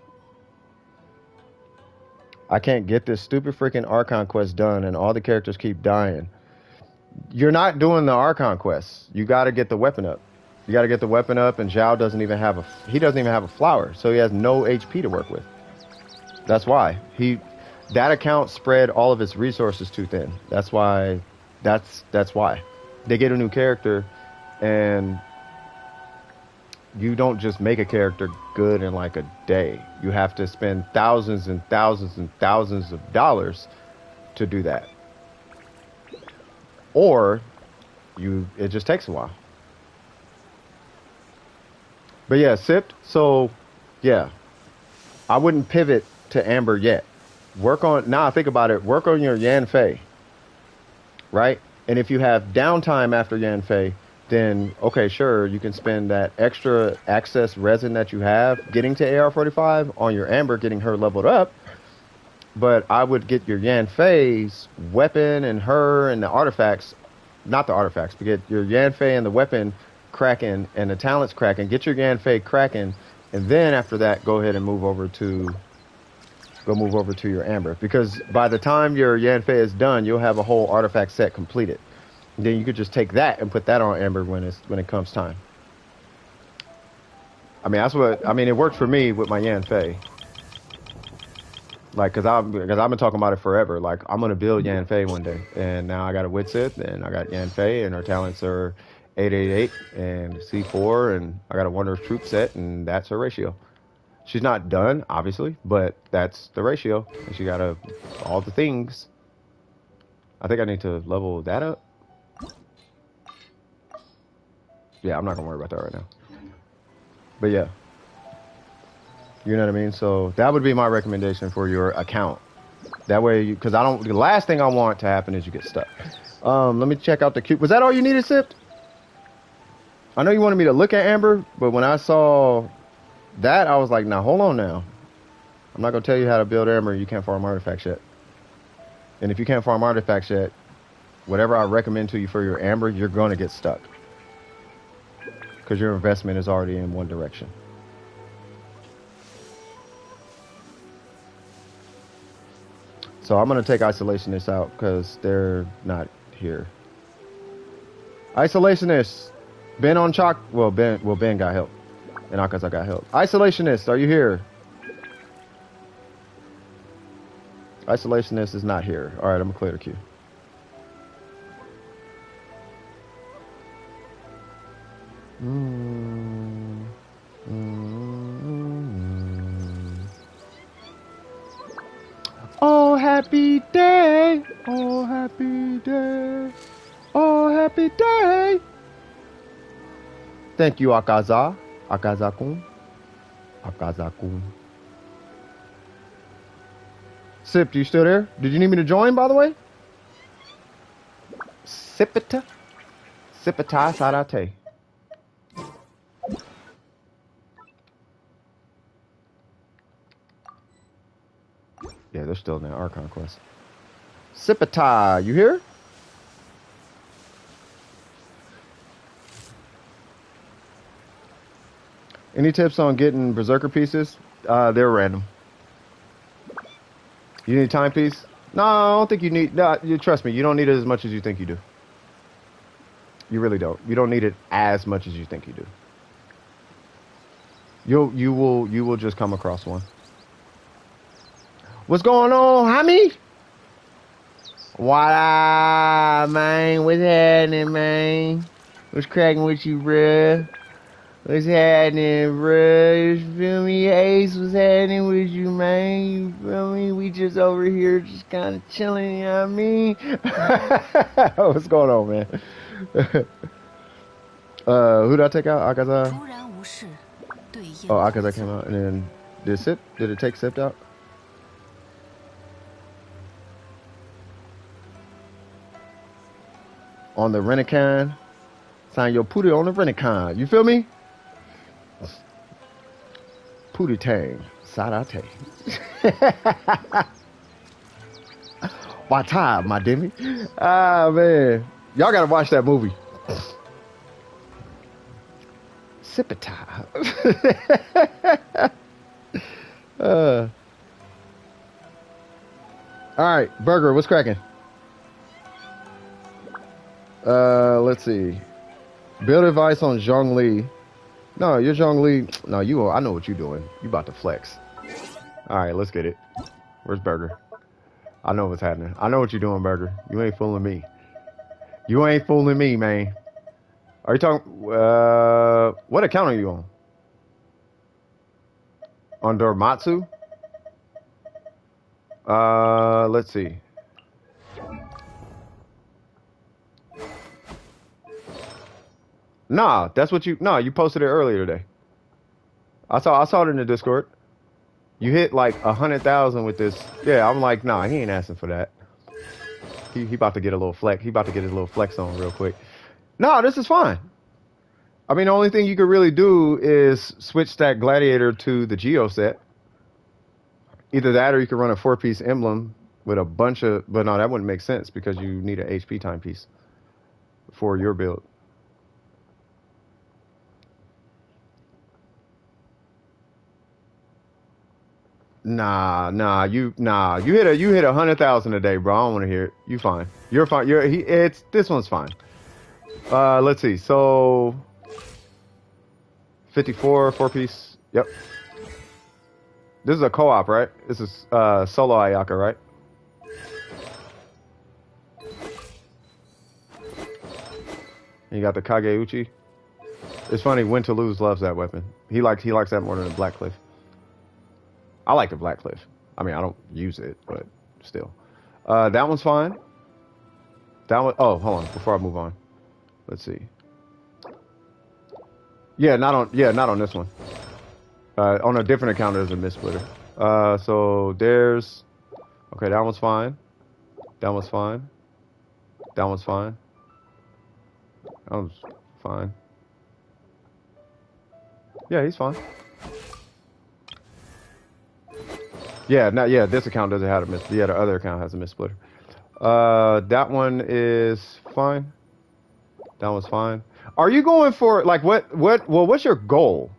I can't get this stupid freaking Archon quest done and all the characters keep dying. You're not doing the Archon quest. You got to get the weapon up. You got to get the weapon up, and Zhao doesn't even have a flower, so he has no HP to work with. That's why that account spread all of its resources too thin. That's why. That's why they get a new character, and you don't just make a character good in like a day. You have to spend thousands and thousands and thousands of dollars to do that. Or it just takes a while. But yeah, Sipped, so yeah. I wouldn't pivot to Amber yet. Now I think about it, work on your Yan Fei. Right? And if you have downtime after Yan Fei, then okay, sure, you can spend that extra access resin that you have getting to AR45 on your Amber, getting her leveled up. But I would get your Yan Fei's weapon and her and the artifacts, not the artifacts, but get your Yan Fei and the weapon cracking and the talents cracking. Get your Yan Fei cracking, and then after that, go ahead and move over to your Amber. Because by the time your Yan Fei is done, you'll have a whole artifact set completed. And then you could just take that and put that on Amber when it comes time. I mean, it worked for me with my Yan Fei. Like, because I've been talking about it forever. Like, I'm going to build Yan Fei one day. And now I got a Wit Sith, and I got Yan Fei, and her talents are 888 and C4, and I got a Wonder of Troop set, and that's her ratio. She's not done, obviously, but that's the ratio. And she got all the things. I think I need to level that up. Yeah, I'm not going to worry about that right now. But yeah. You know what I mean? So that would be my recommendation for your account. That way, because the last thing I want to happen is you get stuck. Let me check out the cube. Was that all you needed, Sipped? I know you wanted me to look at Amber, but when I saw that, I was like, now, hold on now. I'm not going to tell you how to build Amber. You can't farm artifacts yet. And if you can't farm artifacts yet, whatever I recommend to you for your Amber, you're going to get stuck. Because your investment is already in one direction. So I'm going to take Isolationists out because they're not here. Isolationists! Ben on chalk. Ben got help. And Akaza got help. Isolationist, are you here? Isolationist is not here. Alright, I'm going to clear the queue. Oh, happy day. Oh, happy day. Oh, happy day. Thank you, Akaza. Akaza-kun. Akazaku. Sip, you still there? Did you need me to join, by the way? Sipita? Sipita Sarate. Yeah, they're still in that Archon quest. Sipita, you here? Any tips on getting Berserker pieces? They're random. You need timepiece? No, I don't think you need. No, you trust me. You don't need it as much as you think you do. You really don't. You don't need it as much as you think you do. You will just come across one. What's going on, homie? What up, man? What's happening, man? What's cracking with you, bruh? What's happening, bruh? You feel me? Ace, what's happening with you, man? You feel me? We just over here just kind of chilling, you know what I mean? What's going on, man? Who did I take out? Akaza? Oh, Akaza came out. And then, did Sip? Did it take Sip out? On the Renecan. Sign your pooty on the Renecan. You feel me? Pooty tang. Sarate. What time, my Demi? Ah, man. Y'all gotta watch that movie. Sipita. Alright, Burger, what's cracking? Let's see. Build advice on Zhongli. No, you're Zhongli. No, you. I know what you're doing. You about to flex. All right, let's get it. Where's Burger? I know what's happening. I know what you're doing, Burger. You ain't fooling me. You ain't fooling me, man. Are you talking? What account are you on? On Dormatsu? Let's see. Nah, that's what you. Nah, you posted it earlier today. I saw it in the Discord. You hit like 100,000 with this. Yeah, I'm like, nah, he ain't asking for that. He about to get a little flex. He about to get his little flex on real quick. No, this is fine. I mean, the only thing you could really do is switch that Gladiator to the Geo set. Either that or you could run a 4-piece emblem with a bunch of... But no, that wouldn't make sense because you need an HP timepiece for your build. Nah, you hit 100,000 a day, bro. I don't want to hear it. You fine. You're fine. This one's fine. Let's see. So 54 4-piece. Yep. This is a co-op, right? This is solo Ayaka, right? And you got the Kageuchi. It's funny. Win to Lose loves that weapon. He likes that more than the Blackcliff. I like the Blackcliff. I mean, I don't use it, but still. That one's fine. That one. Oh, hold on. Before I move on, let's see. Yeah, not on this one. On a different account, there's a missplitter. So there's. Okay, that one's fine. That one's fine. That one's fine. That one's fine. Yeah, he's fine. Yeah, this account doesn't have a miss. Yeah, the other account has a missplitter. That one is fine. That one's fine. Are you going for like what's your goal?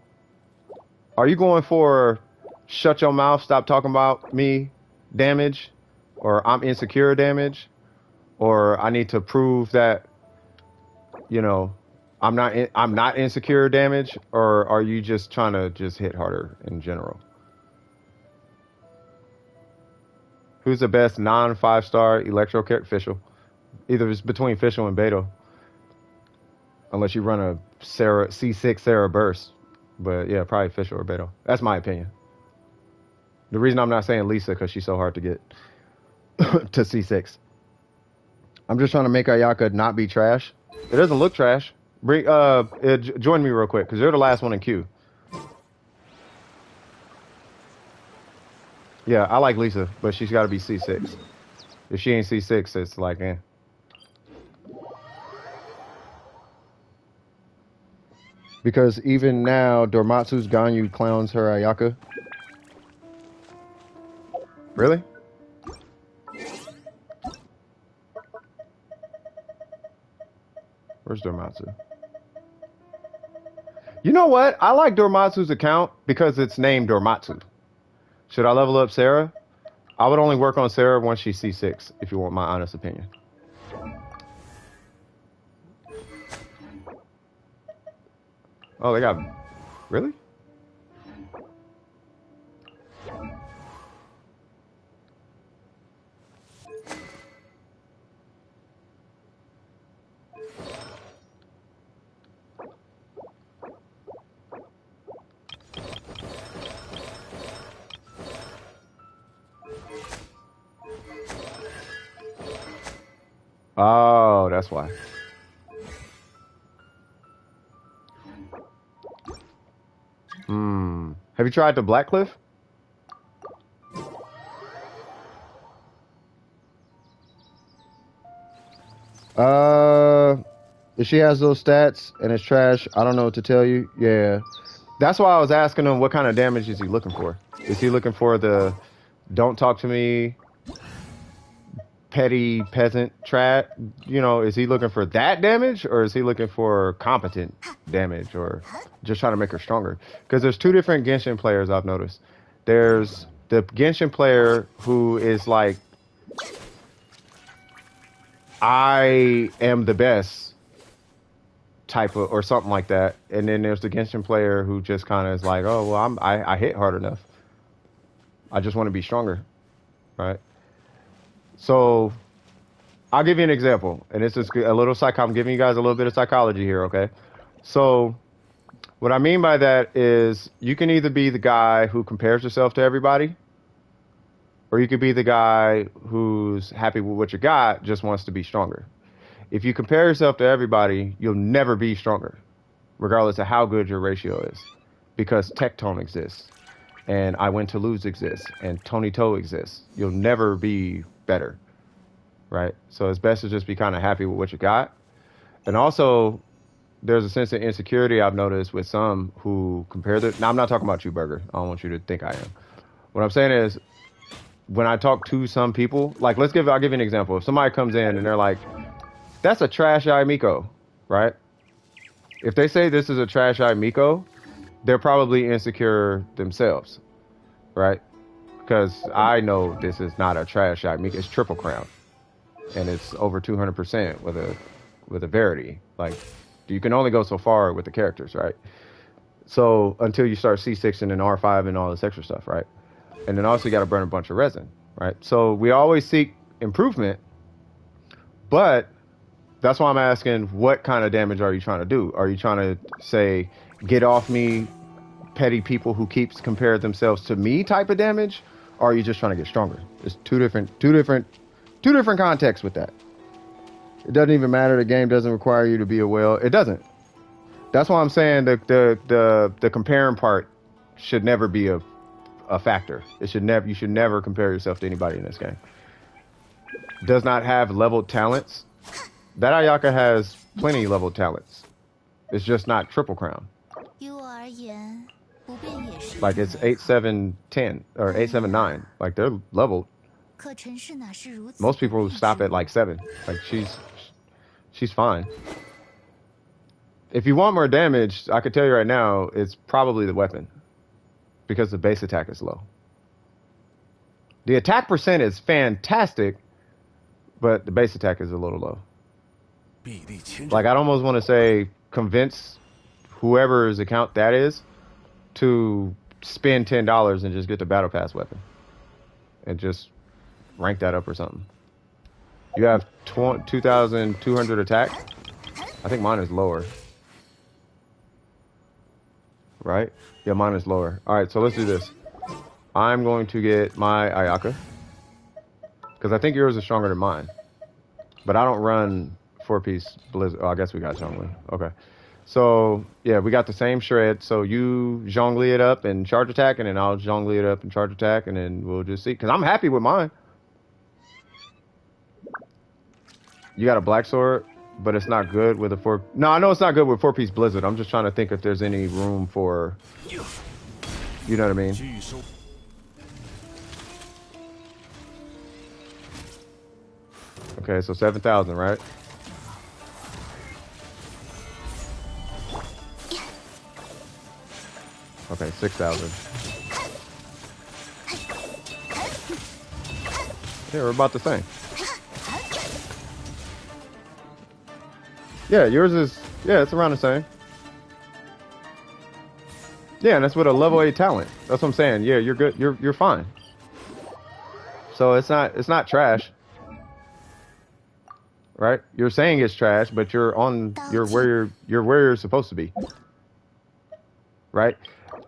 Are you going for shut your mouth, stop talking about me damage, or I'm insecure damage, or I need to prove that I'm not insecure damage, or are you just trying to just hit harder in general? Who's the best non-5-star Electro character? Fischl. Either it's between Fischl and Beto. Unless you run a C6 Sarah Burst. But yeah, probably Fischl or Beto. That's my opinion. The reason I'm not saying Lisa, because she's so hard to get to C6. I'm just trying to make Ayaka not be trash. It doesn't look trash. Join me real quick, because you're the last one in queue. Yeah, I like Lisa, but she's got to be C6. If she ain't C6, it's like, eh. Because even now, Dormatsu's Ganyu clowns her Ayaka. Really? Where's Dormatsu? You know what? I like Dormatsu's account because it's named Dormatsu. Should I level up Sarah? I would only work on Sarah once she's C6, if you want my honest opinion. Oh, they got... Really? Oh, that's why. Have you tried the Black Cliff? If she has those stats and it's trash, I don't know what to tell you. Yeah. That's why I was asking him what kind of damage is he looking for? Is he looking for the don't talk to me, petty peasant trap? You know, is he looking for that damage or is he looking for competent damage or just trying to make her stronger? Because there's two different Genshin players I've noticed. There's the Genshin player who is like, I am the best type of, or something like that. And then there's the Genshin player who just kind of is like, oh, well, I hit hard enough. I just want to be stronger, right? So I'll give you an example, and this is a little I'm giving you guys a little bit of psychology here, okay? So what I mean by that is you can either be the guy who compares yourself to everybody, or you could be the guy who's happy with what you got, just wants to be stronger. If you compare yourself to everybody, you'll never be stronger, regardless of how good your ratio is, because Tectone exists, and I Win to Lose exists, and Tony Toe exists. You'll never be better, right? So it's best to just be kind of happy with what you got. And also, there's a sense of insecurity I've noticed with some who compare the... Now, I'm not talking about you, Burger. I don't want you to think I am. What I'm saying is, when I talk to some people, like, I'll give you an example. If somebody comes in and they're like, that's a trash eye Miko, right? If they say this is a trash eye Miko, they're probably insecure themselves, right? Because I know this is not a trash eye Miko. It's Triple Crown, and it's over 200% with a Verity. Like, you can only go so far with the characters, right? So until you start C6 and R5 and all this extra stuff, right? And then also you got to burn a bunch of resin, right? So we always seek improvement, but that's why I'm asking, what kind of damage are you trying to do? Are you trying to say, get off me, petty people who keeps compare themselves to me type of damage? Or are you just trying to get stronger? It's two different contexts with that. It doesn't even matter. The game doesn't require you to be a whale. It doesn't. That's why I'm saying the comparing part should never be a factor. You should never compare yourself to anybody in this game. Does not have leveled talents. That Ayaka has plenty leveled talents. It's just not Triple Crown. Like it's 8, 7, 10 or 8, 7, 9. Like they're leveled. Most people stop at like 7. Like she's fine. If you want more damage, I could tell you right now, it's probably the weapon. Because the base attack is low. The attack percent is fantastic, but the base attack is a little low. Like, I'd almost want to say, convince whoever's account that is to spend $10 and just get the Battle Pass weapon. And just rank that up or something. You have 2,200 attack. I think mine is lower. Right? Yeah, mine is lower. All right, so let's do this. I'm going to get my Ayaka. Because I think yours is stronger than mine. But I don't run 4-piece Blizzard. Oh, I guess we got Zhongli. Okay. So yeah, we got the same shred. So you jongle it up and charge attack, and then I'll jongle it up and charge attack, and then we'll just see. Cause I'm happy with mine. You got a black sword, but it's not good with a four. No, I know it's not good with 4-piece blizzard. I'm just trying to think if there's any room for. You know what I mean? Okay, so 7,000, right? Okay, 6,000. Yeah, we're about the same. Yeah, yours is, yeah, it's around the same. Yeah, and that's with a level 8 talent. That's what I'm saying. Yeah, you're good. You're fine. So it's not trash. Right? You're saying it's trash, but you're where you're supposed to be. Right?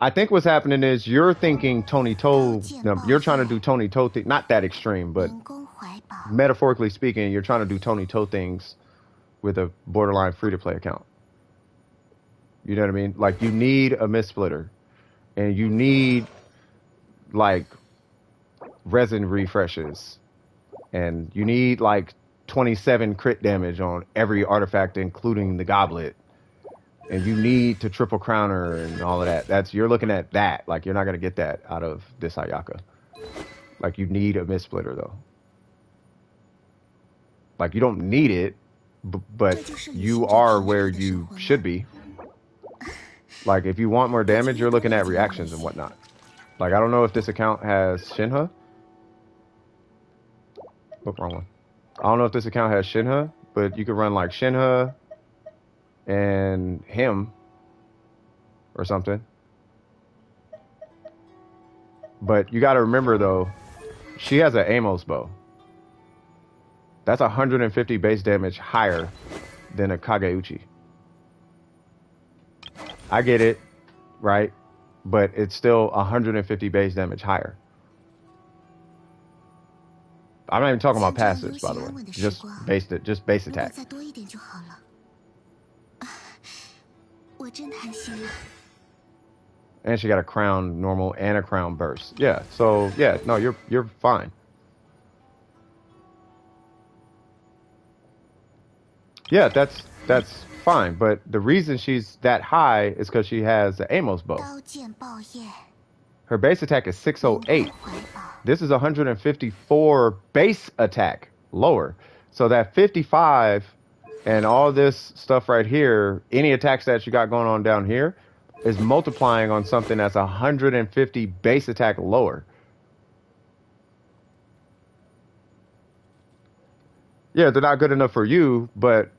I think what's happening is you're thinking Tony Toe. You're trying to do Tony Toe thing, not that extreme, but metaphorically speaking, you're trying to do Tony Toe things with a borderline free-to-play account. You know what I mean? Like you need a mist splitter, and you need like resin refreshes, and you need like 27 crit damage on every artifact, including the goblet. And you need to triple crowner and all of that. You're looking at that. Like you're not gonna get that out of this Ayaka. Like you need a mist splitter though. Like you don't need it, but you are where you should be. Like if you want more damage, you're looking at reactions and whatnot. Like I don't know if this account has Shinha. Oh, wrong one. I don't know if this account has Shinha, but you could run like Shinha and him or something. But you got to remember though, she has an Amos bow. That's 150 base damage higher than a Kageuchi. I get it, right? But it's still 150 base damage higher. I'm not even talking about passives, by the way. Just base attack. And she got a crown normal and a crown burst. Yeah, so yeah, no, you're fine. Yeah, that's fine. But the reason she's that high is because she has the Amos bow. Her base attack is 608. This is 154 base attack lower. So that 55 and all this stuff right here, any attacks that you got going on down here, is multiplying on something that's 150 base attack lower. Yeah, they're not good enough for you, but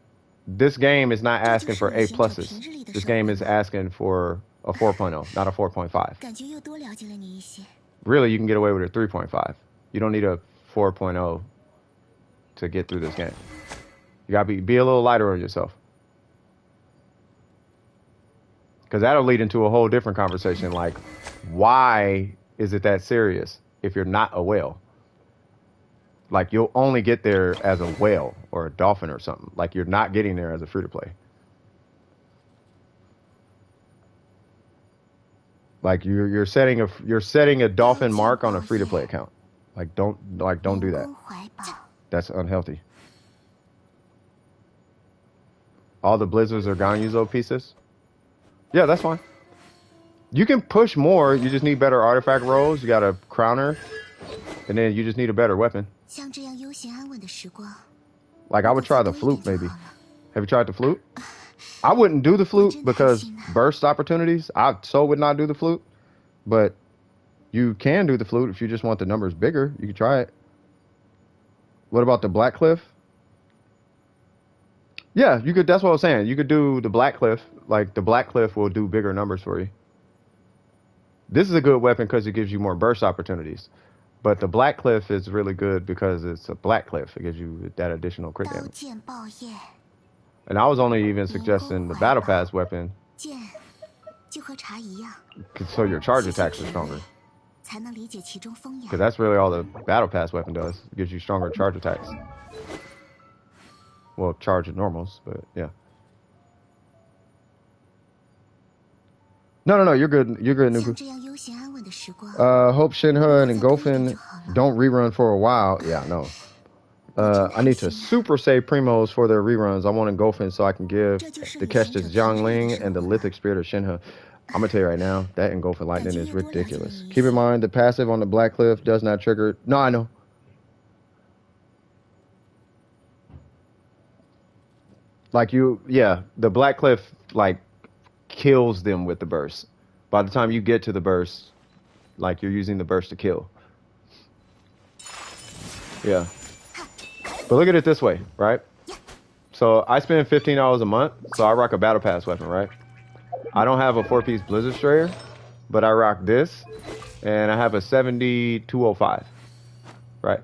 this game is not asking for A pluses. This game is asking for a 4.0, not a 4.5. Really, you can get away with a 3.5. You don't need a 4.0 to get through this game. You gotta be a little lighter on yourself. Because that'll lead into a whole different conversation. Like, why is it that serious if you're not a whale? Like, you'll only get there as a whale or a dolphin or something. Like, you're not getting there as a free-to-play. Like, you're setting a dolphin mark on a free-to-play account. Like, don't do that. That's unhealthy. All the blizzards are Ganyuzo pieces? Yeah, that's fine. You can push more. You just need better artifact rolls. You got a crowner. And then you just need a better weapon. Like, I would try the flute, maybe. Have you tried the flute? I wouldn't do the flute because burst opportunities. I so would not do the flute. But you can do the flute if you just want the numbers bigger. You can try it. What about the Black Cliff? Yeah, you could. That's what I was saying. You could do the Black Cliff. Like, the Black Cliff will do bigger numbers for you. This is a good weapon because it gives you more burst opportunities. But the Black Cliff is really good because it's a Black Cliff. It gives you that additional crit damage. And I was only even suggesting the Battle Pass weapon so your charge attacks are stronger. Because that's really all the Battle Pass weapon does. It gives you stronger charge attacks. Well, charge normals, but yeah. No. You're good. You're good, Nuku. Hope Shinha and Engulfin don't rerun for a while. Yeah, no. I need to super save Primos for their reruns. I want Engulfin so I can give the catch to Jiangling and the Lithic Spirit of Shinha. I'm gonna tell you right now, that Engulfin Lightning is ridiculous. Keep in mind the passive on the Black Cliff does not trigger. No, I know. Like the Black Cliff like kills them with the burst. By the time you get to the burst, like you're using the burst to kill. Yeah. But look at it this way, right? So I spend $15 a month, so I rock a battle pass weapon, right? I don't have a 4-piece Blizzard Strayer, but I rock this, and I have a 7205, right?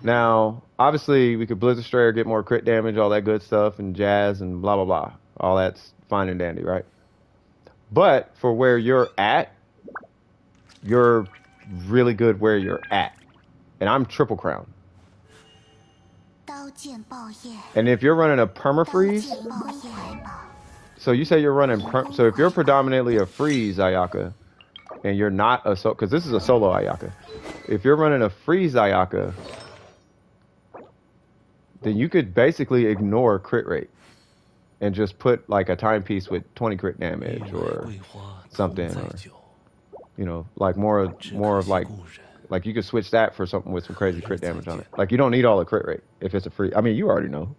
Now, obviously, we could Blizzard Strayer, get more crit damage, all that good stuff, and jazz, and blah, blah, blah. All that's fine and dandy, right? But for where you're at, you're really good where you're at. And I'm triple crown. And if you're running a perma-freeze, so you say you're running, so if you're predominantly a freeze Ayaka, and you're not a because this is a solo Ayaka. If you're running a freeze Ayaka, then you could basically ignore crit rate and just put like a timepiece with 20 crit damage or something, or like more of like you could switch that for something with some crazy crit damage on it. Like you don't need all the crit rate if it's a free. I mean, you already know.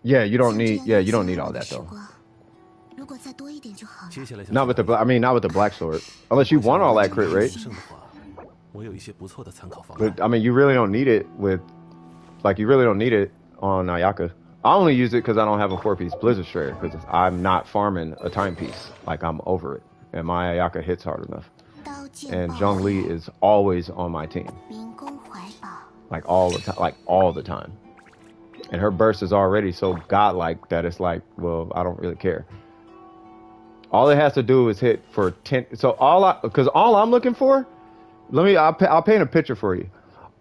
Yeah, you don't need. Yeah, you don't need all that though. Not with the. I mean, not with the black sword. Unless you want all that crit rate. But I mean, you really don't need it with. Like, you really don't need it on Ayaka. I only use it because I don't have a 4-piece Blizzard Strayer because I'm not farming a timepiece. Like, I'm over it, and my Ayaka hits hard enough. And Zhongli is always on my team. Like all the time. And her burst is already so godlike that it's like, well, I don't really care. All it has to do is hit for 10. So all I'm looking for, I'll paint a picture for you.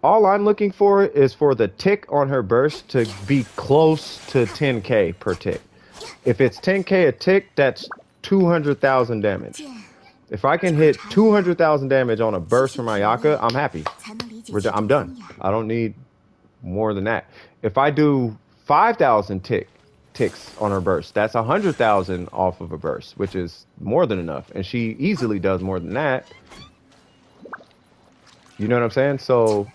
All I'm looking for is for the tick on her burst to be close to 10k per tick. If it's 10k a tick, that's 200,000 damage. If I can hit 200,000 damage on a burst from Ayaka, I'm happy. I'm done. I don't need more than that. If I do 5,000 ticks on her burst, that's 100,000 off of a burst, which is more than enough. And she easily does more than that. You know what I'm saying? So,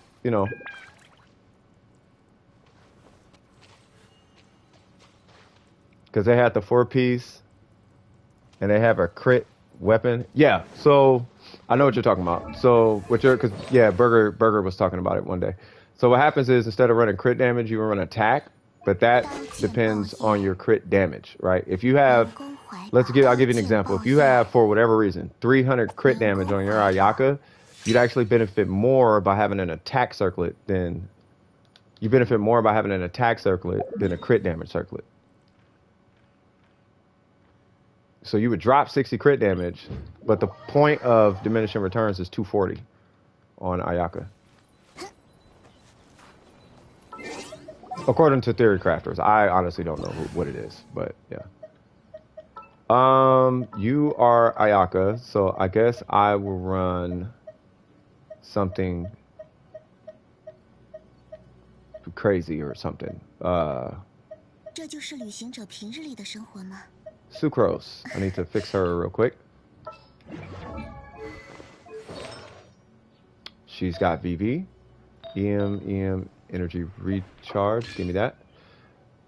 because they had the 4-piece and they have a crit weapon. Yeah, so I know what you're talking about. So Burger was talking about it one day. So what happens is instead of running crit damage, you run attack, but that depends on your crit damage, right? If you have, I'll give you an example. If you have, for whatever reason, 300 crit damage on your Ayaka, you'd actually benefit more by having an attack circlet than a crit damage circlet. So you would drop 60 crit damage, but the point of diminishing returns is 240 on Ayaka. According to theory crafters. I honestly don't know what it is, but yeah. You are Ayaka, so I guess I will run something crazy or something. Sucrose. I need to fix her real quick. She's got VV, EM, energy recharge. Give me that.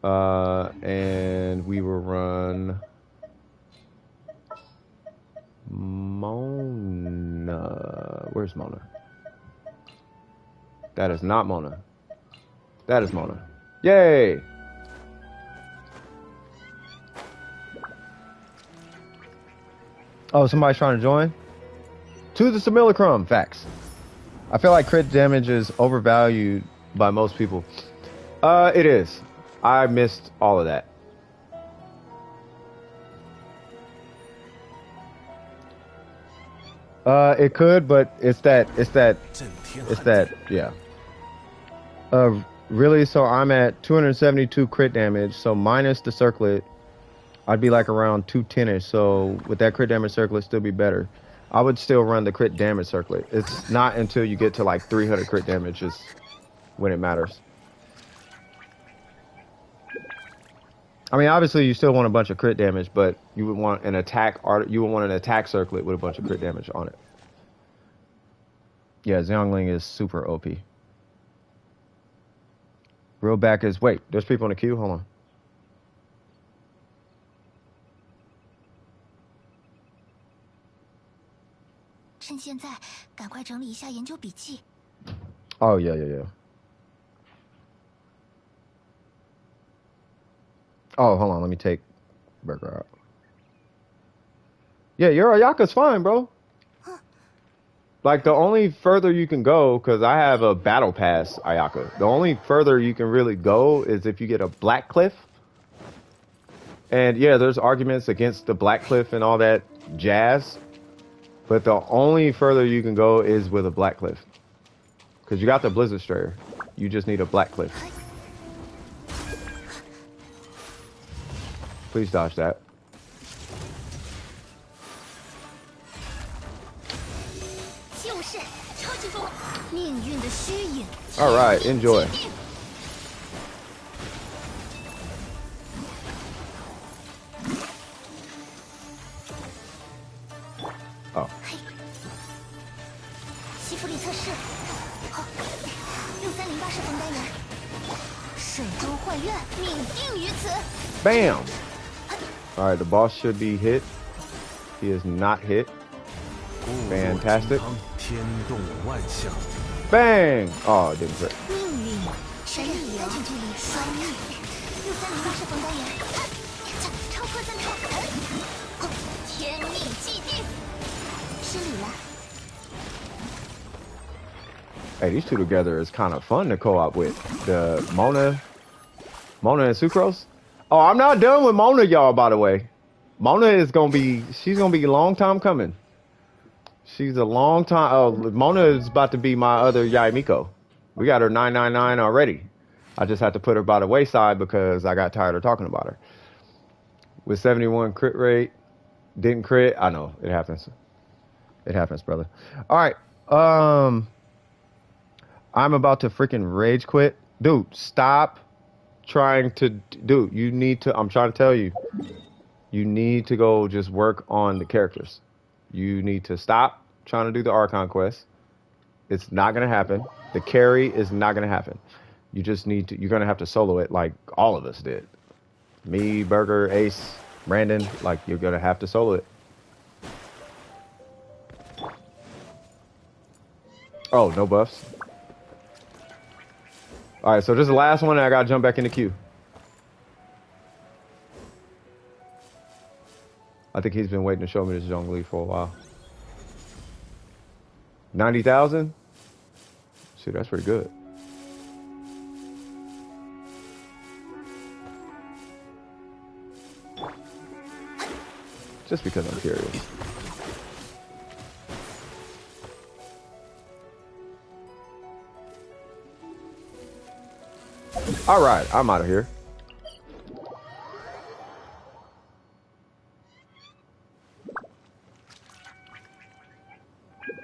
And we will run Mona. Where's Mona? That is not Mona. That is Mona. Yay! Oh, somebody's trying to join? To the simulacrum. Facts. I feel like crit damage is overvalued by most people. It is. I missed all of that. It could, but it's that, yeah. Really, so I'm at 272 crit damage, so minus the circlet, I'd be like around 210ish, so with that crit damage circlet, still be better. I would still run the crit damage circlet. It's not until you get to like 300 crit damage is when it matters. I mean, obviously, you still want a bunch of crit damage, but you would want an attack circlet with a bunch of crit damage on it. Yeah, Xiangling is super OP. Real back is, wait, there's people in the queue? Hold on. Oh, yeah. Oh, hold on, let me take Burger out. Yeah, your Ayaka's fine, bro. Like, the only further you can go, because I have a battle pass Ayaka, the only further you can really go is if you get a Black Cliff. And yeah, there's arguments against the Black Cliff and all that jazz, but the only further you can go is with a Black Cliff. Because you got the Blizzard Strayer. You just need a Black Cliff. Please dodge that. All right, enjoy. Oh. Bam! All right, the boss should be hit. He is not hit. Fantastic. Bang! Oh, it didn't hit. Hey, these two together is kind of fun to co-op with. The Mona and Sucrose. Oh, I'm not done with Mona, y'all, by the way. Mona is she's gonna be a long time coming. She's a long time. Oh, Mona is about to be my other Yaimiko. We got her 999 already. I just had to put her by the wayside because I got tired of talking about her. With 71 crit rate, didn't crit. I know, it happens. It happens, brother. All right. I'm about to freaking rage quit. Dude, stop trying to... Dude, you need to... I'm trying to tell you. You need to go just work on the characters. You need to stop trying to do the Archon quest. It's not going to happen. The carry is not going to happen. You just need to... You're going to have to solo it like all of us did. Me, Burger, Ace, Brandon. Like, you're going to have to solo it. Oh, no buffs. All right, so this is the last one, and I gotta jump back in the queue. I think he's been waiting to show me this Zhongli for a while. 90,000? See, that's pretty good. Just because I'm curious. All right, I'm out of here.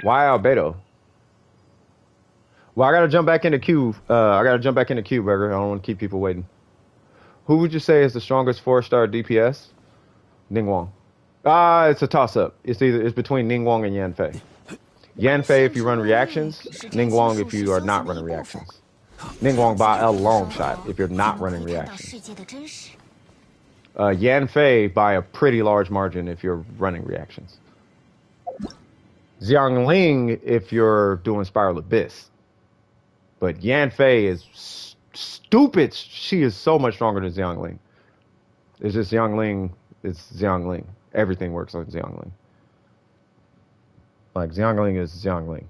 Why Albedo? Well, I gotta jump back in the queue. Burger. I don't want to keep people waiting. Who would you say is the strongest 4-star DPS? Ningguang. It's a toss-up. It's between Ningguang and Yanfei. Yanfei if you run reactions. Ningguang if you are not running reactions. Ningguang by a long shot if you're not running reactions. Yanfei by a pretty large margin if you're running reactions. Xiangling if you're doing Spiral Abyss. But Yanfei is stupid. She is so much stronger than Xiangling. It's just Xiangling is Xiangling. Everything works on Xiangling. Like, Xiangling is Xiangling.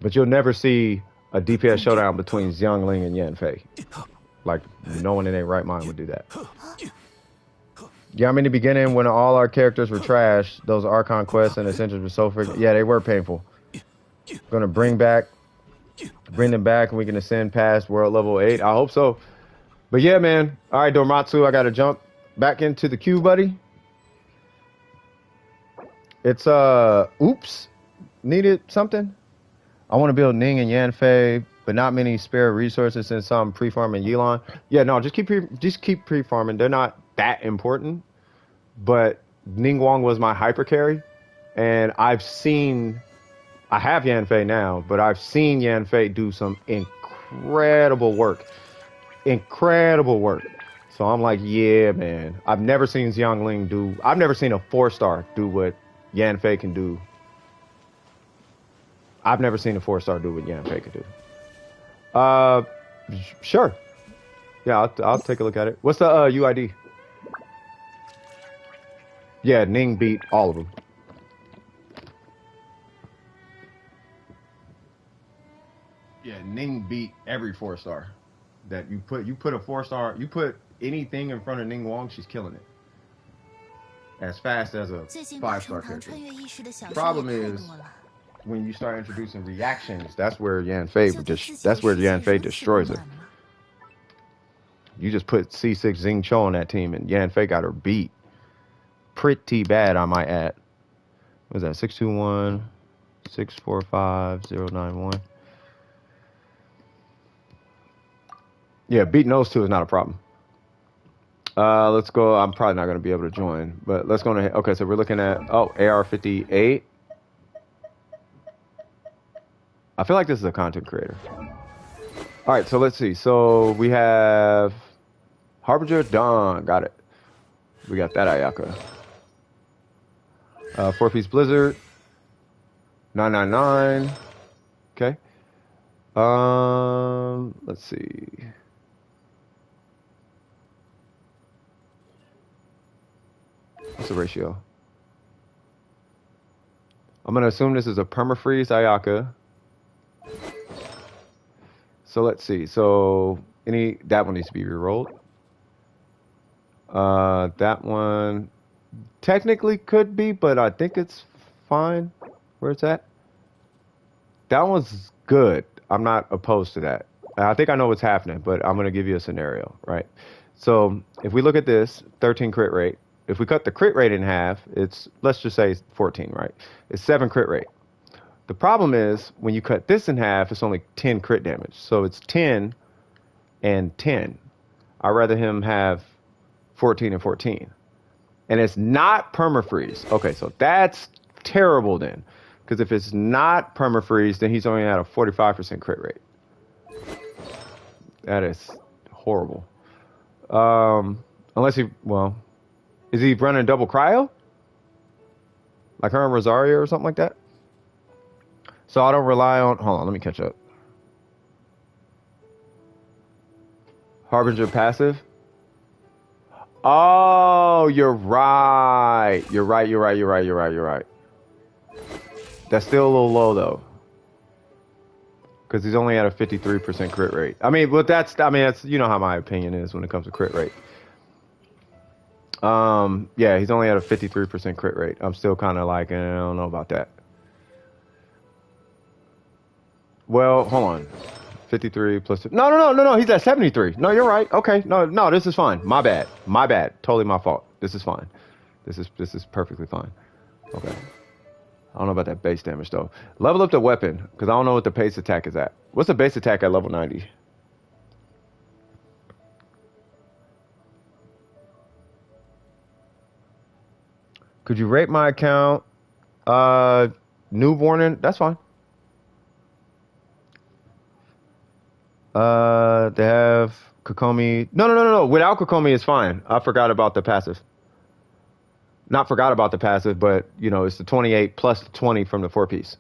But you'll never see a DPS showdown between Xiangling and Yanfei. Like, no one in their right mind would do that. Yeah, I mean, in the beginning, when all our characters were trash, those Archon quests and Essentials were so freaking... Yeah, they were painful. Gonna bring them back, and we can ascend past world level 8. I hope so. But yeah, man. All right, Dormatsu, I gotta jump back into the queue, buddy. It's, oops. Needed something? I want to build Ning and Yanfei, but not many spare resources since I'm pre-farming Yilon. Yeah, no, just keep pre-farming. They're not that important. But Ning Wong was my hyper carry, and I have Yanfei now, but I've seen Yanfei do some incredible work. Incredible work. So I'm like, yeah, man. I've never seen I've never seen a 4-star do what Yanfei can do. I've never seen a 4-star do what Yanfei can do. Sure. Yeah, I'll take a look at it. What's the UID? Yeah, Ning beat all of them. Yeah, Ning beat every 4-star that you put a 4-star, you put anything in front of Ning Wong, she's killing it. As fast as a 5-star character. The problem is when you start introducing reactions, that's where Yanfei destroys her. You just put C6 Xing Cho on that team and Yanfei got her beat. Pretty bad, I might add. What was that? 621 645 091. Yeah, beating those two is not a problem. Let's go. I'm probably not going to be able to join, but let's go ahead. Okay, so we're looking at, AR58. I feel like this is a content creator. All right, so let's see. So we have Harbinger Dawn. Got it. We got that Ayaka. 4-piece Blizzard. 999. Okay. Let's see. What's the ratio? I'm gonna assume this is a permafreeze Ayaka. So let's see. So that one needs to be re-rolled. That one technically could be, but I think it's fine where it's at. That one's good. I'm not opposed to that. I think I know what's happening, but I'm gonna give you a scenario, right? So if we look at this 13 crit rate, if we cut the crit rate in half, let's just say 14, right? It's 7 crit rate. The problem is when you cut this in half, it's only 10 crit damage. So it's 10 and 10. I'd rather him have 14 and 14. And it's not permafreeze. Okay, so that's terrible then. Because if it's not permafreeze, then he's only at a 45% crit rate. That is horrible. Unless is he running double cryo? Like her and Rosario or something like that? So I don't rely on... Hold on, let me catch up. Harbinger passive? Oh, you're right. You're right. That's still a little low, though. Because he's only at a 53% crit rate. That's you know how my opinion is when it comes to crit rate. Yeah, he's only at a 53% crit rate. I'm still kind of like, I don't know about that. Well, hold on. 53 plus... No. He's at 73. No, you're right. Okay. No, this is fine. My bad. Totally my fault. This is fine. This is perfectly fine. Okay. I don't know about that base damage, though. Level up the weapon, because I don't know what the base attack is at. What's the base attack at level 90? Could you rate my account? New warning. That's fine. They have Kokomi. No. Without Kokomi, it's fine. I forgot about the passive. Not forgot about the passive, but, it's the 28 plus the 20 from the 4-piece.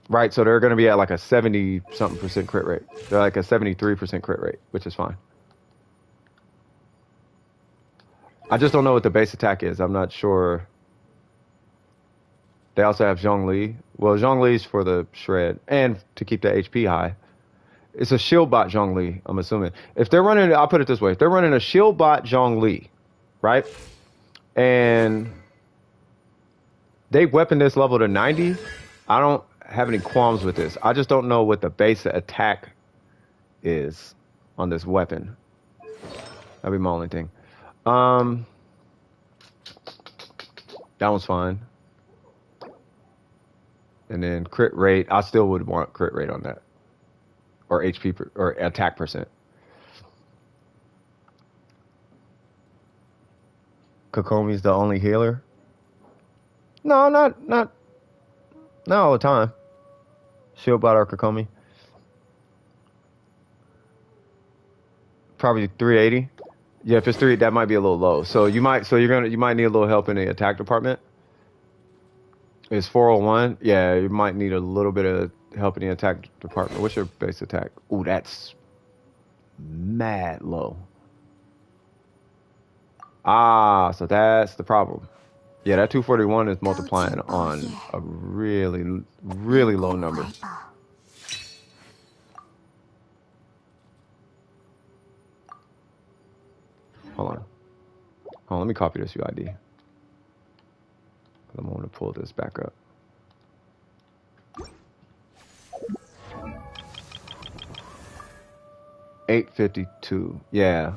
Right, so they're going to be at like a 70-something% crit rate. They're like a 73% crit rate, which is fine. I just don't know what the base attack is. I'm not sure. They also have Zhongli. Well, Zhongli's for the shred and to keep the HP high. It's a shield bot Zhongli, I'm assuming. If they're running, I'll put it this way. If they're running a shield bot Zhongli, right? And they weapon this level to 90, I don't have any qualms with this. I just don't know what the base attack is on this weapon. That'd be my only thing. That one's fine. And then crit rate, I still would want crit rate on that. Or HP or attack percent. Kokomi's the only healer? No, not all the time. Shield bot or Kokomi. Probably 380. Yeah, if it's 3, that might be a little low. So you might need a little help in the attack department. It's 401. Yeah, you might need a little bit of help in the attack department. What's your base attack? Ooh, that's mad low. Ah, so that's the problem. Yeah, that 241 is multiplying on a really, really low number. Hold on, let me copy this UID. I'm going to pull this back up. $852. Yeah.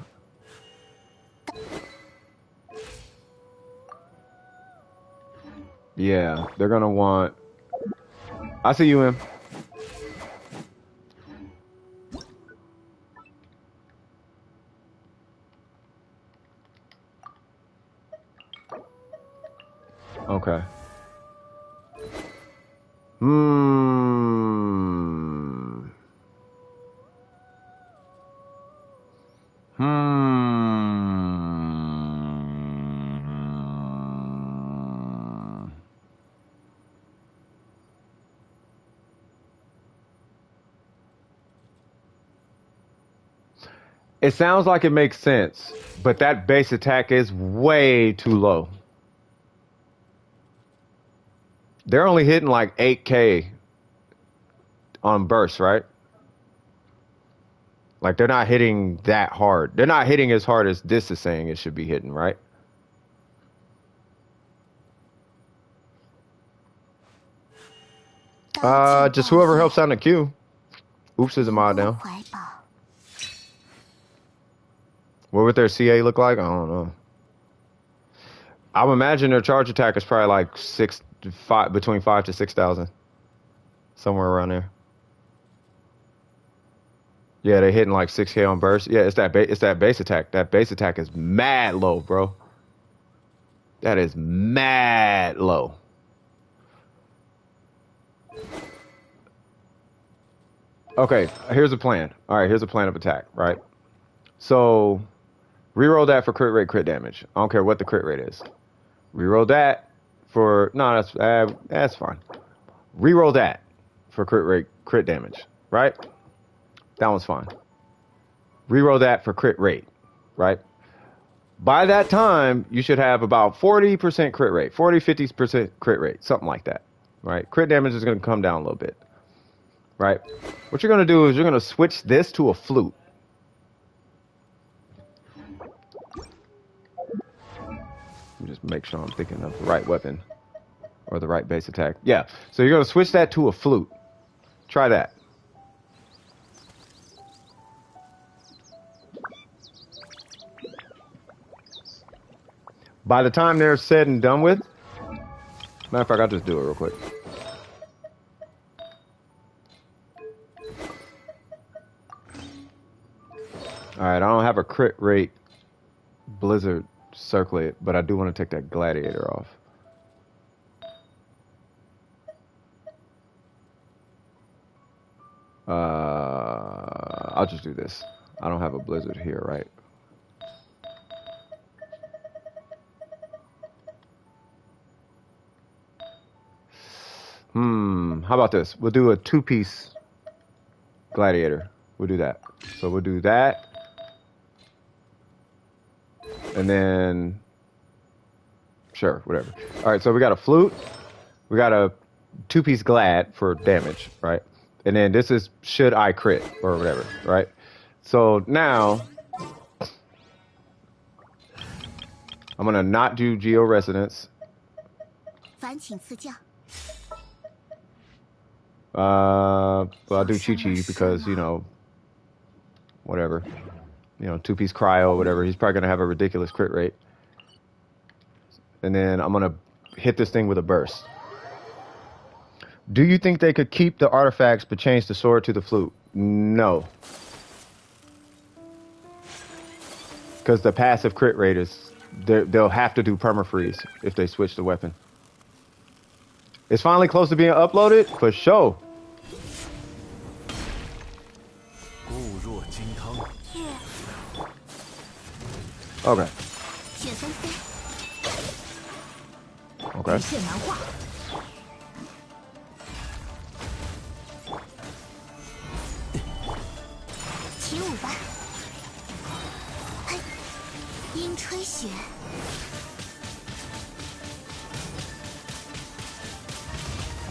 Yeah, they're gonna want. I see you, Em. Okay. It sounds like it makes sense, but that base attack is way too low. They're only hitting like 8K on burst, right? Like they're not hitting that hard. They're not hitting as hard as this is saying it should be hitting, right? Just whoever helps out in the queue. Oops is a mod now. What would their CA look like? I don't know. I would imagine their charge attack is probably like between 5 to 6,000, somewhere around there. Yeah, they're hitting like 6K on burst. Yeah, it's that base attack. That base attack is mad low, bro. That is mad low. Okay, here's a plan. All right, here's a plan of attack, right? So, reroll that for crit rate, crit damage. I don't care what the crit rate is. Reroll that for that's fine. Reroll that for crit rate, crit damage, right? That one's fine. Reroll that for crit rate, right? By that time, you should have about 40% crit rate, 50% crit rate, something like that, right? Crit damage is going to come down a little bit, right? What you're going to do is you're going to switch this to a flute. Just make sure I'm thinking of the right weapon or the right base attack. Yeah, so you're going to switch that to a flute. Try that. By the time they're said and done with, matter of fact, I'll just do it real quick. All right, I don't have a crit rate blizzard circlet, but I do want to take that gladiator off. I'll just do this. I don't have a blizzard here, right? How about this? We'll do a 2-piece gladiator. We'll do that. So we'll do that. And then, sure, whatever. All right, so we got a flute. We got a 2-piece glad for damage, right? And then this is should I crit or whatever, right? So now I'm gonna not do Geo Resonance. But I'll do Chi-Chi because, you know, whatever. You know, two-piece cryo or whatever. He's probably gonna have a ridiculous crit rate. And then I'm gonna hit this thing with a burst. Do you think they could keep the artifacts but change the sword to the flute? No. Because the passive crit rate is, they'll have to do permafreeze if they switch the weapon. It's finally close to being uploaded, for sure. Okay. Okay.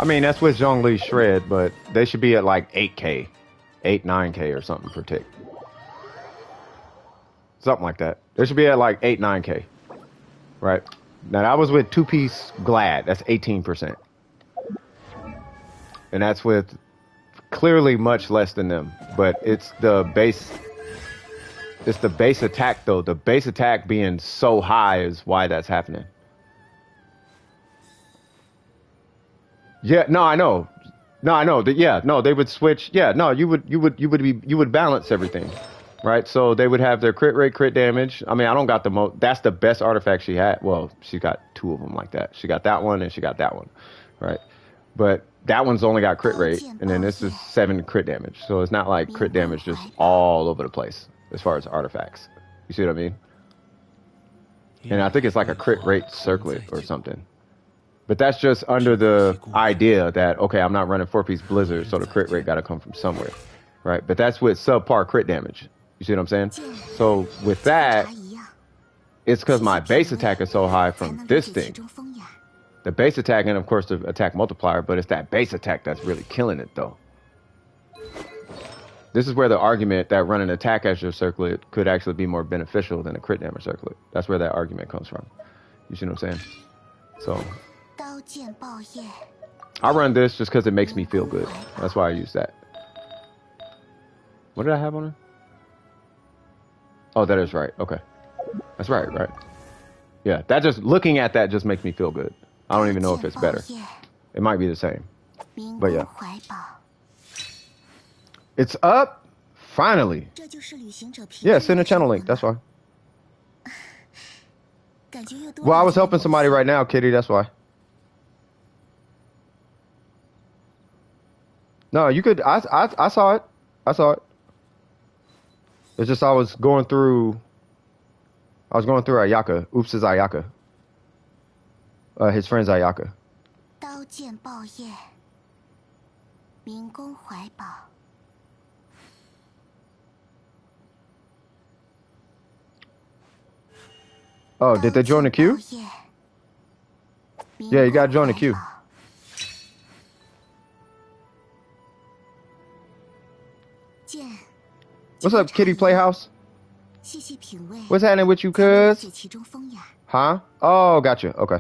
I mean, that's with Zhongli's Shred, but they should be at like 8K, 9K or something per tick. Something like that. They should be at like 9K. Right? Now, that was with two-piece Glad. That's 18%. And that's with clearly much less than them. But it's the base... It's the base attack, though. The base attack being so high is why that's happening. Yeah, no, I know. No, I know. Yeah, no, they would switch. Yeah, no, you would balance everything, right? So they would have their crit rate, crit damage. I mean, I don't got the most. That's the best artifact she had. Well, she got two of them like that. She got that one and she got that one, right? But that one's only got crit rate, and then this is 7 crit damage. So it's not like crit damage just all over the place as far as artifacts. You see what I mean? And I think it's like a crit rate circlet or something. But that's just under the idea that, okay, I'm not running 4-piece Blizzard, so the crit rate got to come from somewhere, right? But that's with subpar crit damage. You see what I'm saying? So with that, it's because my base attack is so high from this thing. The base attack and, of course, the attack multiplier, but it's that base attack that's really killing it, though. This is where the argument that running attack as your circlet could actually be more beneficial than a crit damage circlet. That's where that argument comes from. You see what I'm saying? So I run this just because it makes me feel good. That's why I use that. What did I have on her? Oh, that is right. Okay. That's right, right? Yeah, that just, looking at that just makes me feel good. I don't even know if it's better. It might be the same. But yeah. It's up! Finally! Yeah, send a channel link, that's why. Well, I was helping somebody right now, Kitty, that's why. No, you could, I saw it. I saw it. It's just I was going through Ayaka. Oops is Ayaka. His friend's Ayaka. Oh, did they join the queue? Yeah, you gotta join the queue. What's up, Kitty Playhouse? What's happening with you, cuz? Huh? Oh, gotcha. Okay.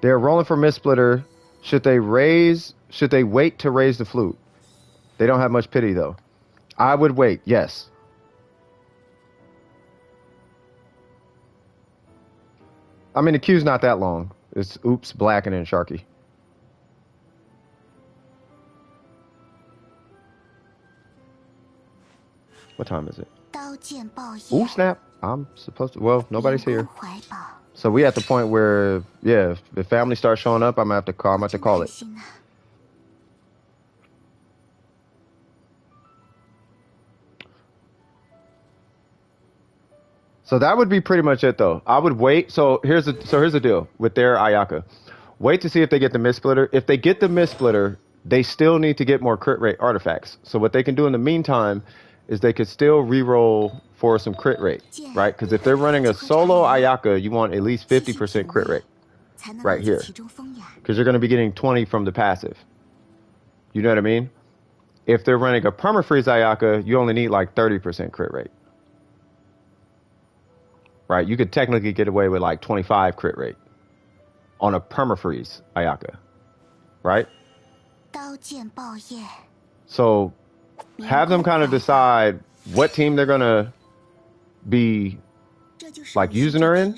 They're rolling for Mist Splitter. Should they wait to raise the flute? They don't have much pity, though. I would wait, yes. I mean, the queue's not that long. It's Oops, Black, and then Sharky. What time is it? Ooh, snap. I'm supposed to... Well, nobody's here. So we at the point where, yeah, if family starts showing up, I'm going to have to call it. So that would be pretty much it, though. I would wait. So here's the deal with their Ayaka. Wait to see if they get the Mist Splitter. If they get the Mist Splitter, they still need to get more crit rate artifacts. So what they can do in the meantime is they could still reroll for some crit rate, right? Because if they're running a solo Ayaka, you want at least 50% crit rate right here. Because you're going to be getting 20 from the passive. You know what I mean? If they're running a permafreeze Ayaka, you only need like 30% crit rate. Right? You could technically get away with like 25 crit rate on a permafreeze Ayaka. Right? So have them kind of decide what team they're going to be like using her in.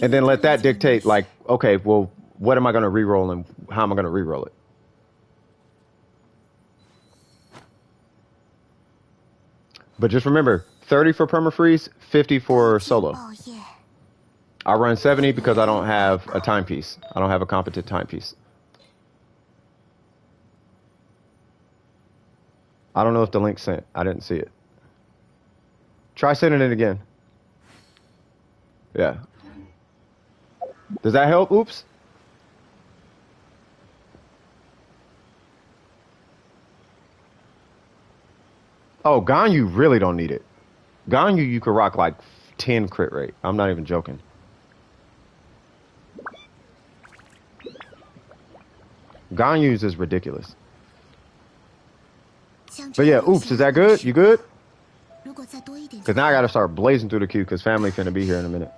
And then let that dictate like, okay, well, what am I going to reroll and how am I going to reroll it? But just remember, 30 for permafreeze, 50 for solo. I run 70 because I don't have a timepiece. I don't have a competent timepiece. I don't know if the link sent. I didn't see it. Try sending it again. Yeah. Does that help? Oops. Oh, Ganyu really don't need it. Ganyu, you could rock like 10 crit rate. I'm not even joking. Ganyu's is ridiculous. But yeah, oops, is that good? You good? Because now I got to start blazing through the queue because family finna be here in a minute.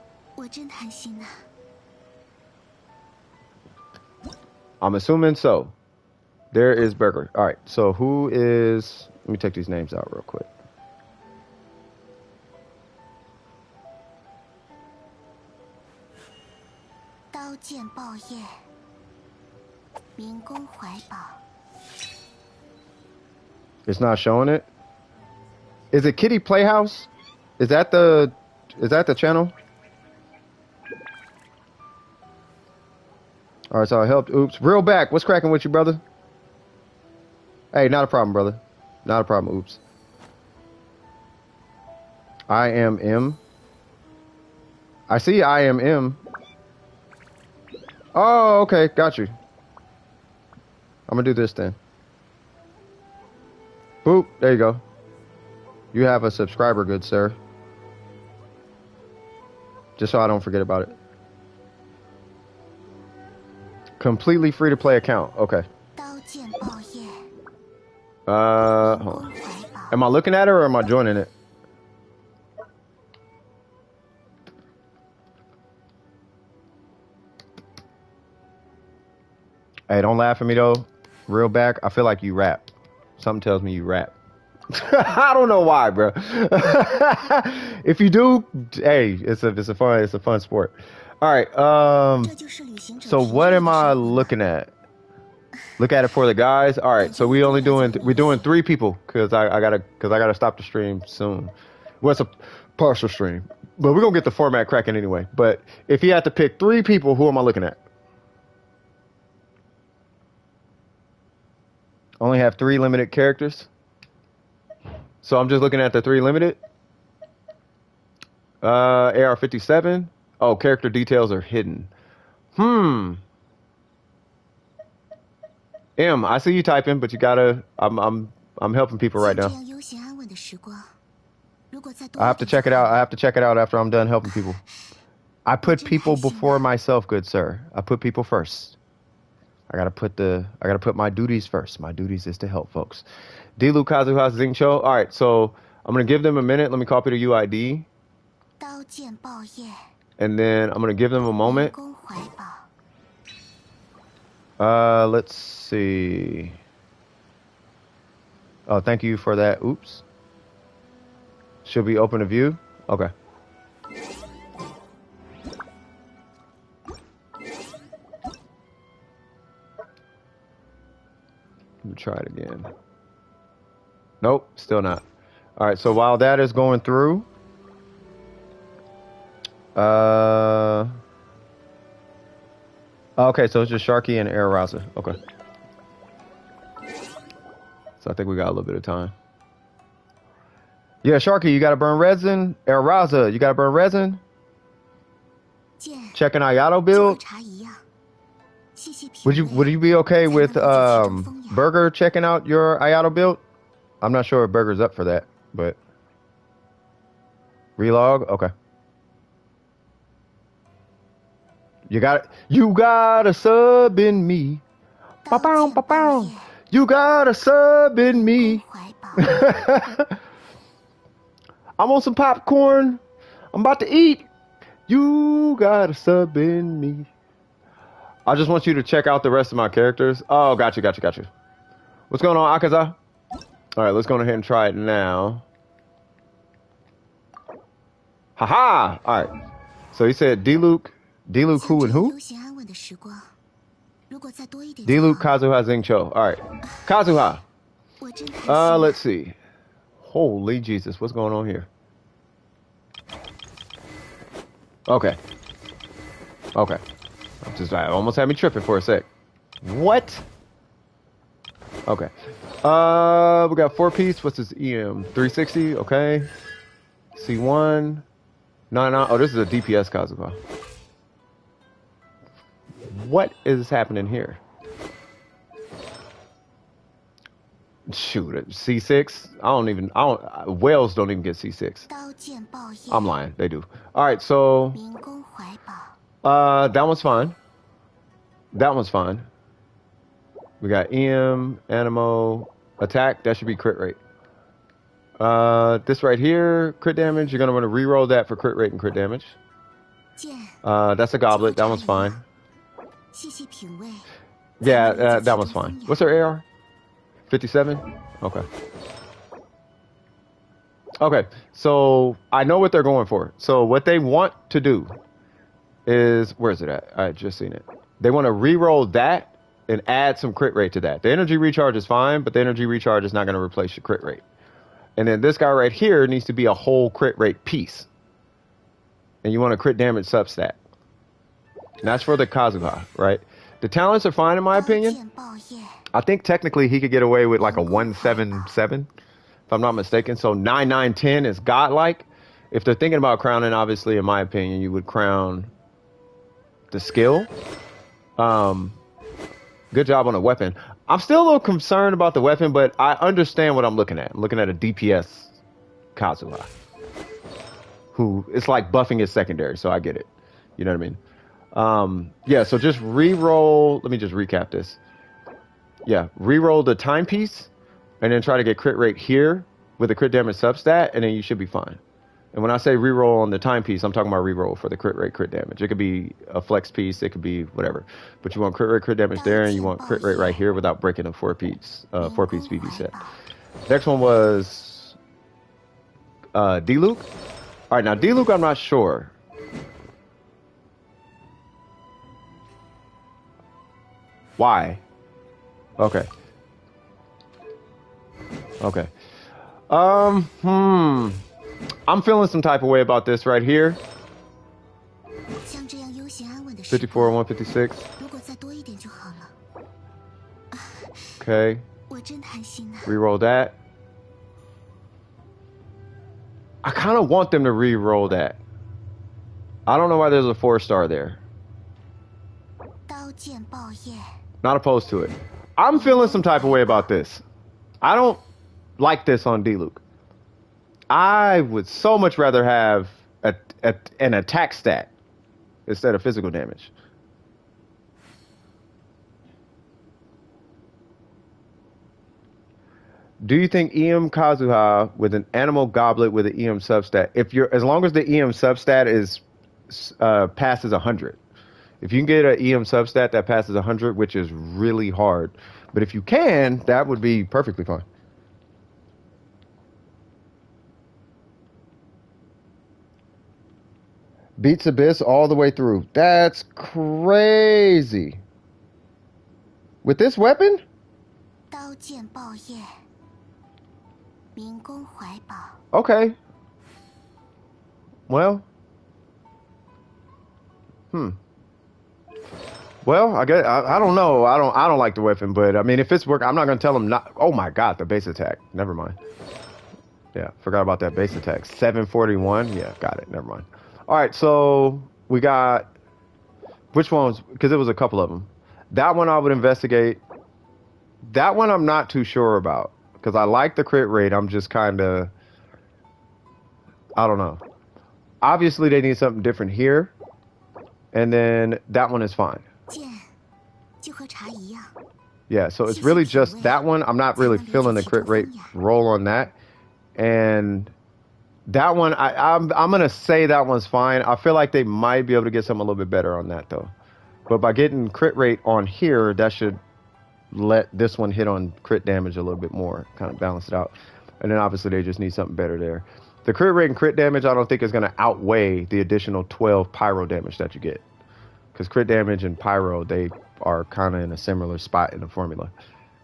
I'm assuming so. There is Burger. All right, so who is... Let me take these names out real quick. It's not showing it. Is it Kitty Playhouse? Is that the channel? All right, so I helped. Oops. Real back. What's cracking with you, brother? Hey, not a problem, brother. Not a problem. Oops. I am M. I see I am M. Oh, okay. Got you. I'm going to do this then. Boop. There you go. You have a subscriber, good sir. Just so I don't forget about it. Completely free to play account. Okay. Hold on. Am I looking at it or am I joining it? Hey, don't laugh at me though. Real back, I feel like you rap. Something tells me you rap. I don't know why, bro. If you do, hey, it's a fun sport. All right. So what am I looking at? Look at it for the guys. All right. So we're doing 3 people because I gotta stop the stream soon. Well, it's a partial stream, but we're gonna get the format cracking anyway. But if you had to pick 3 people, who am I looking at? Only have 3 limited characters. So I'm just looking at the 3 limited. AR57. Oh, character details are hidden. M, I see you typing, but you gotta. I'm helping people right now. I have to check it out. I have to check it out after I'm done helping people. I put people before myself, good sir. I put people first. I gotta put my duties first. My duties is to help folks. Dilu Kazuha Zingcho. All right, so I'm gonna give them a minute. Let me copy the UID. And then I'm gonna give them a moment. Let's see. Oh, thank you for that. Oops. Should we open a view? Okay. Let me try it again. Nope, still not. All right, so while that is going through, okay, so it's just Sharky and Air Raza. Okay. So I think we got a little bit of time. Yeah, Sharky, you gotta burn resin. Air Raza, you gotta burn resin. Check an Ayato build. Would you be okay with Burger checking out your Ayato build? I'm not sure if Burger's up for that, but relog, okay. You got a sub in me. Ba-bow, ba-bow. You got a sub in me. I'm on some popcorn. I'm about to eat. You got a sub in me. I just want you to check out the rest of my characters. Oh, got you. What's going on, Akaza? All right, let's go ahead and try it now. Haha! All right. So he said D-Luke who and who? D-Luke, Kazuha, Xingqiu. All right. Kazuha. Let's see. Holy Jesus, what's going on here? Okay. I almost had me tripping for a sec. What? Okay. We got 4-piece. What's this EM? 360. Okay. C1. 99. Oh, this is a DPS Kazuha. What is happening here? Shoot, C6. Whales don't even get C6. I'm lying. They do. All right, so that one's fine. We got EM, Animo, attack. That should be crit rate. This right here, crit damage. You're gonna want to reroll that for crit rate and crit damage. That's a goblet. That one's fine. Yeah, that one's fine. What's her AR? 57? Okay, so I know what they're going for. So what they want to do is, where is it at? I just seen it. They want to re-roll that and add some crit rate to that. The energy recharge is fine, but the energy recharge is not going to replace your crit rate. And then this guy right here needs to be a whole crit rate piece. And you want a crit damage substat. And that's for the Kazuha, right? The talents are fine in my opinion. I think technically he could get away with like a 177, if I'm not mistaken. So 9, 9, 10 is godlike. If they're thinking about crowning, obviously, in my opinion, you would crown the skill. Good job on the weapon. I'm still a little concerned about the weapon, but I understand what I'm looking at. I'm looking at a DPS Kazuha, who it's like buffing his secondary, so I get it. You know what I mean? Yeah, so just re-roll. Let me just recap this. Yeah, re-roll the timepiece, and then try to get crit rate here with a crit damage substat, and then you should be fine. And when I say re-roll on the timepiece, I'm talking about re-roll for the crit rate, crit damage. It could be a flex piece, it could be whatever. But you want crit rate, crit damage there, and you want crit rate right here without breaking a 4-piece PV set. Next one was D-Luke. All right, now D-Luke, I'm not sure. Why? Okay. I'm feeling some type of way about this right here. 54, 156. Okay. Reroll that. I kind of want them to re-roll that. I don't know why there's a 4-star there. Not opposed to it. I'm feeling some type of way about this. I don't like this on D-Luke. I would so much rather have an attack stat instead of physical damage. Do you think EM Kazuha with an animal goblet with an EM substat, as long as the EM substat is passes 100, if you can get an EM substat that passes 100, which is really hard, but if you can, that would be perfectly fine. Beats Abyss all the way through. That's crazy. With this weapon? Okay. Well. Well, I don't know. I don't like the weapon, but I mean, if it's work, I'm not gonna tell him not. Oh my God, the base attack. Never mind. Yeah, forgot about that base attack. 741. Yeah, got it. Never mind. All right, so we got which ones? Because it was a couple of them. That one I would investigate. That one I'm not too sure about because I like the crit rate. I'm just kind of, I don't know. Obviously, they need something different here. And then that one is fine. Yeah, so it's really just that one. I'm not really feeling the crit rate roll on that. And that one, I'm gonna say that one's fine. I feel like they might be able to get something a little bit better on that though. But by getting crit rate on here, that should let this one hit on crit damage a little bit more, kind of balance it out. And then obviously they just need something better there. The crit rate and crit damage, I don't think is going to outweigh the additional 12 pyro damage that you get. Because crit damage and pyro, they are kind of in a similar spot in the formula.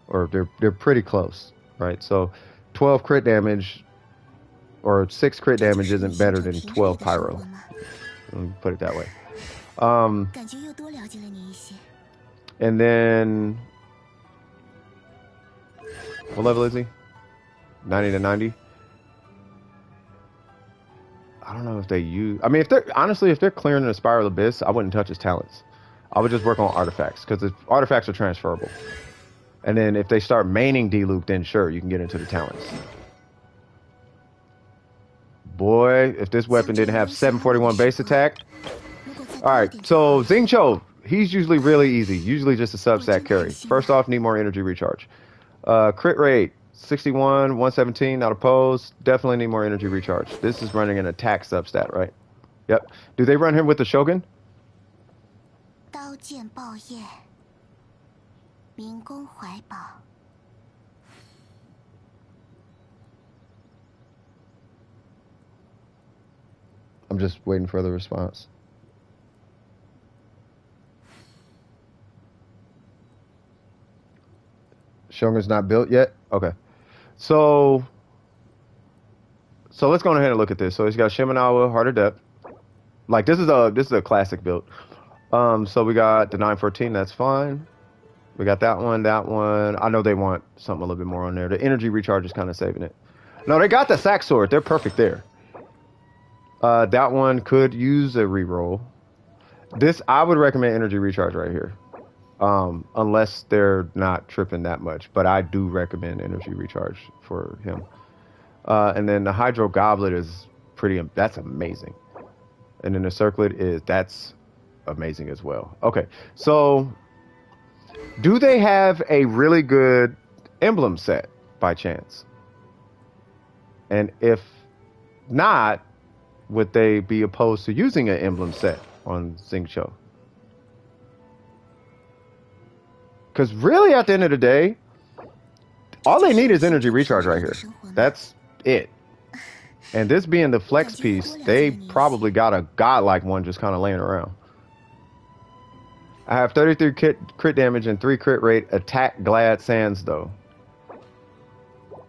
Or they're pretty close, right? So 12 crit damage or 6 crit damage isn't better than 12 pyro. Let me put it that way. And then... what level is he? 90 to 90? I don't know if they use... I mean, if they're clearing the Spiral Abyss, I wouldn't touch his talents. I would just work on artifacts, because the artifacts are transferable. And then if they start maining D-Luke, then sure, you can get into the talents. Boy, if this weapon didn't have 741 base attack... Alright, so Xingqiu, he's usually really easy. Usually just a substat carry. First off, need more energy recharge. Crit rate, 61, 117, not opposed. Definitely need more energy recharge. This is running an attack substat, right? Yep. Do they run him with the Shogun? I'm just waiting for the response. Shogun's not built yet? Okay. So let's go ahead and look at this. So he's got Shimenawa, Heart of Depth. Like this is a classic build. So we got the 914, that's fine. We got that one. I know they want something a little bit more on there. The energy recharge is kind of saving it. No, they got the sack sword. They're perfect there. That one could use a reroll. This, I would recommend energy recharge right here. Unless they're not tripping that much. But I do recommend energy recharge for him. And then the Hydro Goblet is that's amazing. And then the Circlet that's amazing as well. Okay, so do they have a really good emblem set by chance? And if not, would they be opposed to using an emblem set on Xingqiu? Because really, at the end of the day, all they need is energy recharge right here. That's it. And this being the flex piece, they probably got a godlike one just kind of laying around. I have 33 crit damage and 3 crit rate attack Glad Sands, though.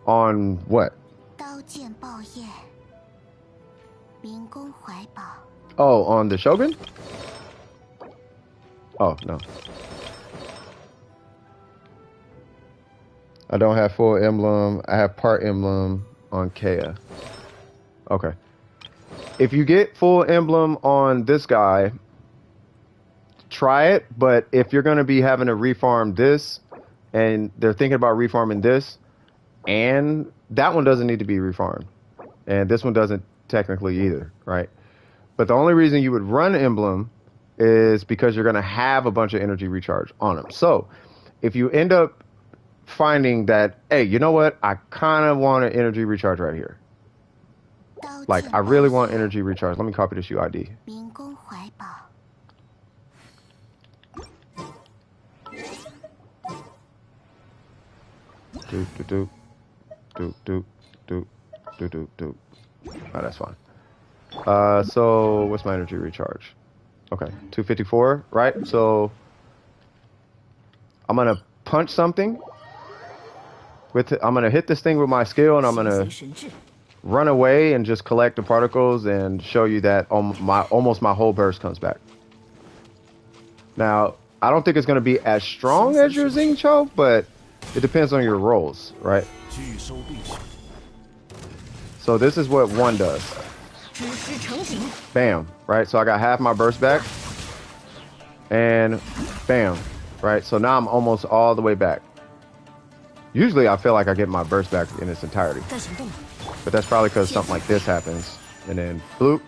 On what? Oh, on the Shogun? Oh, no. I don't have full emblem. I have part emblem on Kea. Okay. If you get full emblem on this guy, try it. But if you're going to be having to refarm this, and they're thinking about refarming this, and that one doesn't need to be refarmed. And this one doesn't technically either, right? But the only reason you would run emblem is because you're going to have a bunch of energy recharge on them. So if you end up finding that, hey, you know what? I kind of want an energy recharge right here. Like, I really want energy recharge. Let me copy this UID. Do. Oh, that's fine. So what's my energy recharge? Okay, 254, right? So I'm gonna punch something. I'm gonna hit this thing with my skill, and I'm gonna run away and just collect the particles and show you that almost my whole burst comes back. Now, I don't think it's gonna be as strong as your Xingqiu, but it depends on your rolls, right? So this is what one does. Bam, right? So I got half my burst back. And bam, right? So now I'm almost all the way back. Usually I feel like I get my burst back in its entirety. But that's probably because something like this happens. And then bloop.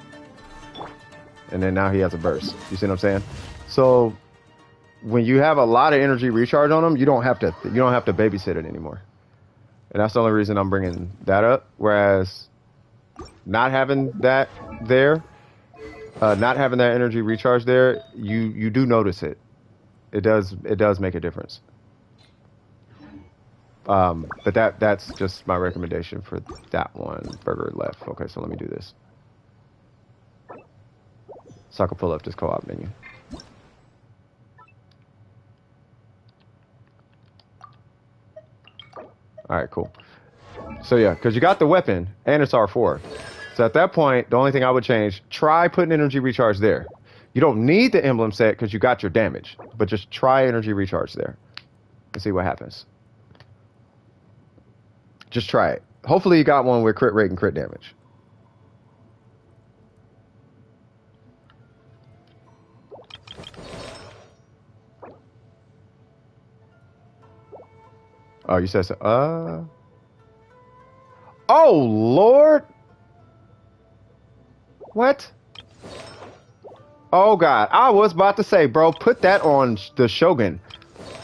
and then now he has a burst. You see what I'm saying? So when you have a lot of energy recharge on him, you don't have to babysit it anymore. And that's the only reason I'm bringing that up. Whereas not having that there, not having that energy recharge there, you do notice it. It does make a difference. But that's just my recommendation for that one. Burger left. Okay, so let me do this. So I can pull up this co-op menu. All right, cool. So yeah, because you got the weapon and it's R4. So at that point, the only thing I would change, try putting energy recharge there. You don't need the emblem set because you got your damage, but just try energy recharge there and see what happens. Just try it. Hopefully you got one with crit rate and crit damage. Oh, you said so. Oh, Lord. What? Oh, God. I was about to say, bro, put that on the Shogun.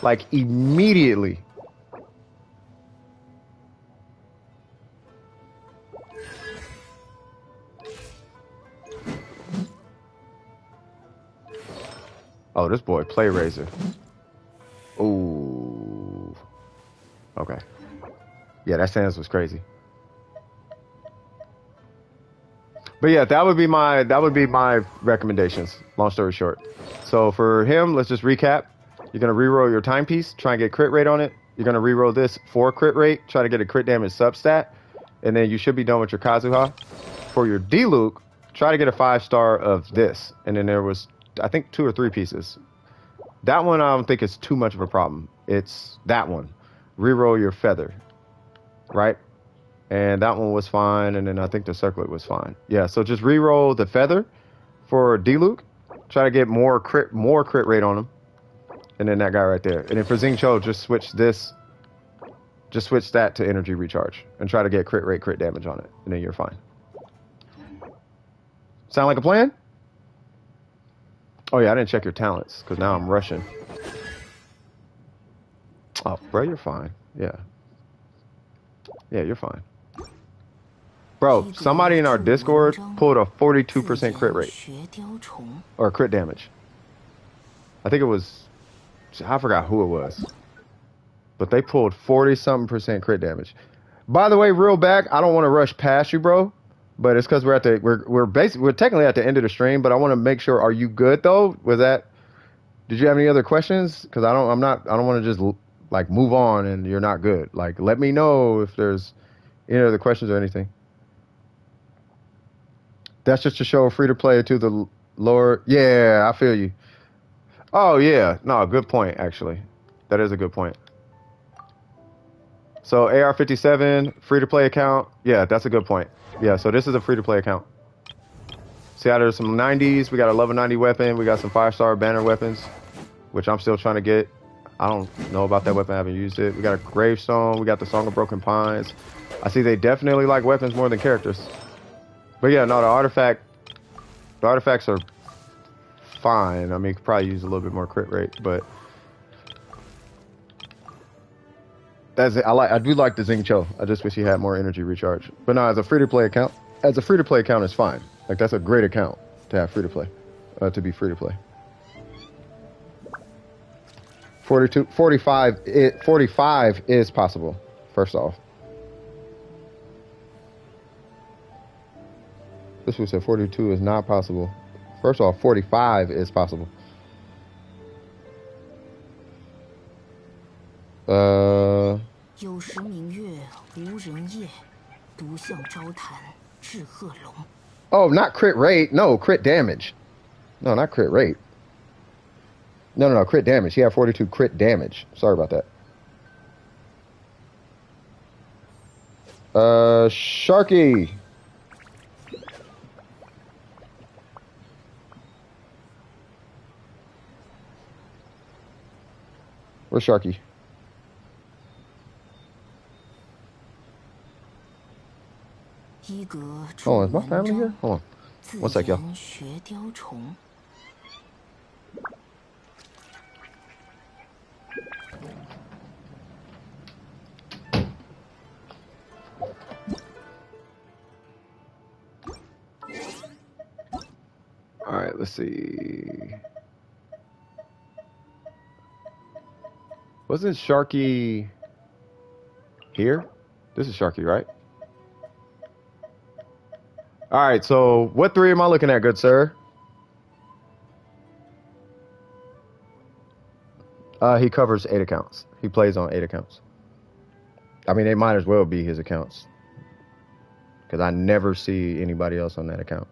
Like, immediately. Oh, this boy, Play Razor. Ooh. Okay. Yeah, that Sans was crazy. But yeah, that would be my recommendations. Long story short. So for him, let's just recap. You're gonna reroll your timepiece, try and get crit rate on it. You're gonna reroll this for crit rate, try to get a crit damage substat, and then you should be done with your Kazuha. For your D-Luke, try to get a 5-star of this, and then there was I think 2 or 3 pieces. That one I don't think is too much of a problem. It's that one. Reroll your feather, right? And that one was fine, and then I think the circlet was fine. Yeah, so just re-roll the feather for D-Luke. Try to get more crit rate on him. And then that guy right there. And then for Xingqiu, just switch that to energy recharge. And try to get crit rate, crit damage on it. And then you're fine. Sound like a plan? Oh yeah, I didn't check your talents, because now I'm rushing. Oh, bro, you're fine. Yeah. Yeah, you're fine. Bro, somebody in our Discord pulled a 42% crit rate. Or crit damage. I think it was... I forgot who it was. But they pulled 40-something% crit damage. By the way, real back, I don't want to rush past you, bro. But it's because we're technically at the end of the stream, but I want to make sure, are you good though? Did you have any other questions? Because I don't want to just like move on and you're not good. Like, let me know if there's any other questions or anything. That's just to show free to play to the lower. Yeah, I feel you. Oh yeah, no, good point actually. That is a good point. So AR57 free to play account. Yeah, that's a good point. Yeah, so this is a free to play account. See how there's some 90s. We got a level 90 weapon. We got some 5-star banner weapons, which I'm still trying to get. I don't know about that weapon. I haven't used it. We got a gravestone. We got the Song of Broken Pines. I see they definitely like weapons more than characters. But yeah, no, the artifacts are fine. I mean, you could probably use a little bit more crit rate, but that's it. I do like the Xingqiu. I just wish he had more energy recharge. But no, as a free to play account, it's fine. Like, that's a great account to have free to play, to be free to play. 45 is possible. First off, this one said 42 is not possible. First off, 45 is possible. 有时明月无人夜，独向朝谈致贺龙。 Oh, not crit rate. No, crit damage. No, not crit rate. No, crit damage. He had 42 crit damage. Sorry about that. Sharky. Where's Sharky? Hold on, is my family here? Hold on. 自 One sec, y'all. 研学雕虫。All right, let's see. Wasn't Sharky here? This is Sharky, right? All right, so what 3 am I looking at, good sir? He covers 8 accounts. He plays on 8 accounts. I mean, they might as well be his accounts, because I never see anybody else on that account.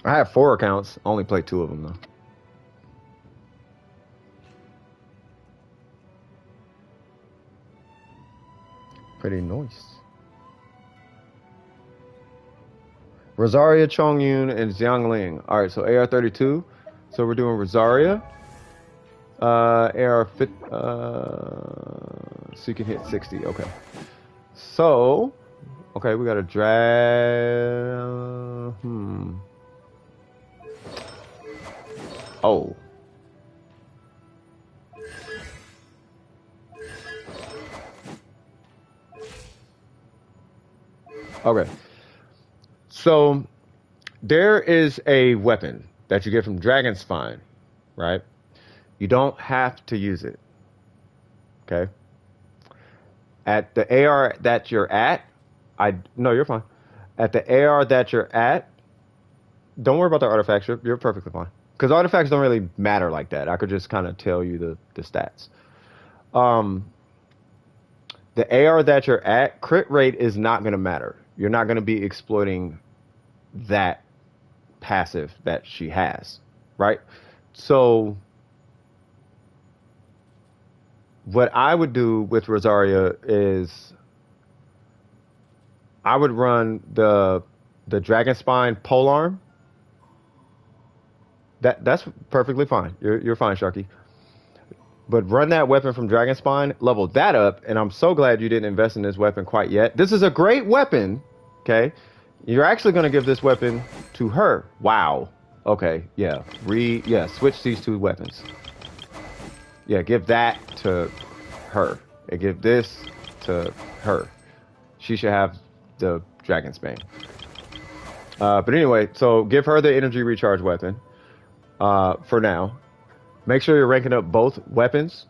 I have 4 accounts. I only play 2 of them, though. Pretty nice. Rosaria, Chongyun, and Xiangling. All right, so AR32. So we're doing Rosaria. AR50. So you can hit 60. Okay. So, okay, we got to drag. Oh. Okay. So there is a weapon that you get from Dragon's Spine, right? You don't have to use it. Okay. At the AR that you're at, no, you're fine. At the AR that you're at, don't worry about the artifacts. You're perfectly fine. Because artifacts don't really matter like that. I could just kind of tell you the stats. The AR that you're at, crit rate is not going to matter. You're not going to be exploiting that passive that she has, right? So what I would do with Rosaria is I would run the Dragon Spine polearm. That's perfectly fine. You're fine, Sharky. But run that weapon from Dragon Spine, level that up, and I'm so glad you didn't invest in this weapon quite yet. This is a great weapon, okay? You're actually going to give this weapon to her. Wow. Okay, yeah. Switch these 2 weapons. Yeah, give that to her. And give this to her. She should have the Dragon Spine. But anyway, so give her the energy recharge weapon for now. Make sure you're ranking up both weapons.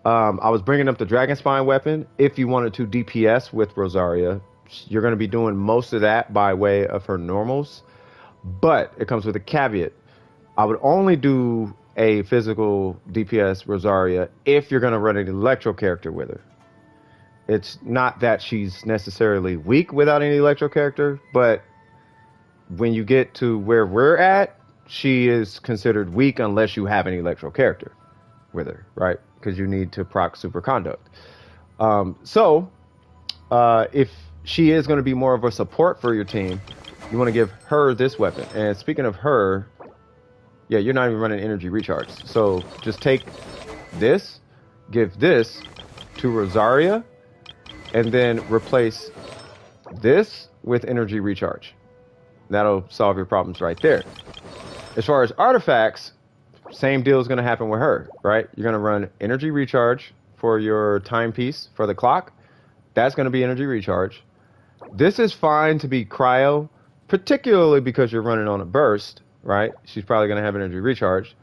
I was bringing up the Dragon Spine weapon. If you wanted to DPS with Rosaria, you're going to be doing most of that by way of her normals. But it comes with a caveat. I would only do a physical DPS Rosaria if you're going to run an electro character with her. It's not that she's necessarily weak without any electro character, but when you get to where we're at, she is considered weak unless you have an electro character with her, right? Because you need to proc superconduct. If she is going to be more of a support for your team, you want to give her this weapon. And speaking of her, yeah, you're not even running energy recharge. So just take this, give this to Rosaria, and then replace this with energy recharge. That'll solve your problems right there. As far as artifacts, same deal is going to happen with her, right? You're going to run energy recharge for your timepiece for the clock. That's going to be energy recharge. This is fine to be cryo, particularly because you're running on a burst, right? She's probably going to have energy recharge.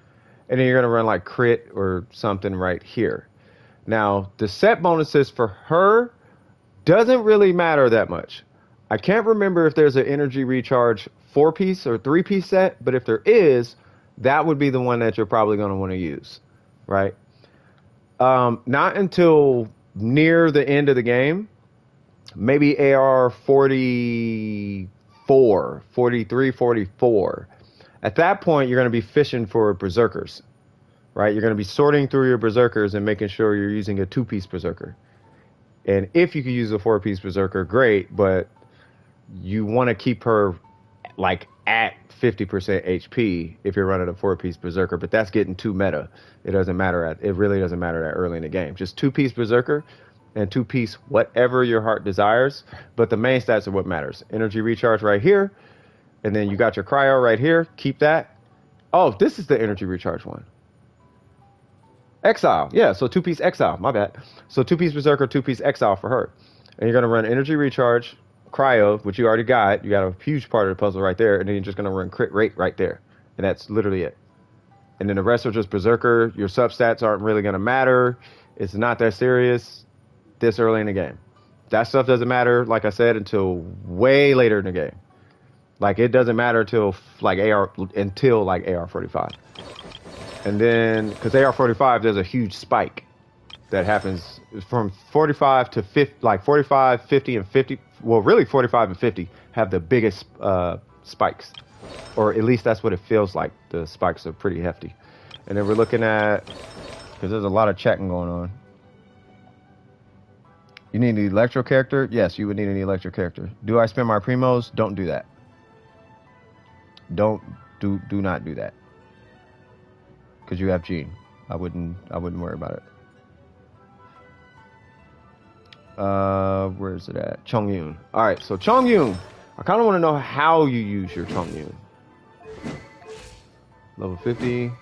And then you're going to run like crit or something right here. Now, the set bonuses for her doesn't really matter that much. I can't remember if there's an energy recharge 4-piece or 3-piece set, but if there is, that would be the one that you're probably going to want to use, right? Not until near the end of the game, maybe AR44, 43, 44. At that point, you're going to be fishing for berserkers, right? You're going to be sorting through your berserkers and making sure you're using a 2-piece berserker. And if you could use a 4-piece berserker, great, but you want to keep her like at 50% HP if you're running a 4-piece Berserker, but that's getting too meta. It really doesn't matter that early in the game. Just 2-piece Berserker and 2-piece whatever your heart desires, but the main stats are what matters. Energy recharge right here, and then you got your cryo right here. Keep that. Oh, this is the energy recharge one. Exile, yeah, so 2-piece Exile, my bad. So 2-piece Berserker, 2-piece Exile for her. And you're gonna run energy recharge, cryo, which you already got. You got a huge part of the puzzle right there, and then you're just gonna run crit rate right there. And that's literally it. And then the rest are just Berserker. Your substats aren't really gonna matter. It's not that serious this early in the game. That stuff doesn't matter, like I said, until way later in the game. Like it doesn't matter until like AR45. And then, because AR45, there's a huge spike that happens from 45 to 50, like 45, 50, and 50. Well, really 45 and 50 have the biggest spikes. Or at least that's what it feels like. The spikes are pretty hefty. And then we're looking at, because there's a lot of chatting going on. You need an electro character? Yes, you would need an electro character. Do I spend my primos? Don't do that. Do not do that. Because you have Gene. I wouldn't worry about it. Where is it at? Chongyun. Alright, so Chongyun. I kind of want to know how you use your Chongyun. Level 50.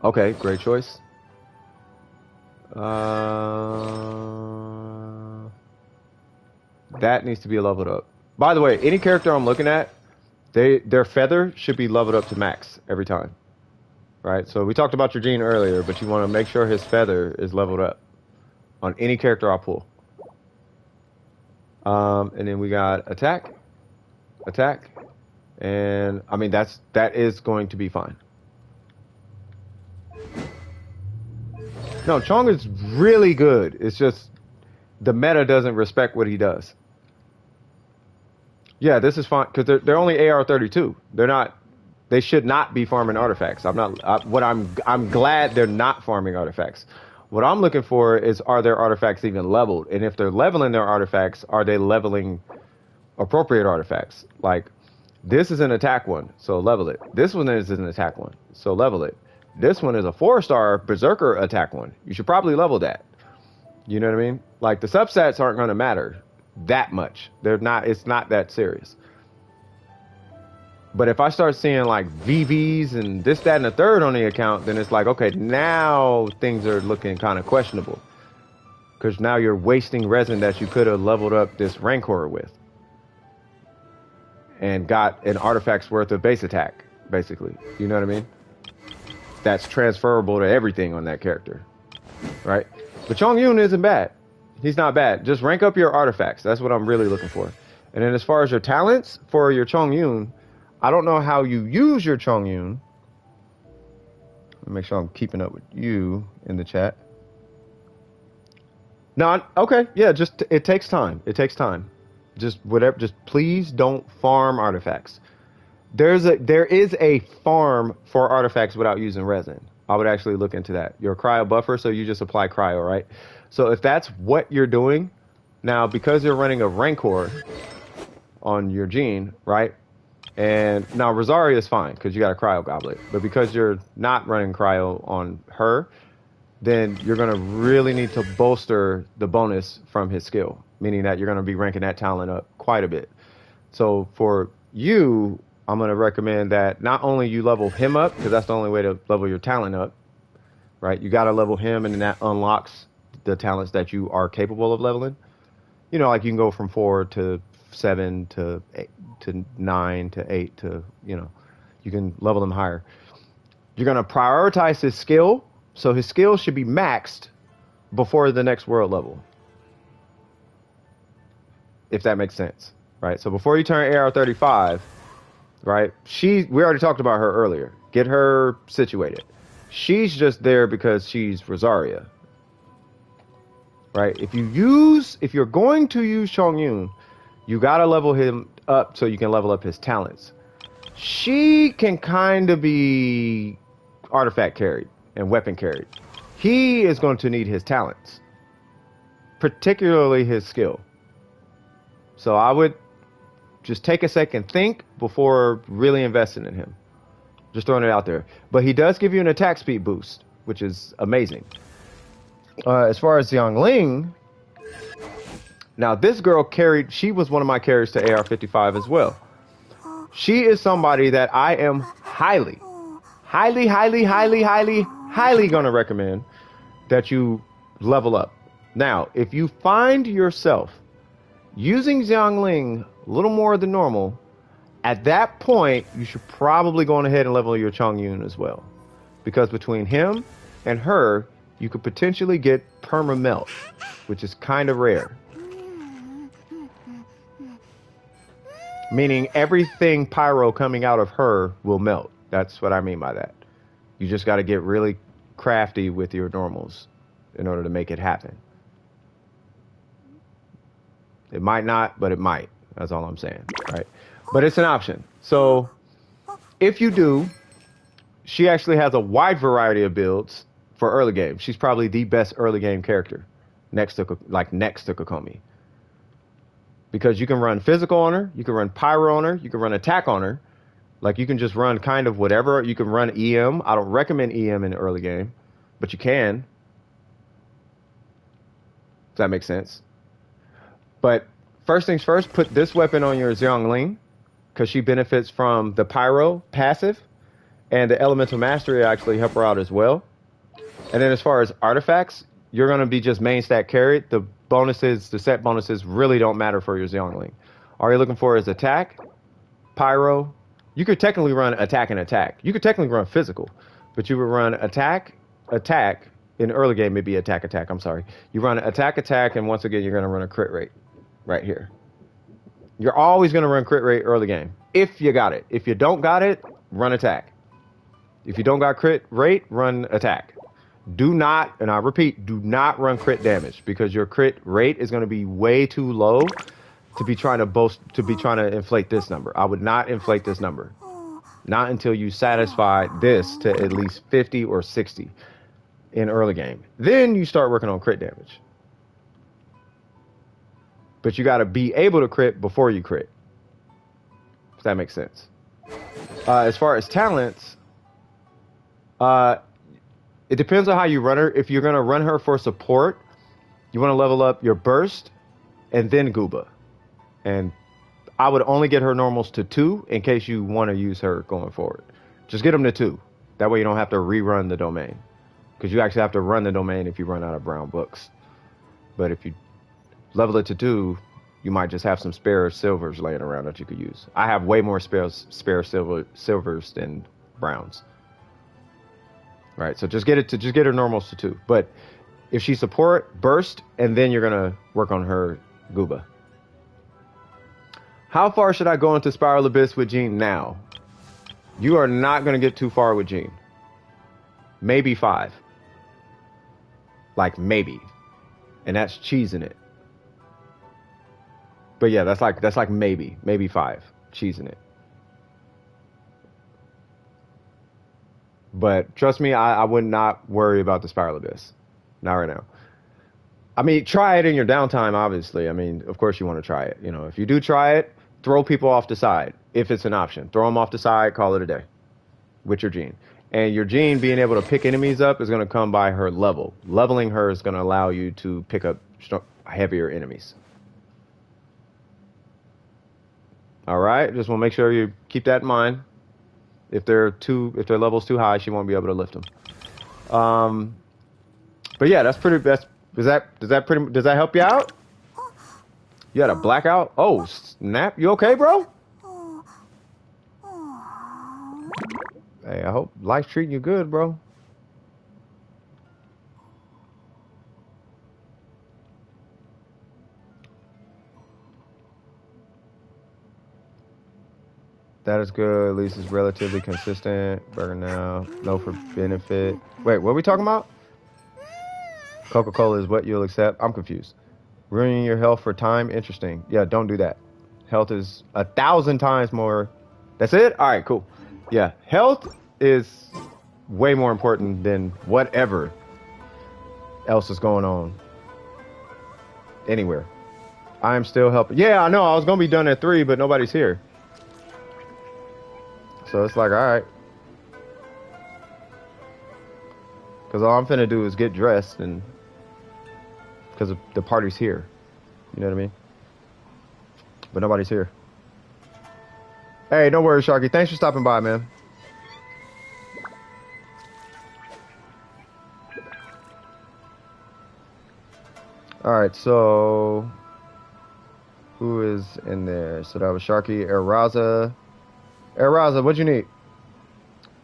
Okay, great choice. That needs to be leveled up. By the way, any character I'm looking at, their feather should be leveled up to max every time. Right? So we talked about your Gene earlier, but you want to make sure his feather is leveled up on any character I pull. And then we got attack, and I mean that is going to be fine. No, Chong is really good. It's just the meta doesn't respect what he does. Yeah, this is fine because they're only AR32. They should not be farming artifacts. I'm glad they're not farming artifacts. What I'm looking for is, are their artifacts even leveled? And if they're leveling their artifacts, are they leveling appropriate artifacts? Like, this is an attack one, so level it. This one is an attack one, so level it. This one is a 4-star Berserker attack one. You should probably level that. You know what I mean? Like, the substats aren't going to matter that much. It's not that serious. But if I start seeing like VVs and this, that, and the third on the account, then it's like, okay, now things are looking kind of questionable. Because now you're wasting resin that you could have leveled up this Rancor with. And got an artifact's worth of base attack, basically. You know what I mean? That's transferable to everything on that character. Right? But Chongyun isn't bad. He's not bad. Just rank up your artifacts. That's what I'm really looking for. And then as far as your talents for your Chongyun, I don't know how you use your Chongyun. Make sure I'm keeping up with you in the chat. No, okay, yeah, just it takes time. It takes time. Just whatever. Just please don't farm artifacts. There is a farm for artifacts without using resin. I would actually look into that. Your cryo buffer, so you just apply cryo, right? So if that's what you're doing, now because you're running a Rancor on your Gene, right? And now Rosaria is fine because you got a cryo goblet. But because you're not running cryo on her, then you're going to really need to bolster the bonus from his skill, meaning that you're going to be ranking that talent up quite a bit. So for you, I'm going to recommend that not only you level him up, because that's the only way to level your talent up, right? You got to level him, and then that unlocks the talents that you are capable of leveling. You know, like you can go from 4 to 7 to 8 to 9 to 8 to, you know, you can level them higher. You're going to prioritize his skill, so his skill should be maxed before the next world level, if that makes sense, right? So before you turn AR35, right, we already talked about her earlier. Get her situated. She's just there because she's Rosaria, right? If you're going to use Chongyun, you gotta level him up so you can level up his talents. She can kind of be artifact carried and weapon carried. He is going to need his talents, particularly his skill. So I would just take a second, think before really investing in him. Just throwing it out there. But he does give you an attack speed boost, which is amazing. As far as Xiangling, now this girl carried, she was one of my carries to AR55 as well. She is somebody that I am highly going to recommend that you level up. Now, if you find yourself using Xiangling a little more than normal, at that point, you should probably go on ahead and level your Chongyun as well. Because between him and her, you could potentially get perma-melt, which is kind of rare. Meaning everything pyro coming out of her will melt. That's what I mean by that. You just got to get really crafty with your normals in order to make it happen. It might not, but it might. That's all I'm saying, right? But it's an option. So if you do, she actually has a wide variety of builds for early game. She's probably the best early game character next to Kokomi. Because you can run physical on her, you can run pyro on her, you can run attack on her. Like you can just run kind of whatever. You can run EM. I don't recommend EM in the early game, but you can. Does that make sense? But first things first, put this weapon on your Xiangling because she benefits from the pyro passive, and the elemental mastery actually help her out as well. And then as far as artifacts, you're going to be just main stat carried. The bonuses, the set bonuses really don't matter for your Xiangling. All you're looking for is attack, pyro. You could technically run attack and attack. You could technically run physical, but you would run attack. In early game, maybe attack. I'm sorry. You run attack, and once again, you're going to run a crit rate right here. You're always going to run crit rate early game if you got it. If you don't got it, run attack. If you don't got crit rate, run attack. Do not, and I repeat, do not run crit damage because your crit rate is going to be way too low to be trying to inflate this number. I would not inflate this number. Not until you satisfy this to at least 50 or 60 in early game. Then you start working on crit damage. But you got to be able to crit before you crit. If that makes sense. As far as talents, it depends on how you run her. If you're going to run her for support, you want to level up your burst and then Gooba. And I would only get her normals to 2 in case you want to use her going forward. Just get them to 2. That way you don't have to rerun the domain. Because you actually have to run the domain if you run out of brown books. But if you level it to 2, you might just have some spare silvers laying around that you could use. I have way more spare silvers than browns. Right, so just get her normals to 2. But if she support, burst, and then you're gonna work on her Gooba. How far should I go into Spiral Abyss with Jean now? You are not gonna get too far with Jean. Maybe 5. Like maybe. And that's cheesing it. But yeah, that's like maybe 5. Cheesing it. But trust me, I would not worry about the Spiral Abyss. Not right now. I mean, try it in your downtime, obviously. I mean, of course you want to try it. You know, if you do try it, throw people off the side. If it's an option. Throw them off the side, call it a day. With your Jean. And your Jean being able to pick enemies up is going to come by her level. Leveling her is going to allow you to pick up heavier enemies. All right? Just want to make sure you keep that in mind. If their level's too high, she won't be able to lift them. But yeah, that's pretty best. Does that help you out? You had a blackout? Oh, snap. You okay, bro? Hey, I hope life's treating you good, bro. That is good. At least it's relatively consistent. Burger now. No for benefit. Wait, what are we talking about? Coca-Cola is what you'll accept. I'm confused. Ruining your health for time. Interesting. Yeah, don't do that. Health is 1,000 times more. That's it? All right, cool. Yeah, health is way more important than whatever else is going on anywhere. I am still helping. Yeah, I know. I was gonna be done at 3, but nobody's here. So it's like, all right. Because all I'm finna do is get dressed, and because the party's here. You know what I mean? But nobody's here. Hey, don't worry, Sharky. Thanks for stopping by, man. All right, so who is in there? So that was Sharky, Eraza. Eraza, what you need?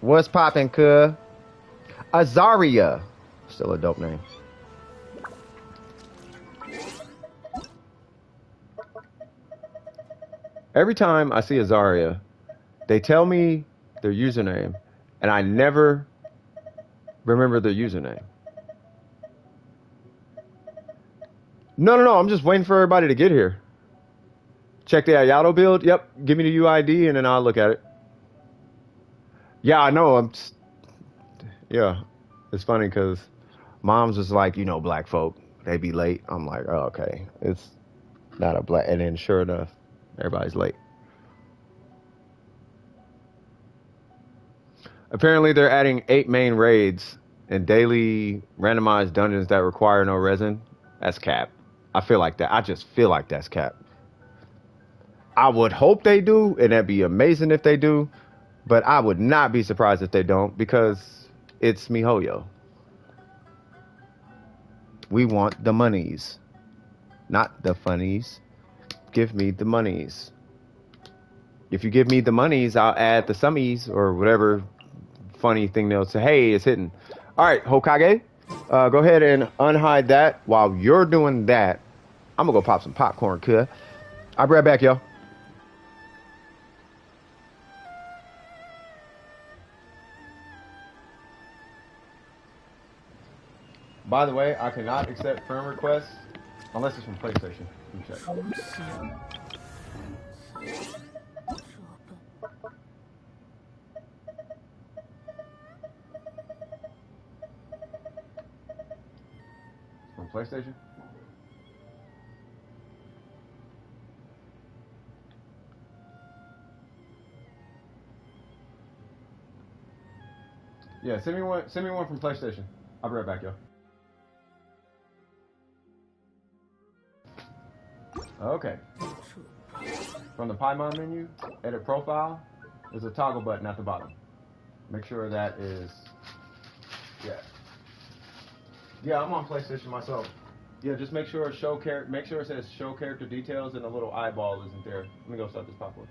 What's poppin', cuh? Azaria. Still a dope name. Every time I see Azaria, they tell me their username, and I never remember their username. No. I'm just waiting for everybody to get here. Check the Ayato build. Yep. Give me the UID, and then I'll look at it. Yeah, I know. Yeah. It's funny because mom's was like, black folk, they be late. I'm like, oh, okay. It's not a black. And then sure enough, everybody's late. Apparently, they're adding 8 main raids and daily randomized dungeons that require no resin. That's cap. I feel like that. I just feel like that's cap. I would hope they do, and that'd be amazing if they do. But I would not be surprised if they don't, because it's MiHoYo. We want the monies, not the funnies. Give me the monies. If you give me the monies, I'll add the summies or whatever funny thing they'll say. Hey, it's hitting. All right, Hokage, go ahead and unhide that. While you're doing that, I'm gonna go pop some popcorn, cuh. I'll be right back, y'all. By the way, I cannot accept friend requests unless it's from PlayStation. Let me check. 熟悉，这本 From PlayStation? Yeah, send me one. Send me one from PlayStation. I'll be right back, y'all. Okay. From the Paimon menu, edit profile. There's a toggle button at the bottom. Make sure that is. Yeah. Yeah, I'm on PlayStation myself. Yeah, just make sure Make sure it says show character details and the little eyeball isn't there. Let me go start this popcorn.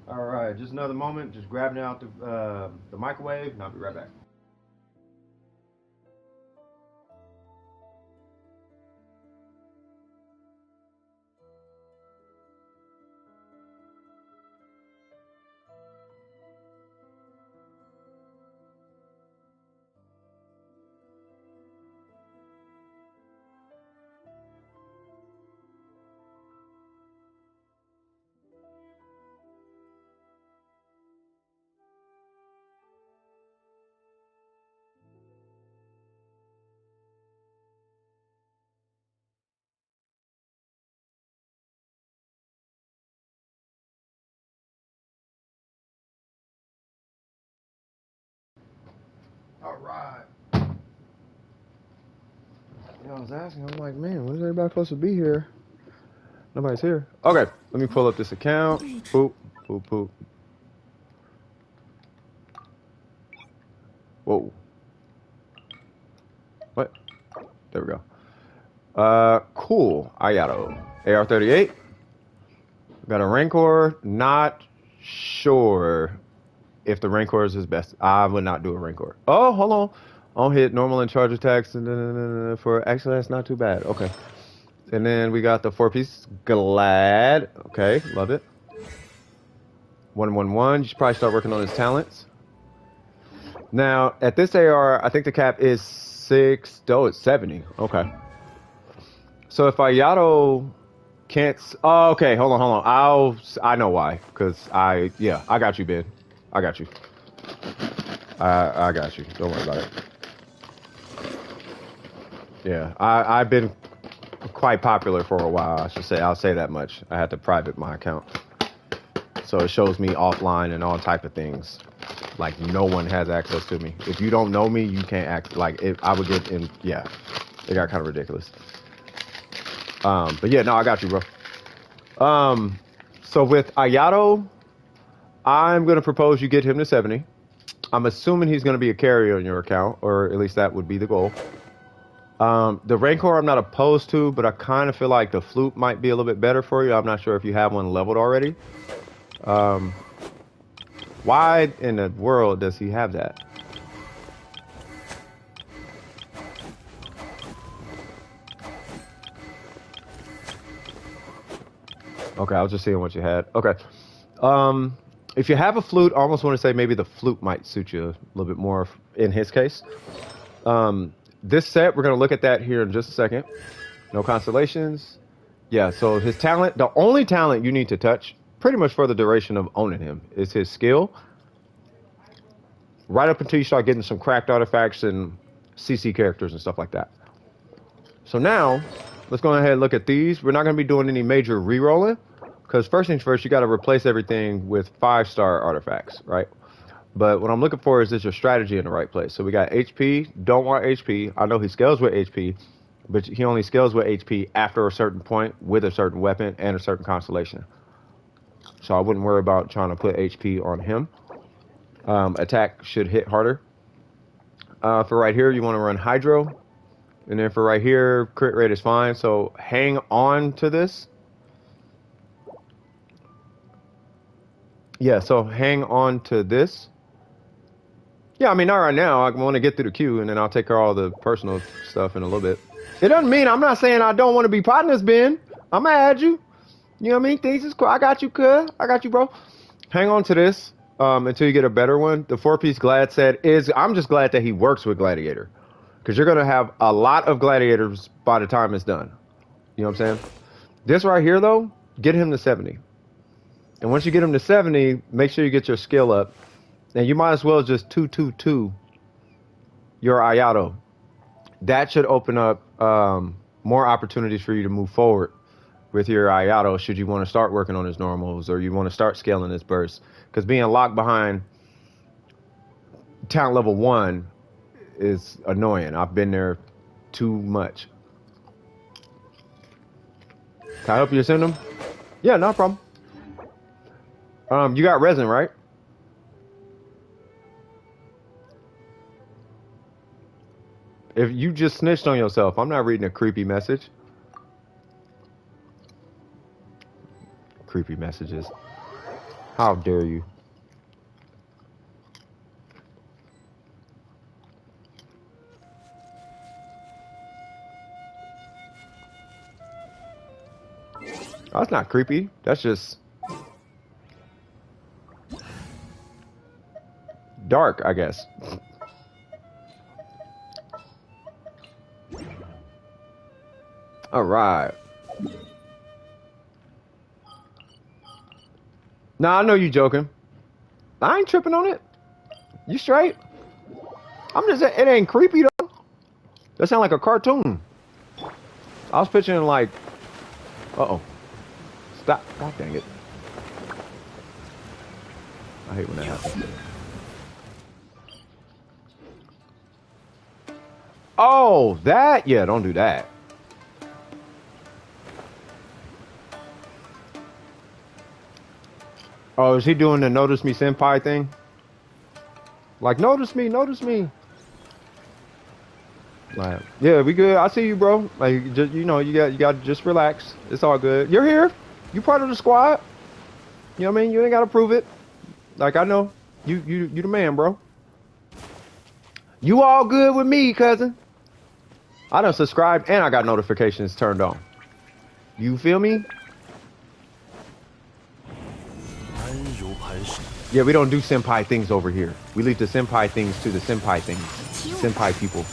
All right, just another moment. Just grabbing it out the microwave, and I'll be right back. All right. Yeah, I was asking. I'm like, man, when is everybody supposed to be here? Nobody's here. Okay, let me pull up this account. Boop, boop, boop. Whoa. What? There we go. Cool. Ayato. AR58. Got a Rancor. Not sure if the Rancor is his best. I would not do a Rancor. Oh, hold on. On hit normal and charge attacks for actually that's not too bad. Okay. And then we got the 4-piece Glad. Okay, love it. 111. You should probably start working on his talents. Now, at this AR, I think the cap is 6. Oh, it's 70. Okay. So if Ayato can't. Oh, okay. Hold on. I know why. Yeah, I got you, Ben. I got you. I got you. Don't worry about it. Yeah, I've been quite popular for a while. I should say. I'll say that much. I had to private my account, so it shows me offline and all type of things. Like no one has access to me. If you don't know me, you can't act. Like if I would get in. Yeah, it got kind of ridiculous. But yeah, no, I got you, bro. So with Ayato, I'm gonna propose you get him to 70. I'm assuming he's gonna be a carrier on your account, or at least that would be the goal. The Rancor I'm not opposed to, but I kind of feel like the Flute might be a little bit better for you. I'm not sure if you have one leveled already. Why in the world does he have that? Okay, I was just seeing what you had. Okay. If you have a Flute, I almost want to say maybe the Flute might suit you a little bit more in his case. This set, we're going to look at that here in just a second. No constellations. Yeah, so his talent, the only talent you need to touch, pretty much for the duration of owning him, is his skill. Right up until you start getting some cracked artifacts and CC characters and stuff like that. So now, let's go ahead and look at these. We're not going to be doing any major re-rolling, because first things first, you got to replace everything with 5-star artifacts, right? But what I'm looking for is your strategy in the right place. So we got HP, don't want HP. I know he scales with HP, but he only scales with HP after a certain point with a certain weapon and a certain constellation. So I wouldn't worry about trying to put HP on him. Attack should hit harder. For right here, you want to run Hydro. And then for right here, crit rate is fine. So hang on to this. Yeah, so hang on to this. Yeah, I mean, not right now. I want to get through the queue, and then I'll take care of all the personal stuff in a little bit. It doesn't mean I'm not saying I don't want to be partners, Ben. I'm going to add you. You know what I mean? Things is cool. I got you, cuz. I got you, bro. Hang on to this until you get a better one. The 4-piece Glad set is... I'm just glad that he works with Gladiator. Because you're going to have a lot of Gladiators by the time it's done. You know what I'm saying? This right here, though, get him to 70. And once you get him to 70, make sure you get your skill up. And you might as well just 2-2-2 your Ayato. That should open up more opportunities for you to move forward with your Ayato should you want to start working on his normals or you want to start scaling his bursts. Because being locked behind talent level 1 is annoying. I've been there too much. Can I help you send them? Yeah, no problem. You got resin, right? If you just snitched on yourself, I'm not reading a creepy message. Creepy messages. How dare you? Oh, that's not creepy. That's just dark, I guess. All right. Nah, I know you joking. I ain't tripping on it. You straight? I'm just saying, it ain't creepy though. That sound like a cartoon. I was picturing like, uh-oh. Stop. God dang it. I hate when that happens. Oh, that? Yeah, don't do that. Oh, is he doing the notice me senpai thing? Like, notice me, notice me. Like, yeah, we good. I see you, bro. Like, just, you know, you got to just relax. It's all good. You're here. You part of the squad. You know what I mean? You ain't got to prove it. Like, I know. You the man, bro. You all good with me, cousin. I done subscribed and I got notifications turned on. You feel me? Yeah, we don't do senpai things over here. We leave the senpai things to the senpai things. Senpai people.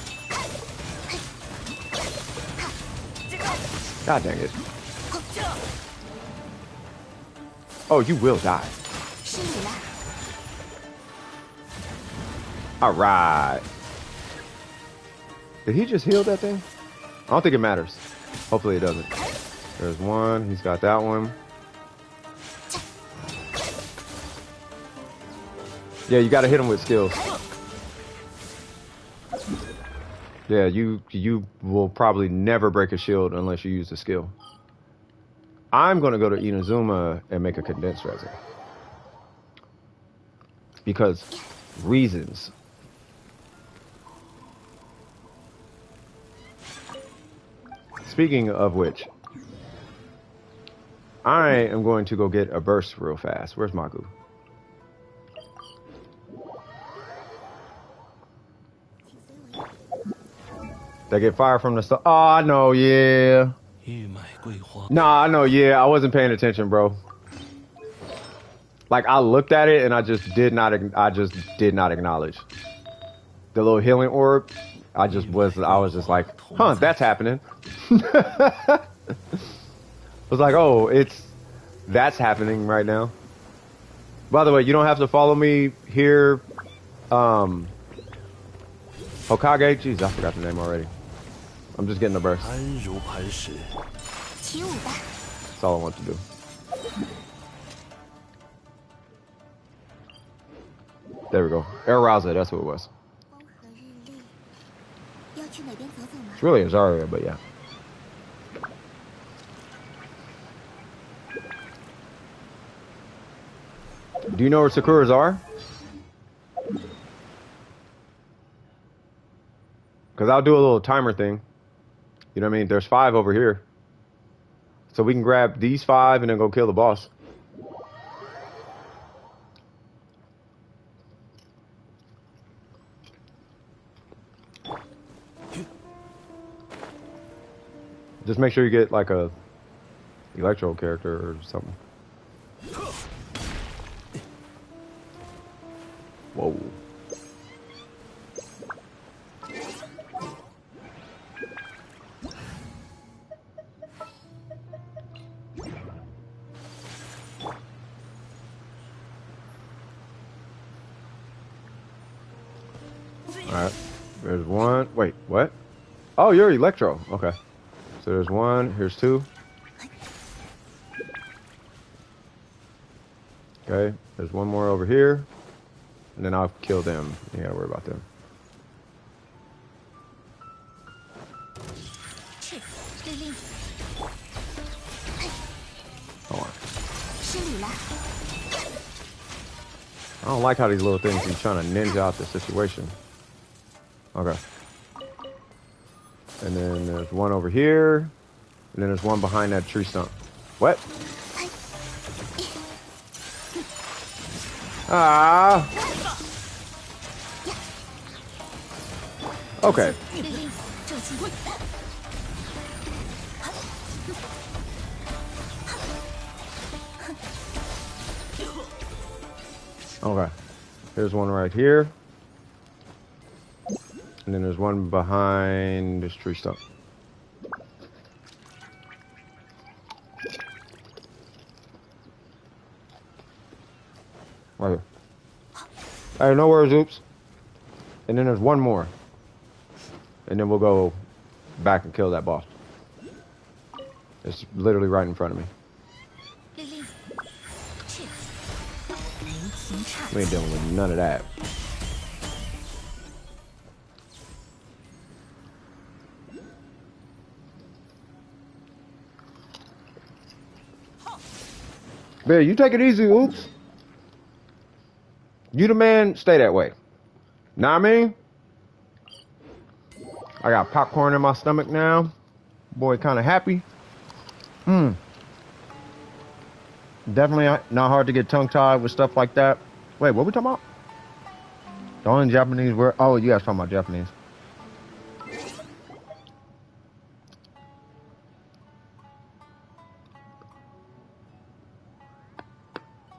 God dang it. Oh, you will die. Alright. Did he just heal that thing? I don't think it matters. Hopefully it doesn't. There's one. He's got that one. Yeah, you gotta hit him with skills. Yeah, you will probably never break a shield unless you use the skill. I'm gonna go to Inazuma and make a condensed resin. Because reasons. Speaking of which, I am going to go get a burst real fast. Where's Magu? They get fire from the start. Oh, I know, yeah. Nah, I know, yeah. I wasn't paying attention, bro. Like, I looked at it and I just did not acknowledge the little healing orb. I was just like, huh, that's happening. I was like, oh, that's happening right now. By the way, you don't have to follow me here. Hokage, jeez, I forgot the name already. I'm just getting a burst. That's all I want to do. There we go. Arousal, that's what it was. It's really a Zarya, but yeah. Do you know where Sakuras are? Because I'll do a little timer thing. You know what I mean? There's 5 over here. So we can grab these 5 and then go kill the boss. Just make sure you get like a electro character or something. Whoa. Alright. There's one. Wait, what? Oh, you're electro. Okay. So there's 1, here's 2. Okay, there's 1 more over here. And then I'll kill them. You gotta worry about them. Hold on. I don't like how these little things be trying to ninja out the situation. Okay. And then there's 1 over here. And then there's 1 behind that tree stump. What? Ah. Okay. Okay. Here's one right here. And then there's one behind this tree stump. Right here. Hey, no worries, oops. And then there's one more. And then we'll go back and kill that boss. It's literally right in front of me. We ain't dealing with none of that. Man, you take it easy, oops. You the man, stay that way. Know what I mean? I got popcorn in my stomach now. Boy, kind of happy. Definitely not hard to get tongue-tied with stuff like that. Wait, what we talking about? The only Japanese word... Oh, you guys talking about Japanese.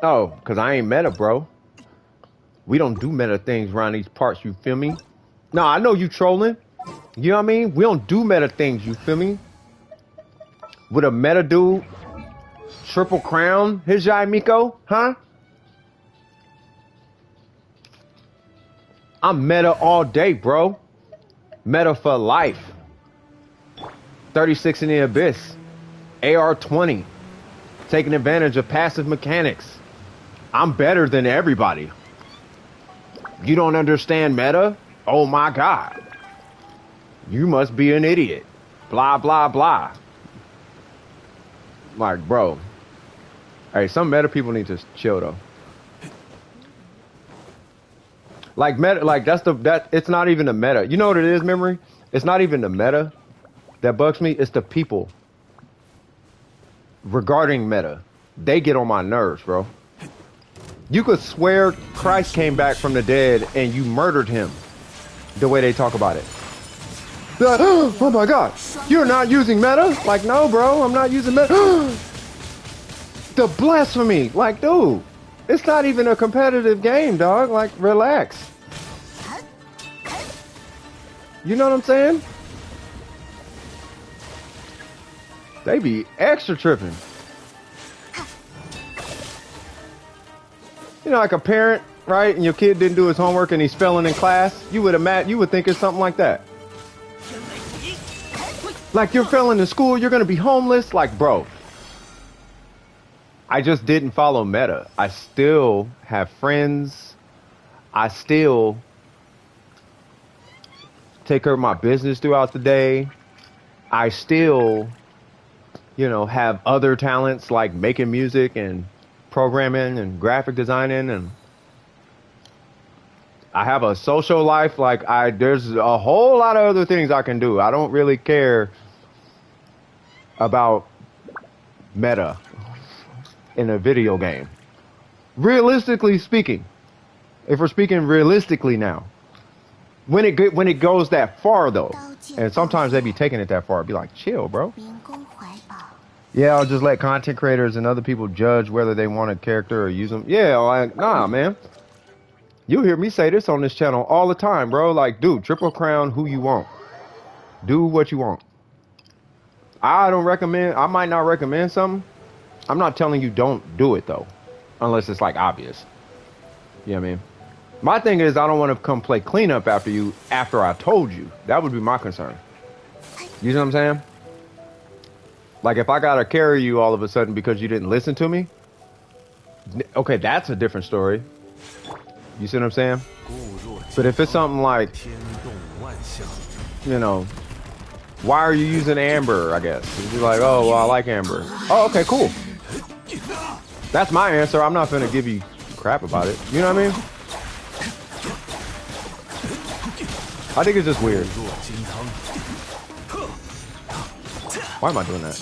Oh, because I ain't meta, bro. We don't do meta things around these parts, you feel me? No, I know you trolling. You know what I mean? We don't do meta things, you feel me? With a meta dude, triple crown, Hijai Miko, huh? I'm meta all day, bro. Meta for life. 36 in the Abyss. AR20. Taking advantage of passive mechanics. I'm better than everybody. You don't understand meta? Oh my God. You must be an idiot. Blah, blah, blah. Like, bro. Hey, some meta people need to chill though. Like meta, like it's not even the meta. You know what it is, Memory? It's not even the meta that bugs me. It's the people regarding meta. They get on my nerves, bro. You could swear Christ came back from the dead and you murdered him. The way they talk about it. They're like, oh my God, you're not using meta? Like, no, bro, I'm not using meta. The blasphemy. Like, dude, it's not even a competitive game, dog. Like, relax. You know what I'm saying? They be extra tripping. You know, like a parent, right? And your kid didn't do his homework and he's failing in class. You would think it's something like that. Like, you're failing in school, you're gonna be homeless. Like, bro, I just didn't follow meta. I still have friends. I still take care of my business throughout the day. I still, you know, have other talents like making music and programming and graphic designing, and I have a social life. Like, there's a whole lot of other things I can do. I don't really care about meta in a video game. Realistically speaking, if we're speaking realistically now, when it goes that far though, and sometimes they be taking it that far, be like, chill, bro. Yeah, I'll just let content creators and other people judge whether they want a character or use them. Yeah, like, nah, man. You'll hear me say this on this channel all the time, bro. Like, dude, triple crown who you want. Do what you want. I might not recommend something. I'm not telling you don't do it, though. Unless it's, like, obvious. You know what I mean? My thing is, I don't want to come play cleanup after you, after I told you. That would be my concern. You know what I'm saying? Like, if I gotta carry you all of a sudden because you didn't listen to me, okay, that's a different story. You see what I'm saying? But if it's something like, you know, why are you using Amber, I guess? You're like, oh, well, I like Amber. Oh, okay, cool. That's my answer. I'm not gonna give you crap about it. You know what I mean? I think it's just weird. Why am I doing that?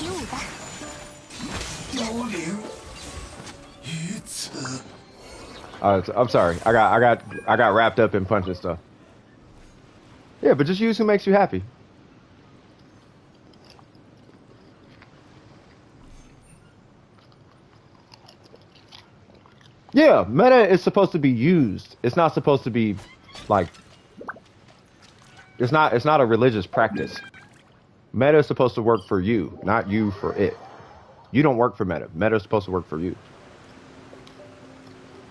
I'm sorry. I got wrapped up in punching stuff. Yeah, but just use who makes you happy. Yeah, meta is supposed to be used. It's not supposed to be like it's not a religious practice. Meta is supposed to work for you, not you for it. You don't work for meta. Meta is supposed to work for you.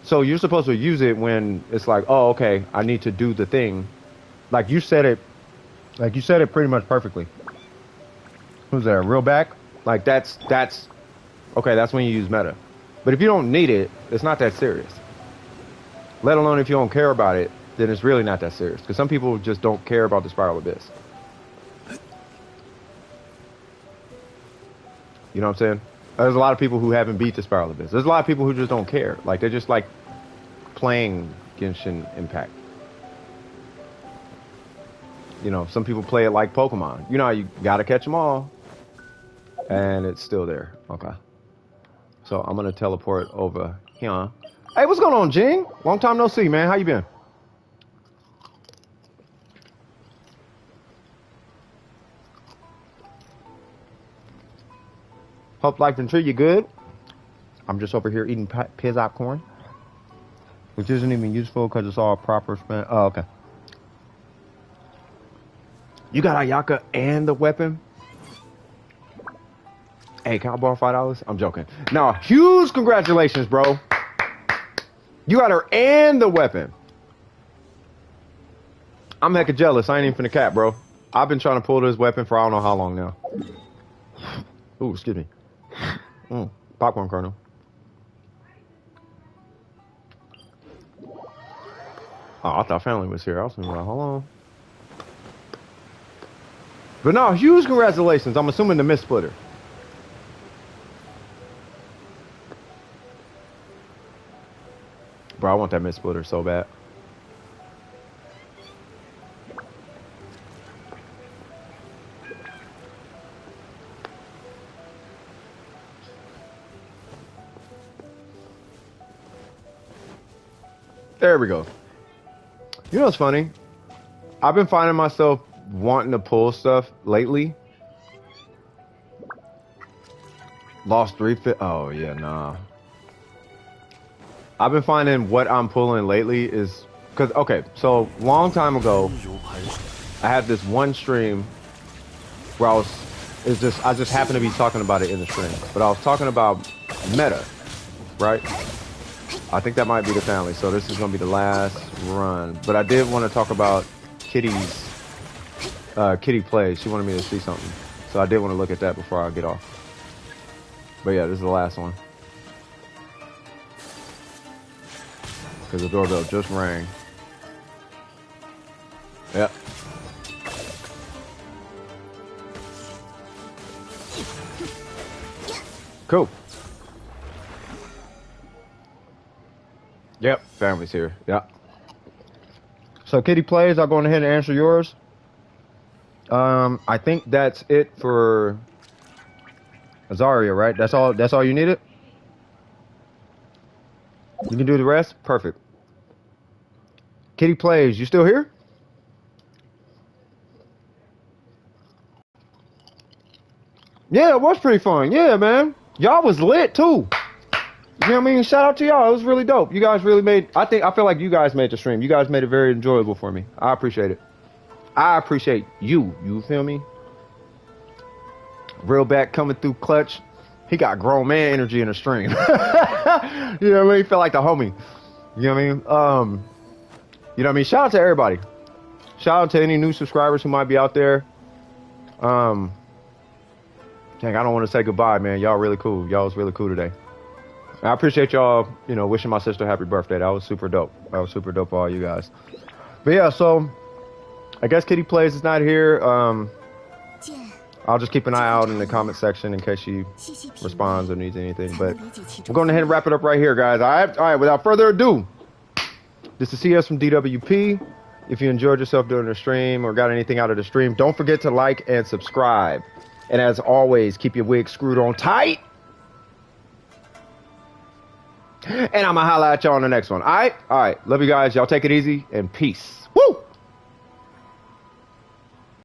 So you're supposed to use it when it's like, oh, okay, I need to do the thing. Like you said it pretty much perfectly. Who's that? Real back? Like that's okay, that's when you use meta. But if you don't need it, it's not that serious. Let alone if you don't care about it, then it's really not that serious. Because some people just don't care about the Spiral Abyss. You know what I'm saying? There's a lot of people who haven't beat the Spiral Abyss. There's a lot of people who just don't care. Like, they're just, like, playing Genshin Impact. You know, some people play it like Pokemon. You know how you gotta catch them all. And it's still there. Okay. So, I'm gonna teleport over here. Hey, what's going on, Jing? Long time no see, man. How you been? Hope life and treat you good. I'm just over here eating pizza popcorn, which isn't even useful because it's all proper spent. Oh, okay. You got Ayaka and the weapon? Hey, can I borrow $5? I'm joking. No, huge congratulations, bro. You got her and the weapon. I'm hecka jealous. I ain't even finna cap, bro. I've been trying to pull this weapon for I don't know how long now. Ooh, excuse me. Popcorn kernel. Oh, I thought family was here. I was like, hold on. But no, huge congratulations. I'm assuming the Mist Splitter. Bro, I want that Mist Splitter so bad. There we go. You know what's funny? I've been finding myself wanting to pull stuff lately. Lost 3 oh yeah, nah. I've been finding what I'm pulling lately is because okay, so long time ago I had this one stream where I just happened to be talking about it in the stream. But I was talking about meta, right? I think that might be the family, so this is gonna be the last run. But I did want to talk about Kitty's Kitty plays. She wanted me to see something, so I did want to look at that before I get off. But yeah, this is the last one because the doorbell just rang. Yep. Cool. Yep, family's here. Yep. So Kitty plays. I'll go ahead and answer yours. I think that's it for Azaria, right? That's all you needed? You can do the rest? Perfect. Kitty plays. You still here? Yeah, it was pretty fun. Yeah, man. Y'all was lit too. You know what I mean? Shout out to y'all. It was really dope. You guys really made, I feel like you guys made the stream. You guys made it very enjoyable for me. I appreciate it. I appreciate you. You feel me? Real back coming through clutch. He got grown man energy in the stream. You know what I mean? He felt like the homie. You know what I mean? You know what I mean? Shout out to everybody. Shout out to any new subscribers who might be out there. Dang, I don't want to say goodbye, man. Y'all really cool. Y'all was really cool today. I appreciate y'all, you know, wishing my sister happy birthday. That was super dope. That was super dope for all you guys. But yeah, so I guess Kitty Plays is not here. I'll just keep an eye out in the comment section in case she responds or needs anything. But we're going ahead and wrap it up right here, guys. All right, without further ado, this is CS from DWP. If you enjoyed yourself during the stream or got anything out of the stream, don't forget to like and subscribe. And as always, keep your wig screwed on tight. And I'm gonna holla at y'all on the next one. All right, love you guys. Y'all take it easy and peace. Woo.